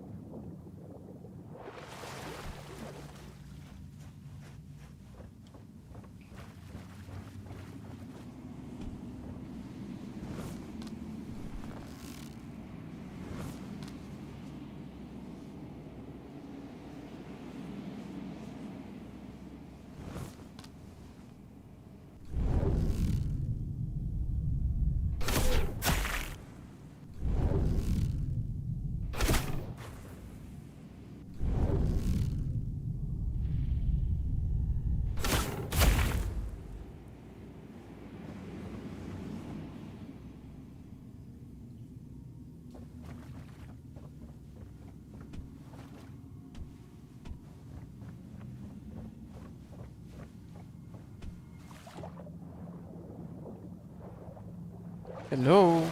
Hello?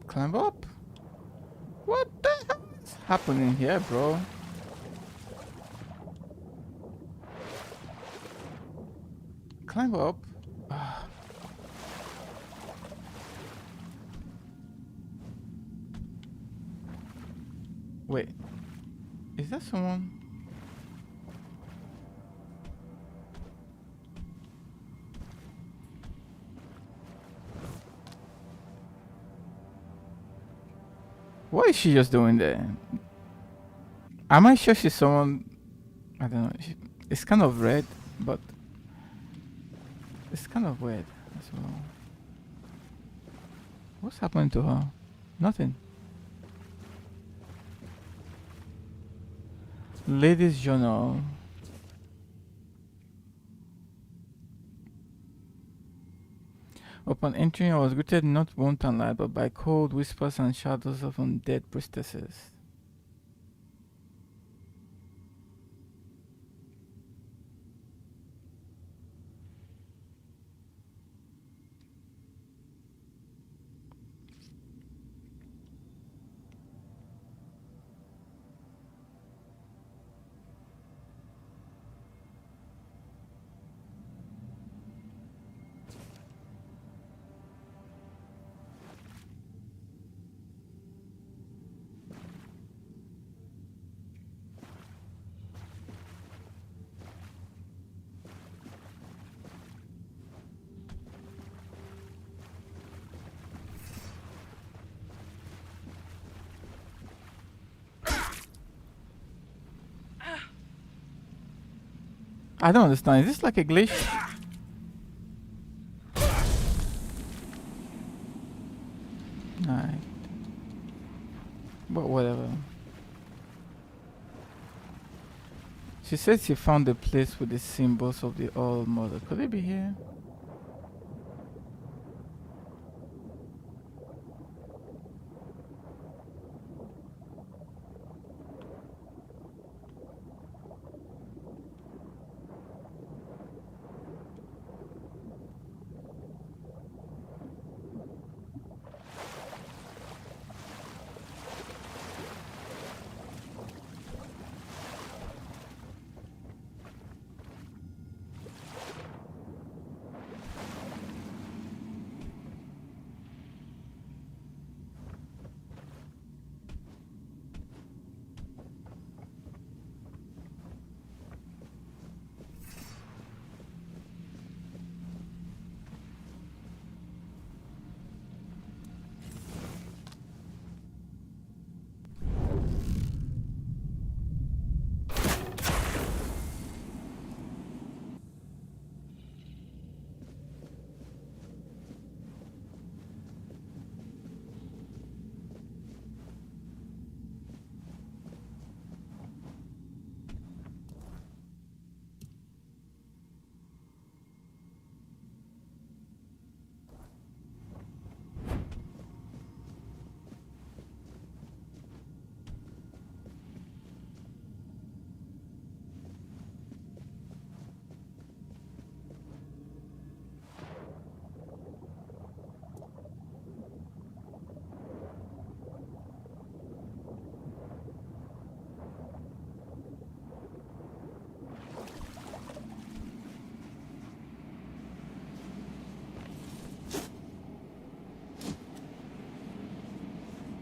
Climb up? What the hell is happening here, bro? Climb up? Wait. Is that someone? What is she just doing there? Am I sure she's someone? I don't know. It's kind of red, but it's kind of weird as well. What's happening to her? Nothing. Ladies' journal. Upon entering, I was greeted not warmth and light, but by cold whispers and shadows of undead priestesses. I don't understand. Is this like a glitch? Alright. But whatever. She said she found the place with the symbols of the All Mother. Could it be here?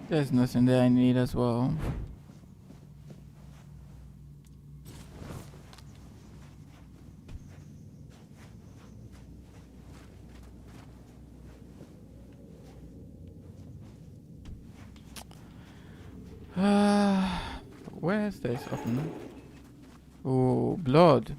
There's nothing that I need as well. Where's this open? Oh, blood.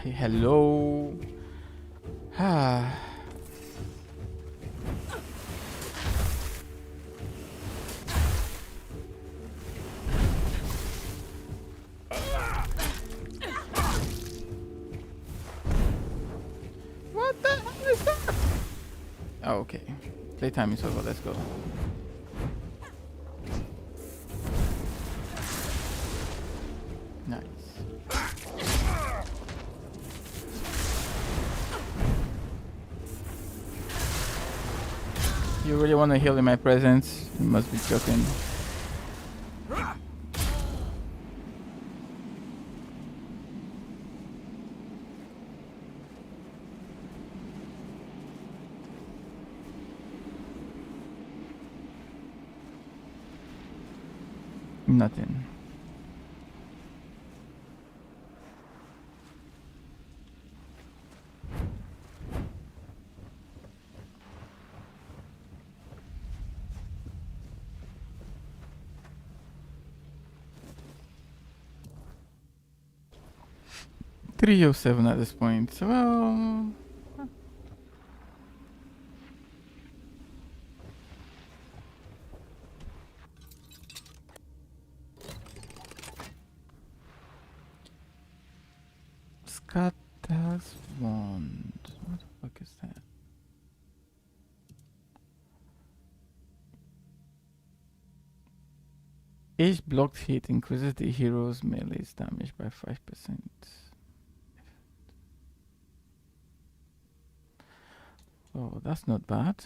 Hello. Ah. What the hell is that? Oh, okay. Playtime is over. Let's go. Nice. You really want to heal in my presence? You must be joking. Nothing. Three oh seven at this point. So, well, Scatter's wand. What the fuck is that? Each blocked hit increases the hero's melee's damage by 5%. Oh, that's not bad.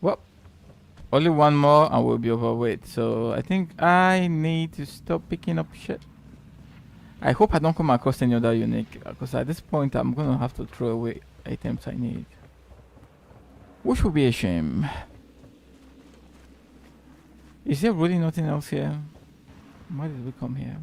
Well, only one more and we'll be overweight. So I think I need to stop picking up shit. I hope I don't come across any other unique, because at this point I'm gonna have to throw away items I need. Which would be a shame. Is there really nothing else here? Why did we come here?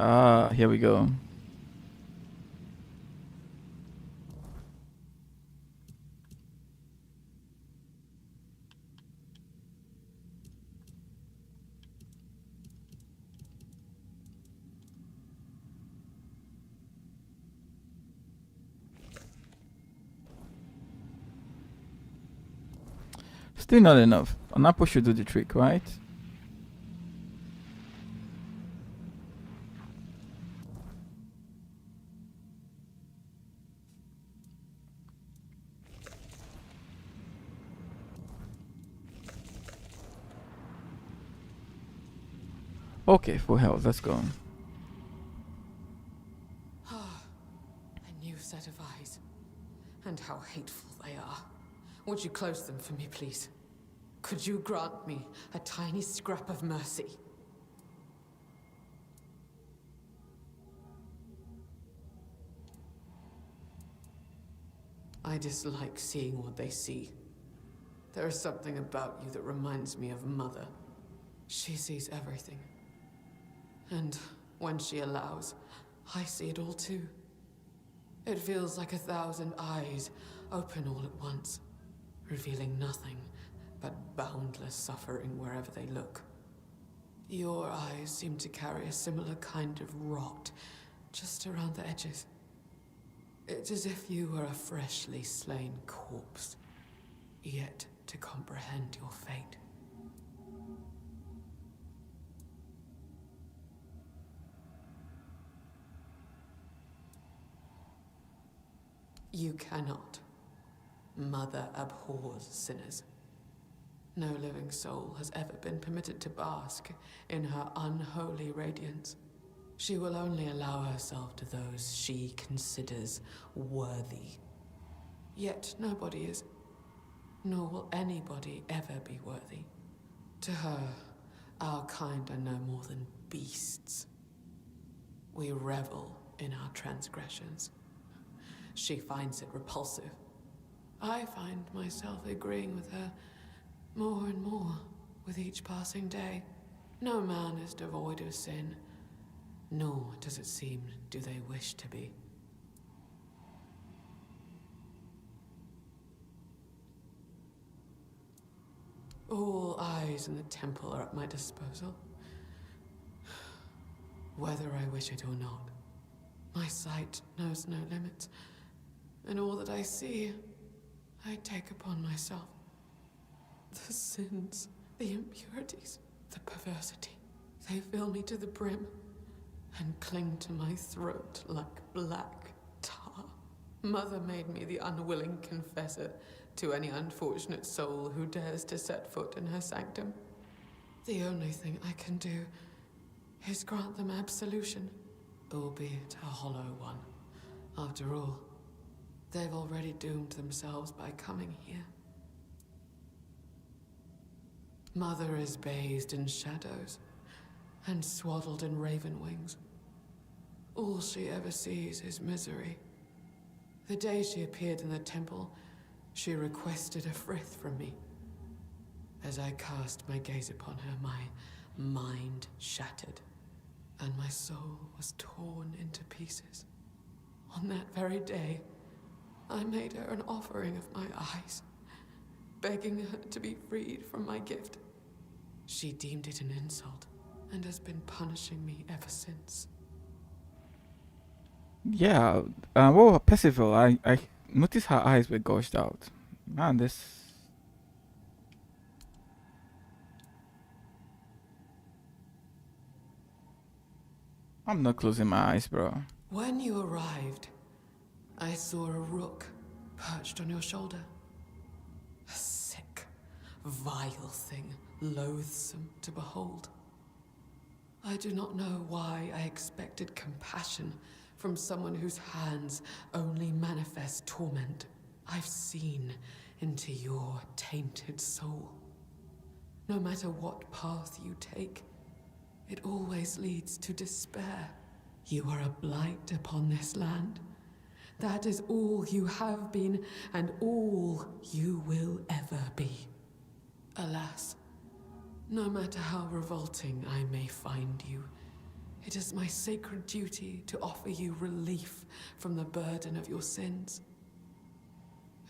Ah, here we go. Still not enough. An apple should do the trick, right? Okay, full health, let's go. A new set of eyes. And how hateful they are. Would you close them for me, please? Could you grant me a tiny scrap of mercy? I dislike seeing what they see. There is something about you that reminds me of Mother. She sees everything. And when she allows, I see it all too. It feels like 1,000 eyes open all at once, revealing nothing but boundless suffering wherever they look. Your eyes seem to carry a similar kind of rot just around the edges. It's as if you were a freshly slain corpse, yet to comprehend your fate. You cannot. Mother abhors sinners. No living soul has ever been permitted to bask in her unholy radiance. She will only allow herself to those she considers worthy. Yet nobody is, nor will anybody ever be worthy. To her, our kind are no more than beasts. We revel in our transgressions. She finds it repulsive. I find myself agreeing with her more and more with each passing day. No man is devoid of sin, nor does it seem do they wish to be. All eyes in the temple are at my disposal, whether I wish it or not. My sight knows no limits, and all that I see, I take upon myself. The sins, the impurities, the perversity, they fill me to the brim and cling to my throat like black tar. Mother made me the unwilling confessor to any unfortunate soul who dares to set foot in her sanctum. The only thing I can do is grant them absolution, albeit a hollow one. After all, they've already doomed themselves by coming here. Mother is bathed in shadows and swaddled in raven wings. All she ever sees is misery. The day she appeared in the temple, she requested a frith from me. As I cast my gaze upon her, my mind shattered, and my soul was torn into pieces. On that very day, I made her an offering of my eyes, begging her to be freed from my gift. She deemed it an insult, and has been punishing me ever since. Yeah, well, Percival, I noticed her eyes were gouged out. Man, this... I'm not closing my eyes, bro. When you arrived, I saw a rook perched on your shoulder. A sick, vile thing, loathsome to behold. I do not know why I expected compassion from someone whose hands only manifest torment. I've seen into your tainted soul. No matter what path you take, it always leads to despair. You are a blight upon this land. That is all you have been, and all you will ever be. Alas, no matter how revolting I may find you, it is my sacred duty to offer you relief from the burden of your sins.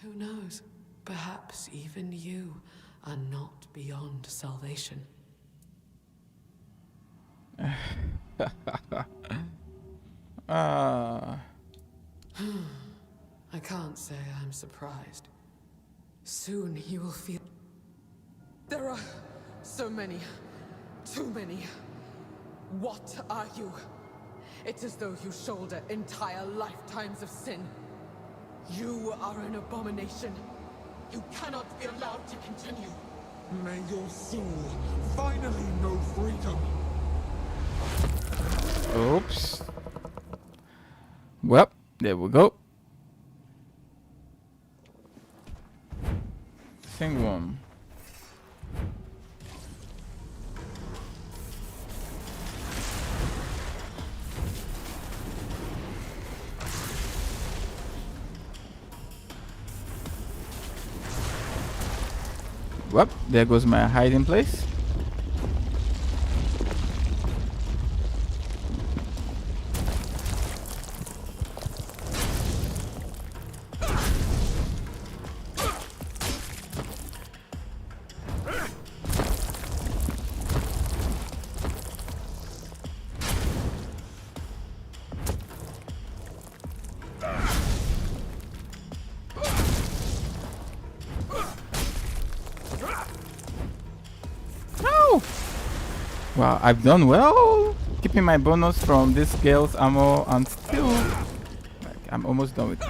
Who knows? Perhaps even you are not beyond salvation. I can't say I'm surprised. Soon you will feel... There are so many. Too many. What are you? It's as though you shoulder entire lifetimes of sin. You are an abomination. You cannot be allowed to continue. May your soul finally know freedom. Oops. Well, there we go. Sing one. Well, there goes my hiding place. Wow, I've done well keeping my bonus from this girl's ammo, and still, like, I'm almost done with it.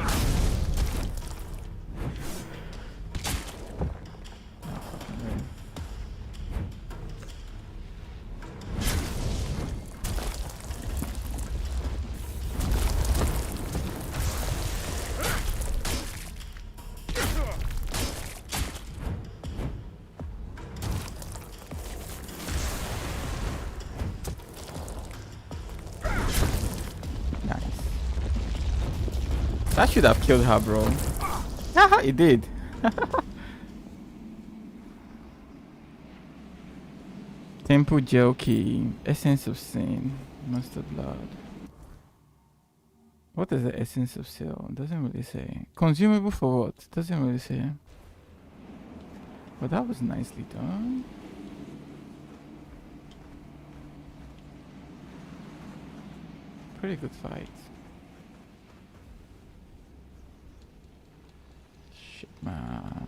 That should have killed her, bro. Haha, it did. Temple gel key, essence of sin, mustard blood. What is the essence of seal? Doesn't really say. Consumable for what? Doesn't really say. But that was nicely done. Pretty good fight. Shit, man.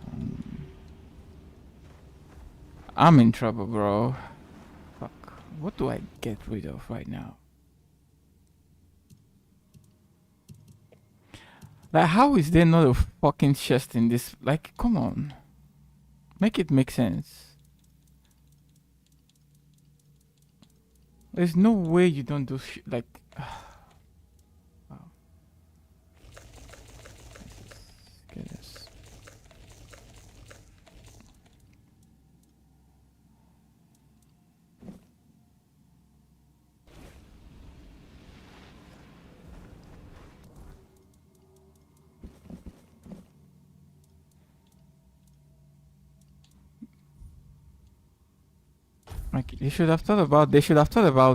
I'm in trouble, bro. Fuck. What do I get rid of right now? Like, how is there not a fucking chest in this? Like, come on. Make it make sense. There's no way you don't do shit like... Wow. Get this. Like, they should have thought about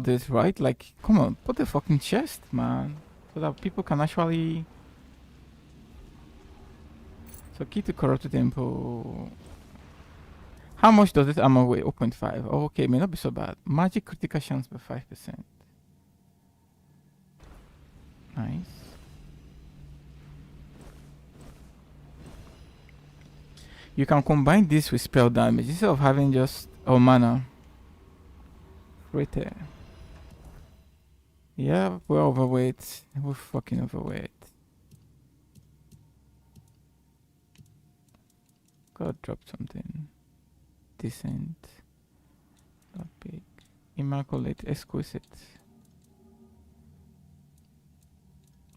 this, right? Like, come on, put the fucking chest, man, so that people can actually. So, key to corrupted temple. How much does this ammo weigh? 0.5. Oh, okay, may not be so bad. Magic critical chance by 5%. Nice. You can combine this with spell damage instead of having just mana. Right there. Yeah, we're overweight. We're fucking overweight. Gotta drop something decent. Not big. Immaculate, exquisite.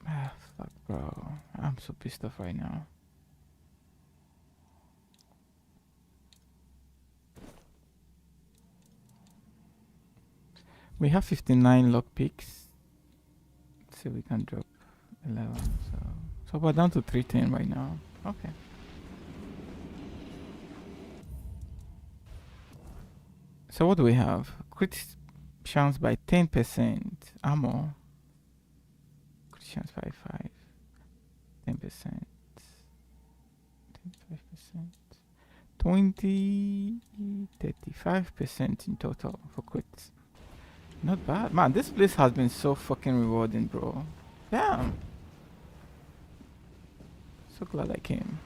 Ah, fuck, bro. I'm so pissed off right now. We have 59 lockpicks. Let's see if we can drop 11. So we're down to 310 right now. Okay. So what do we have? Crit chance by 10%. Ammo. Crit chance by 5. 10%. 25%. 20. 35% in total for crits. Not bad. Man, this place has been so fucking rewarding, bro. Damn. So glad I came.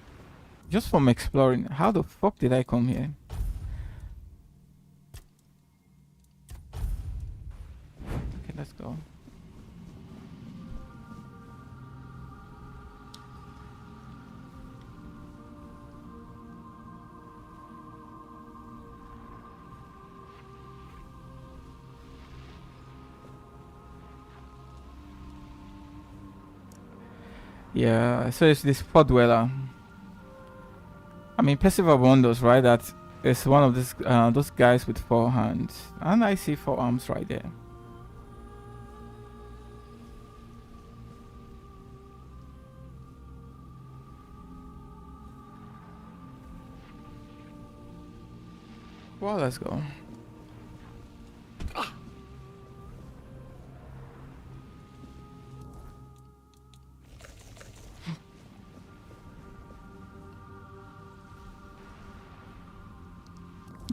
Just from exploring. How the fuck did I come here? Okay, let's go. Yeah, so it's this pod dweller. I mean, Percival wonders, right? That it's one of those guys with 4 hands, and I see 4 arms right there. Well, let's go.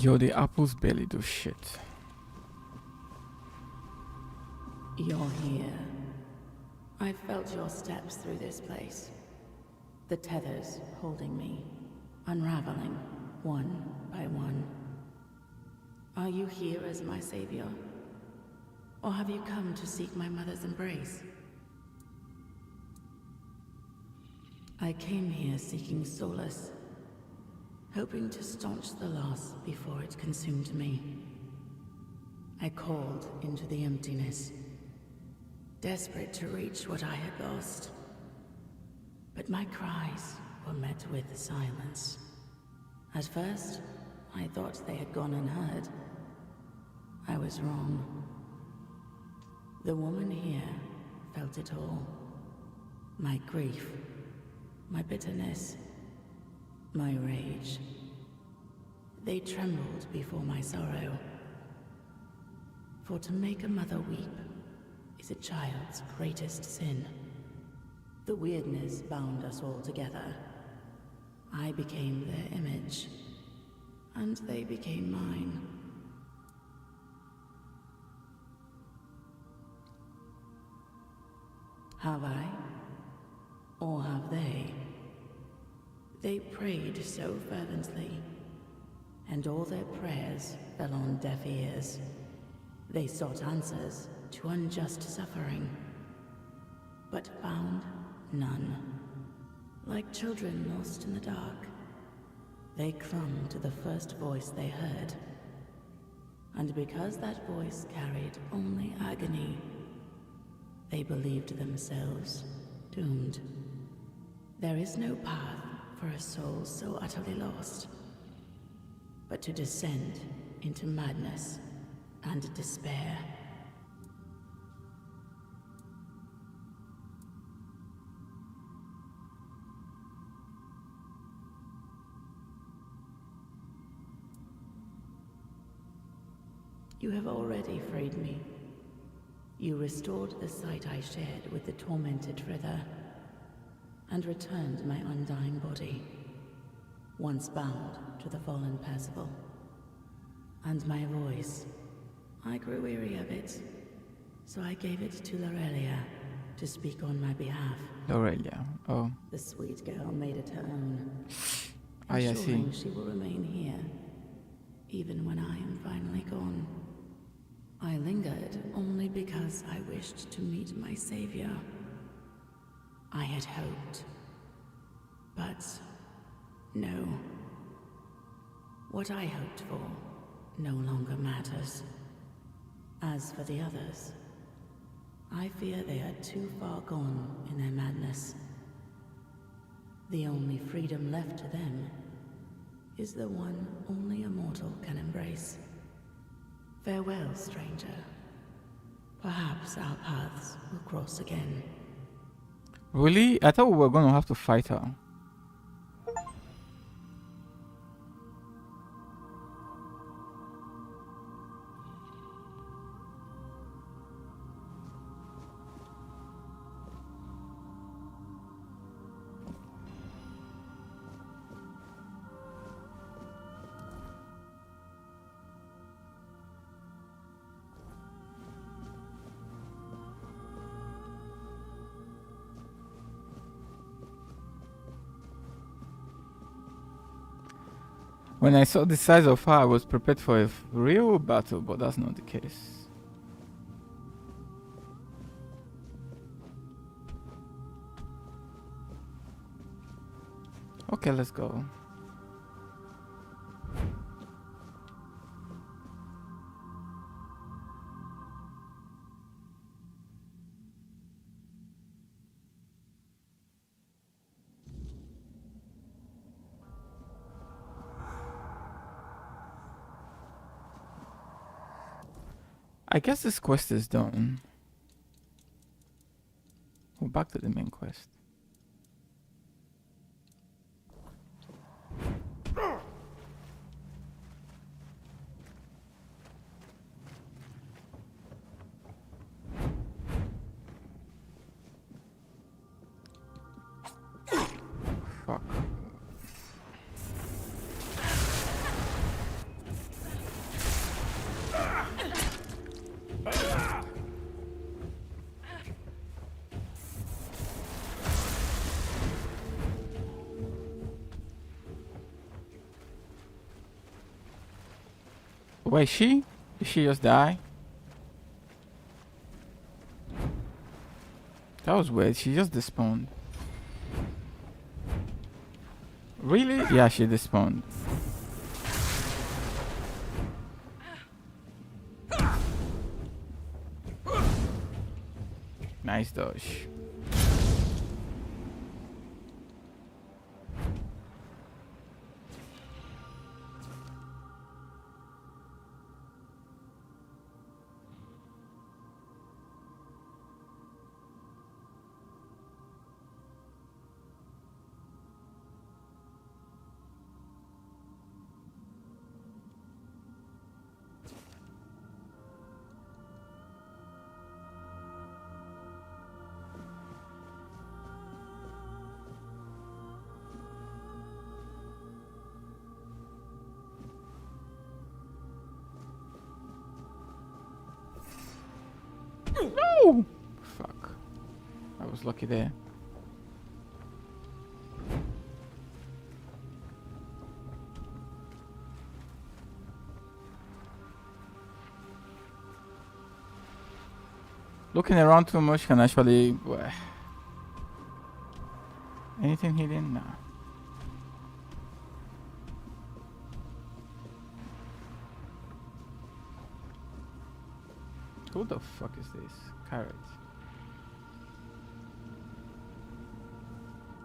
Yo, the apples barely do shit. You're here. I felt your steps through this place. The tethers holding me, unraveling one by one. Are you here as my savior? Or have you come to seek my mother's embrace? I came here seeking solace, hoping to staunch the loss before it consumed me. I called into the emptiness, desperate to reach what I had lost. But my cries were met with silence. At first, I thought they had gone unheard. I was wrong. The woman here felt it all. My grief, my bitterness, my rage. They trembled before my sorrow. For to make a mother weep is a child's greatest sin. The weirdness bound us all together. I became their image, and they became mine. Have I? Or have they? They prayed so fervently, and all their prayers fell on deaf ears. They sought answers to unjust suffering, but found none. Like children lost in the dark, they clung to the first voice they heard. And because that voice carried only agony, they believed themselves doomed. There is no path for a soul so utterly lost, but to descend into madness and despair. You have already freed me. You restored the sight I shared with the tormented Frither, and returned my undying body, once bound to the fallen Percival. And my voice, I grew weary of it, so I gave it to Lorelia to speak on my behalf. Lorelia, oh. The sweet girl made it her own. I see. Ensuring she will remain here, even when I am finally gone. I lingered only because as I wished to meet my savior. I had hoped. But no. What I hoped for no longer matters. As for the others, I fear they are too far gone in their madness. The only freedom left to them is the one only a mortal can embrace. Farewell, stranger. Perhaps our paths will cross again. Really? I thought we were gonna have to fight her. When I saw the size of her, I was prepared for a real battle, but that's not the case. Okay, let's go. I guess this quest is done. We're back to the main quest. Fuck. Wait, did she just die? That was weird. She just despawned. Really? Yeah, she despawned. Nice dodge. No! Fuck. I was lucky there. Looking around too much can actually... Anything hidden? Nah. Who the fuck is this? Carrot.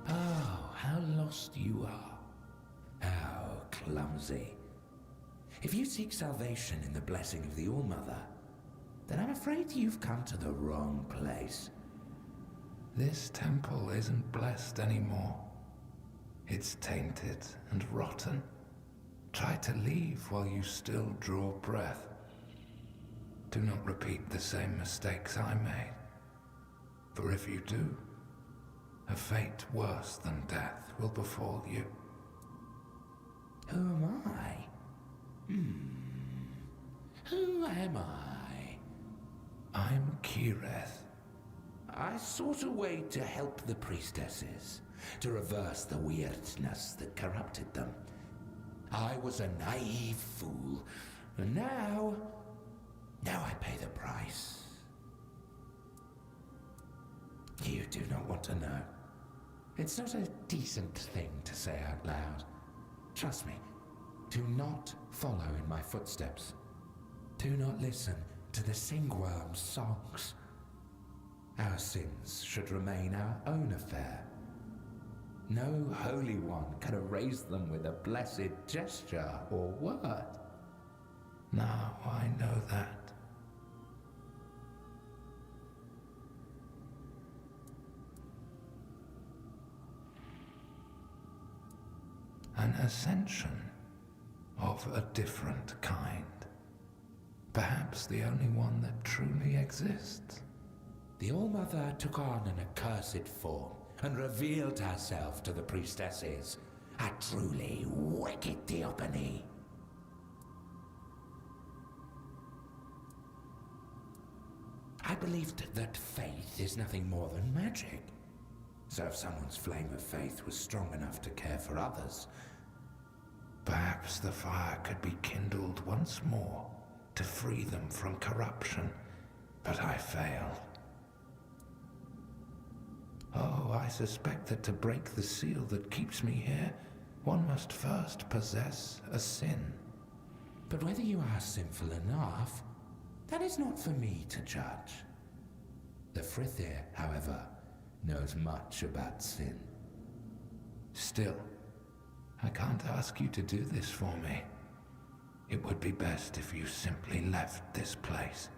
Oh, how lost you are. How clumsy. If you seek salvation in the blessing of the All-Mother, then I'm afraid you've come to the wrong place. This temple isn't blessed anymore. It's tainted and rotten. Try to leave while you still draw breath. Do not repeat the same mistakes I made. For if you do, a fate worse than death will befall you. Who am I? Who am I? I'm Kireth. I sought a way to help the priestesses, to reverse the weirdness that corrupted them. I was a naive fool, and now I pay the price. You do not want to know. It's not a decent thing to say out loud. Trust me, do not follow in my footsteps. Do not listen to the Singworm's songs. Our sins should remain our own affair. No Holy One can erase them with a blessed gesture or word. Now I know that. An ascension of a different kind. Perhaps the only one that truly exists. The All-Mother took on an accursed form and revealed herself to the priestesses. A truly wicked theophany. I believed that faith is nothing more than magic. So if someone's flame of faith was strong enough to care for others, perhaps the fire could be kindled once more to free them from corruption, but I failed. Oh, I suspect that to break the seal that keeps me here, one must first possess a sin. But whether you are sinful enough, that is not for me to judge. The Frithir, however, knows much about sin. Still, I can't ask you to do this for me. It would be best if you simply left this place.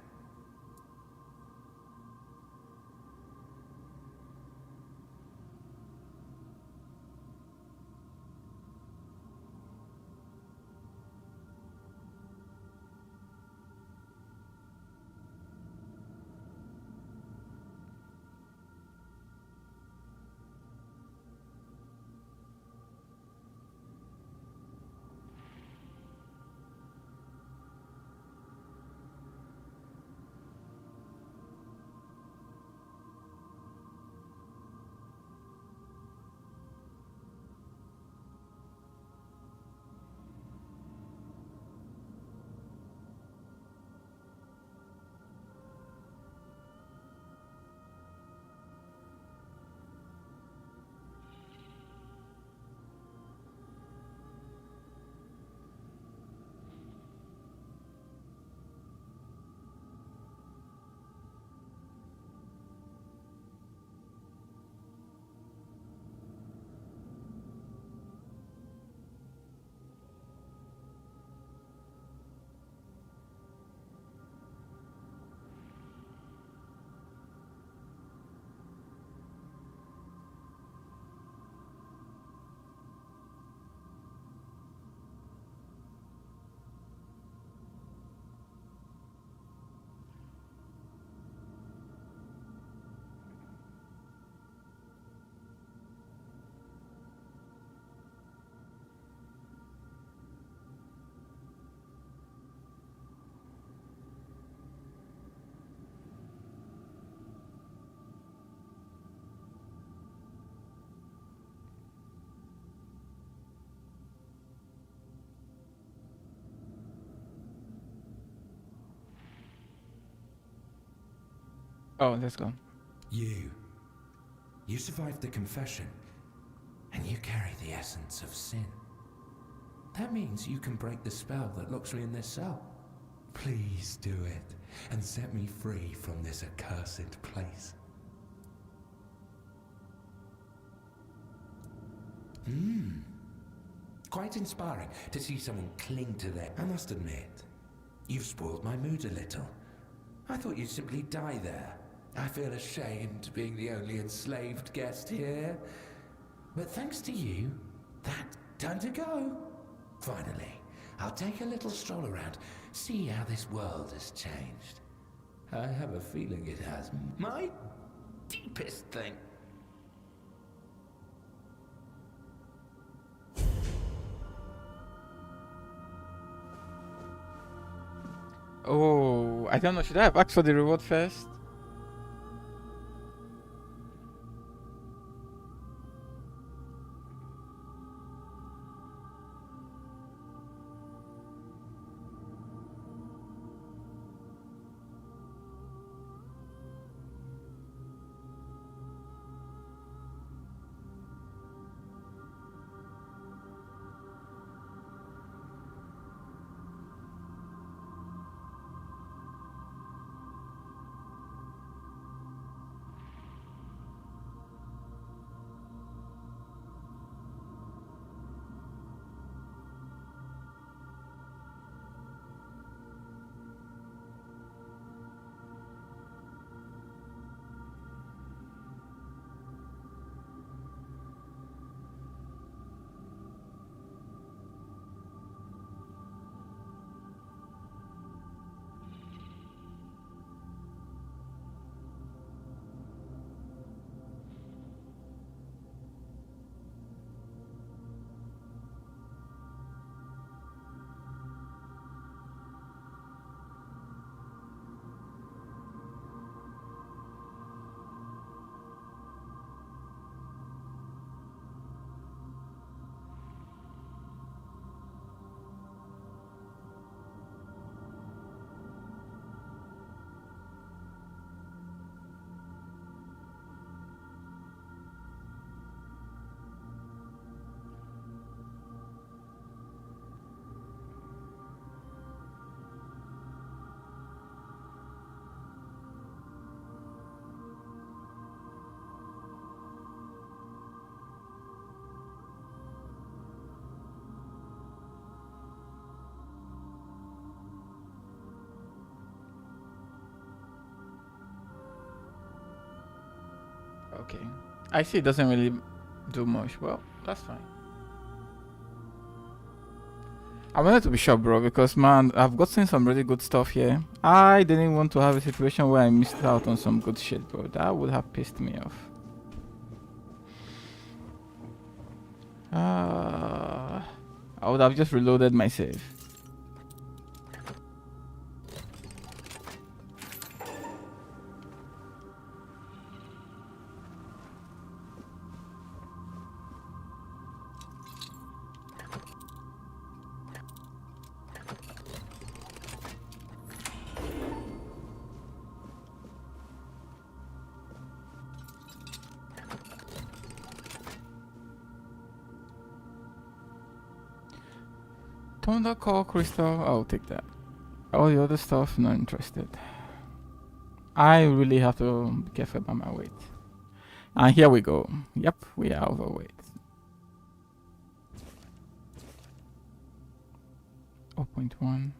Oh, let's go. You survived the confession, and you carry the essence of sin. That means you can break the spell that locks me in this cell. Please do it, and set me free from this accursed place. Quite inspiring to see someone cling to their... I must admit, you've spoiled my mood a little. I thought you'd simply die there. I feel ashamed being the only enslaved guest here. But thanks to you, that's time to go. Finally, I'll take a little stroll around, see how this world has changed. I have a feeling it has. My deepest thing. Oh, I don't know. Should I have asked for the reward first? Okay. I see it doesn't really do much. Well, that's fine. I wanted to be sure, bro, because man, I've gotten some really good stuff here. I didn't want to have a situation where I missed out on some good shit, bro. That would have pissed me off. I would have just reloaded my save. Thunder Core Crystal, I'll take that. All the other stuff, not interested. I really have to be careful about my weight. And here we go. Yep, we are overweight. 0.1.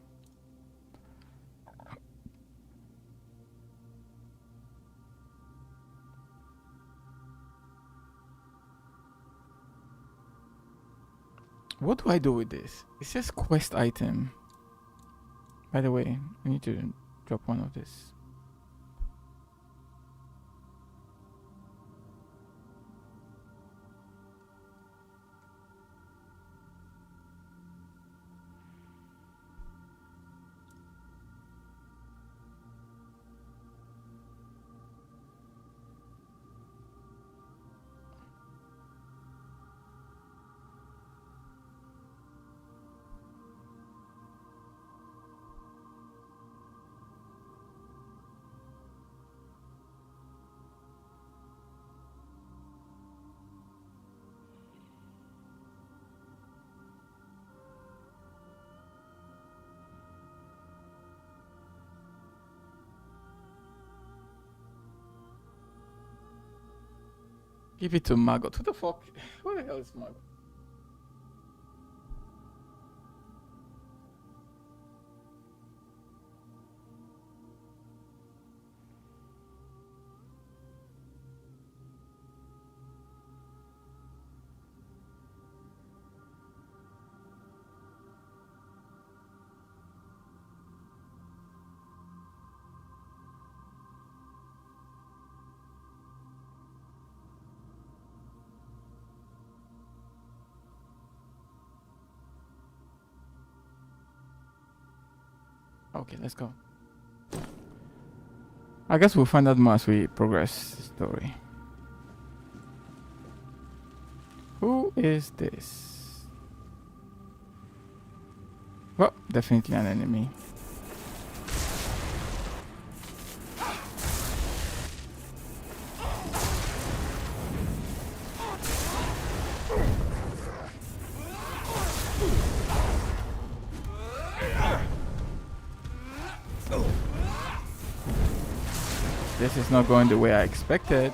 What do I do with this? It says quest item. By the way, I need to drop one of this. Give it to Margot. Who the fuck? Who the hell is Margot? Okay, let's go. I guess we'll find out more as we progress the story. Who is this? Well, definitely an enemy. This is not going the way I expected.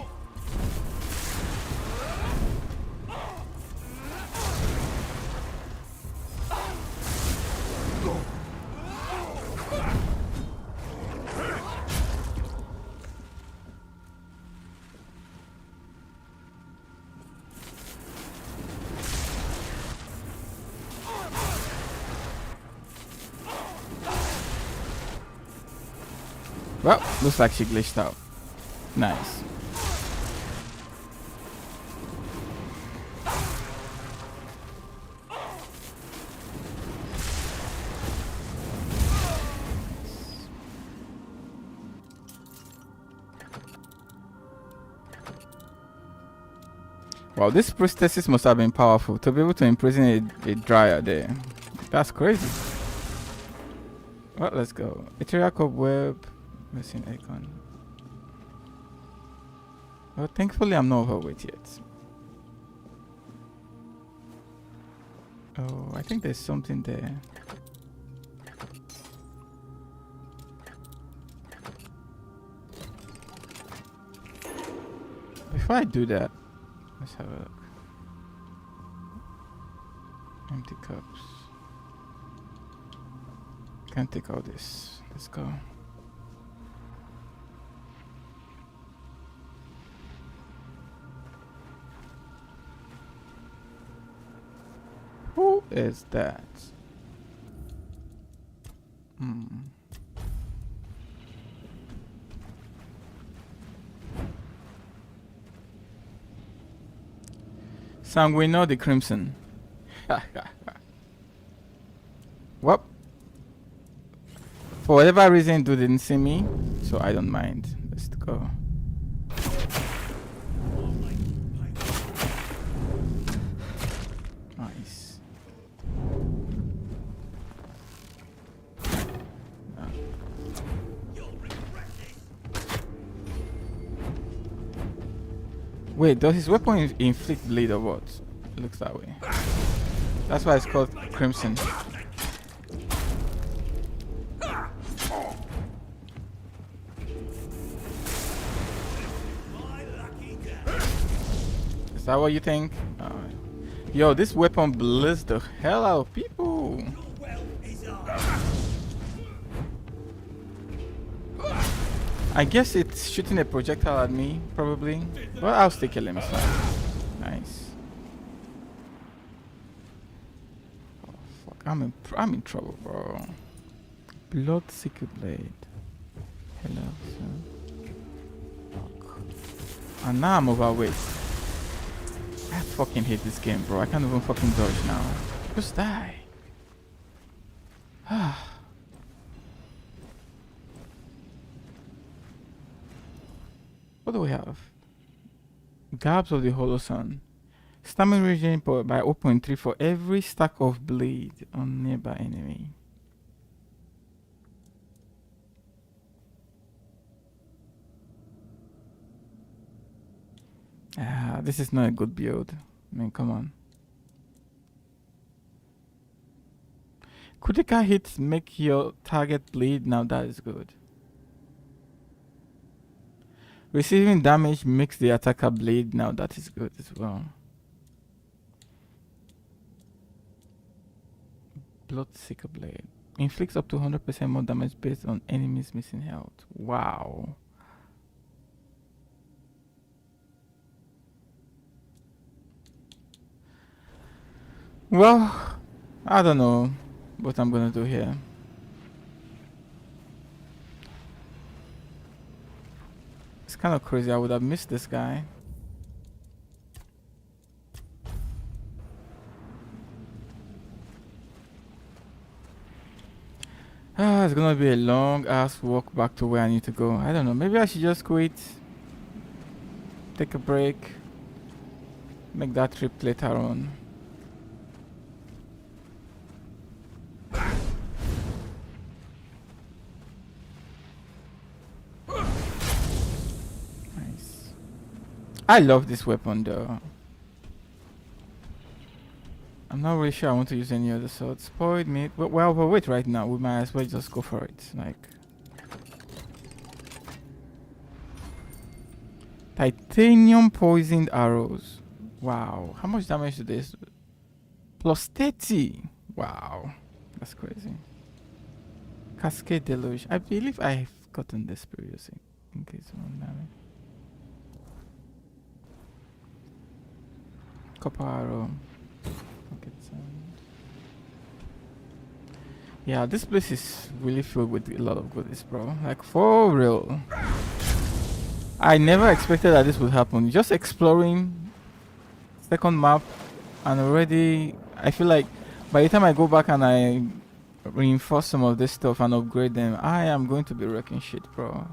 Well, looks like she glitched out. Nice. Wow, this prosthesis must have been powerful to be able to imprison a dryer there. That's crazy. Well, let's go. Ethereal cobweb. Missing icon. Well, thankfully I'm not overweight yet. Oh, I think there's something there. Before I do that, let's have a look. Empty cups. Can't take all this. Let's go. is that? Sanguino the Crimson. Well, for whatever reason, dude didn't see me, so I don't mind. Let's go. Nice. Wait, does his weapon inflict bleed or what? It looks that way. That's why it's called Crimson. Is that what you think? Yo, this weapon bleeds the hell out of people. I guess it's shooting a projectile at me, probably. But I'll still kill him. It's fine. Nice. Oh, fuck. I'm in trouble, bro. Bloodseeker blade. Hello, sir. Fuck. And now I'm overweight. I fucking hate this game, bro. I can't even fucking dodge now. Just die. What do we have? Garbs of the Hollow Sun. Stamina regen by 0.3 for every stack of blade on nearby enemy. This is not a good build. I mean, come on. Critical hits make your target bleed. Now that is good. Receiving damage makes the attacker bleed. Now that is good as well. Bloodseeker blade. Inflicts up to 100% more damage based on enemies missing health. Wow. Well, I don't know what I'm gonna do here. It's kind of crazy. I would have missed this guy. It's gonna be a long ass walk back to where I need to go. I don't know. Maybe I should just quit. Take a break. Make that trip later on. Nice. I love this weapon though. I'm not really sure I want to use any other swords. Spoiled meat. Well, wait right now. We might as well just go for it. Like. Titanium poisoned arrows. Wow. How much damage do this? Plus 30. Wow. That's crazy. Cascade Deluge. I believe I've gotten this previously. In case one damage. Copper arrow. Yeah, this place is really filled with a lot of goodies, bro. Like, for real. I never expected that this would happen. Just exploring second map, and already I feel like by the time I go back and I reinforce some of this stuff and upgrade them, I am going to be wrecking shit, bro.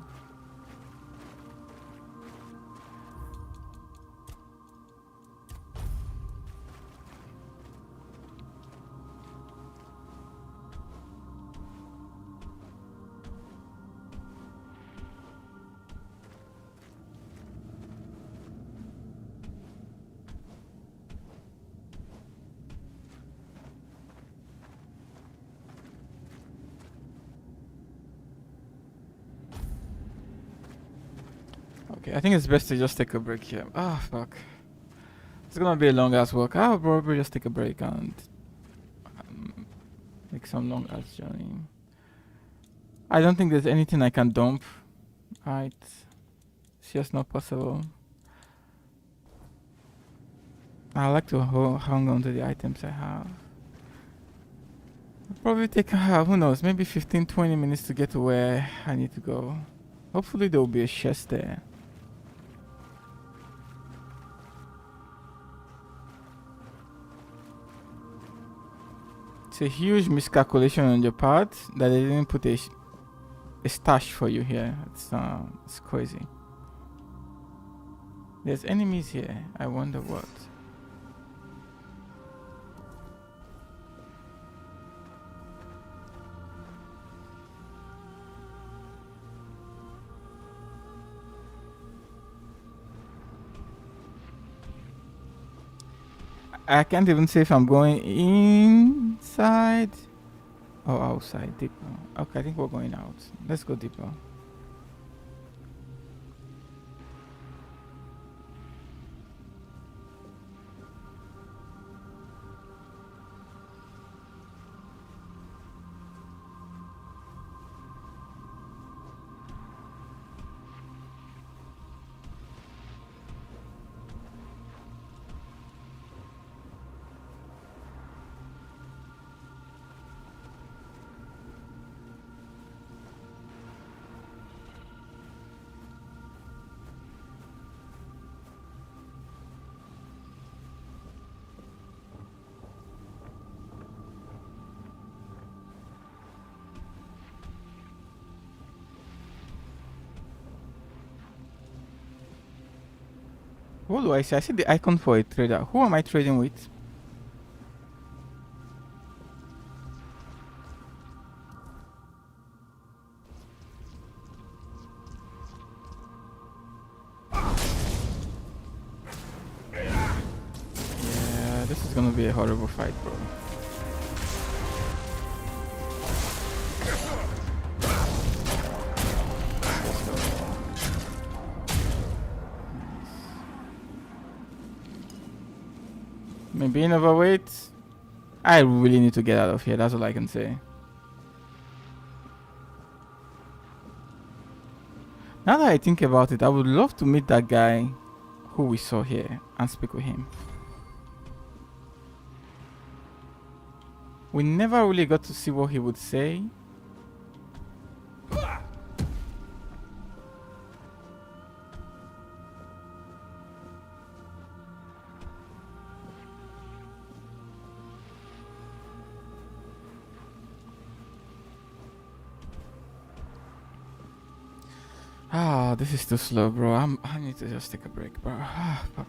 Okay, I think it's best to just take a break here. Ah, fuck. It's gonna be a long ass walk. I'll probably just take a break and make some long ass journey. I don't think there's anything I can dump. Right. It's just not possible. I like to hang on to the items I have. Probably take, who knows, maybe 15-20 minutes to get to where I need to go. Hopefully there will be a chest there. It's a huge miscalculation on your part that they didn't put a stash for you here. It's crazy. There's enemies here. I wonder what. I can't even say if I'm going inside or outside. Deeper. Okay, I think we're going out. Let's go deeper. What do I see? I see the icon for a trader. Who am I trading with? Yeah, this is gonna be a horrible fight, bro. Me being overweight, I really need to get out of here. That's all I can say. Now that I think about it, I would love to meet that guy who we saw here and speak with him. We never really got to see what he would say. Ah, this is too slow, bro. I need to just take a break, bro. Ah, fuck.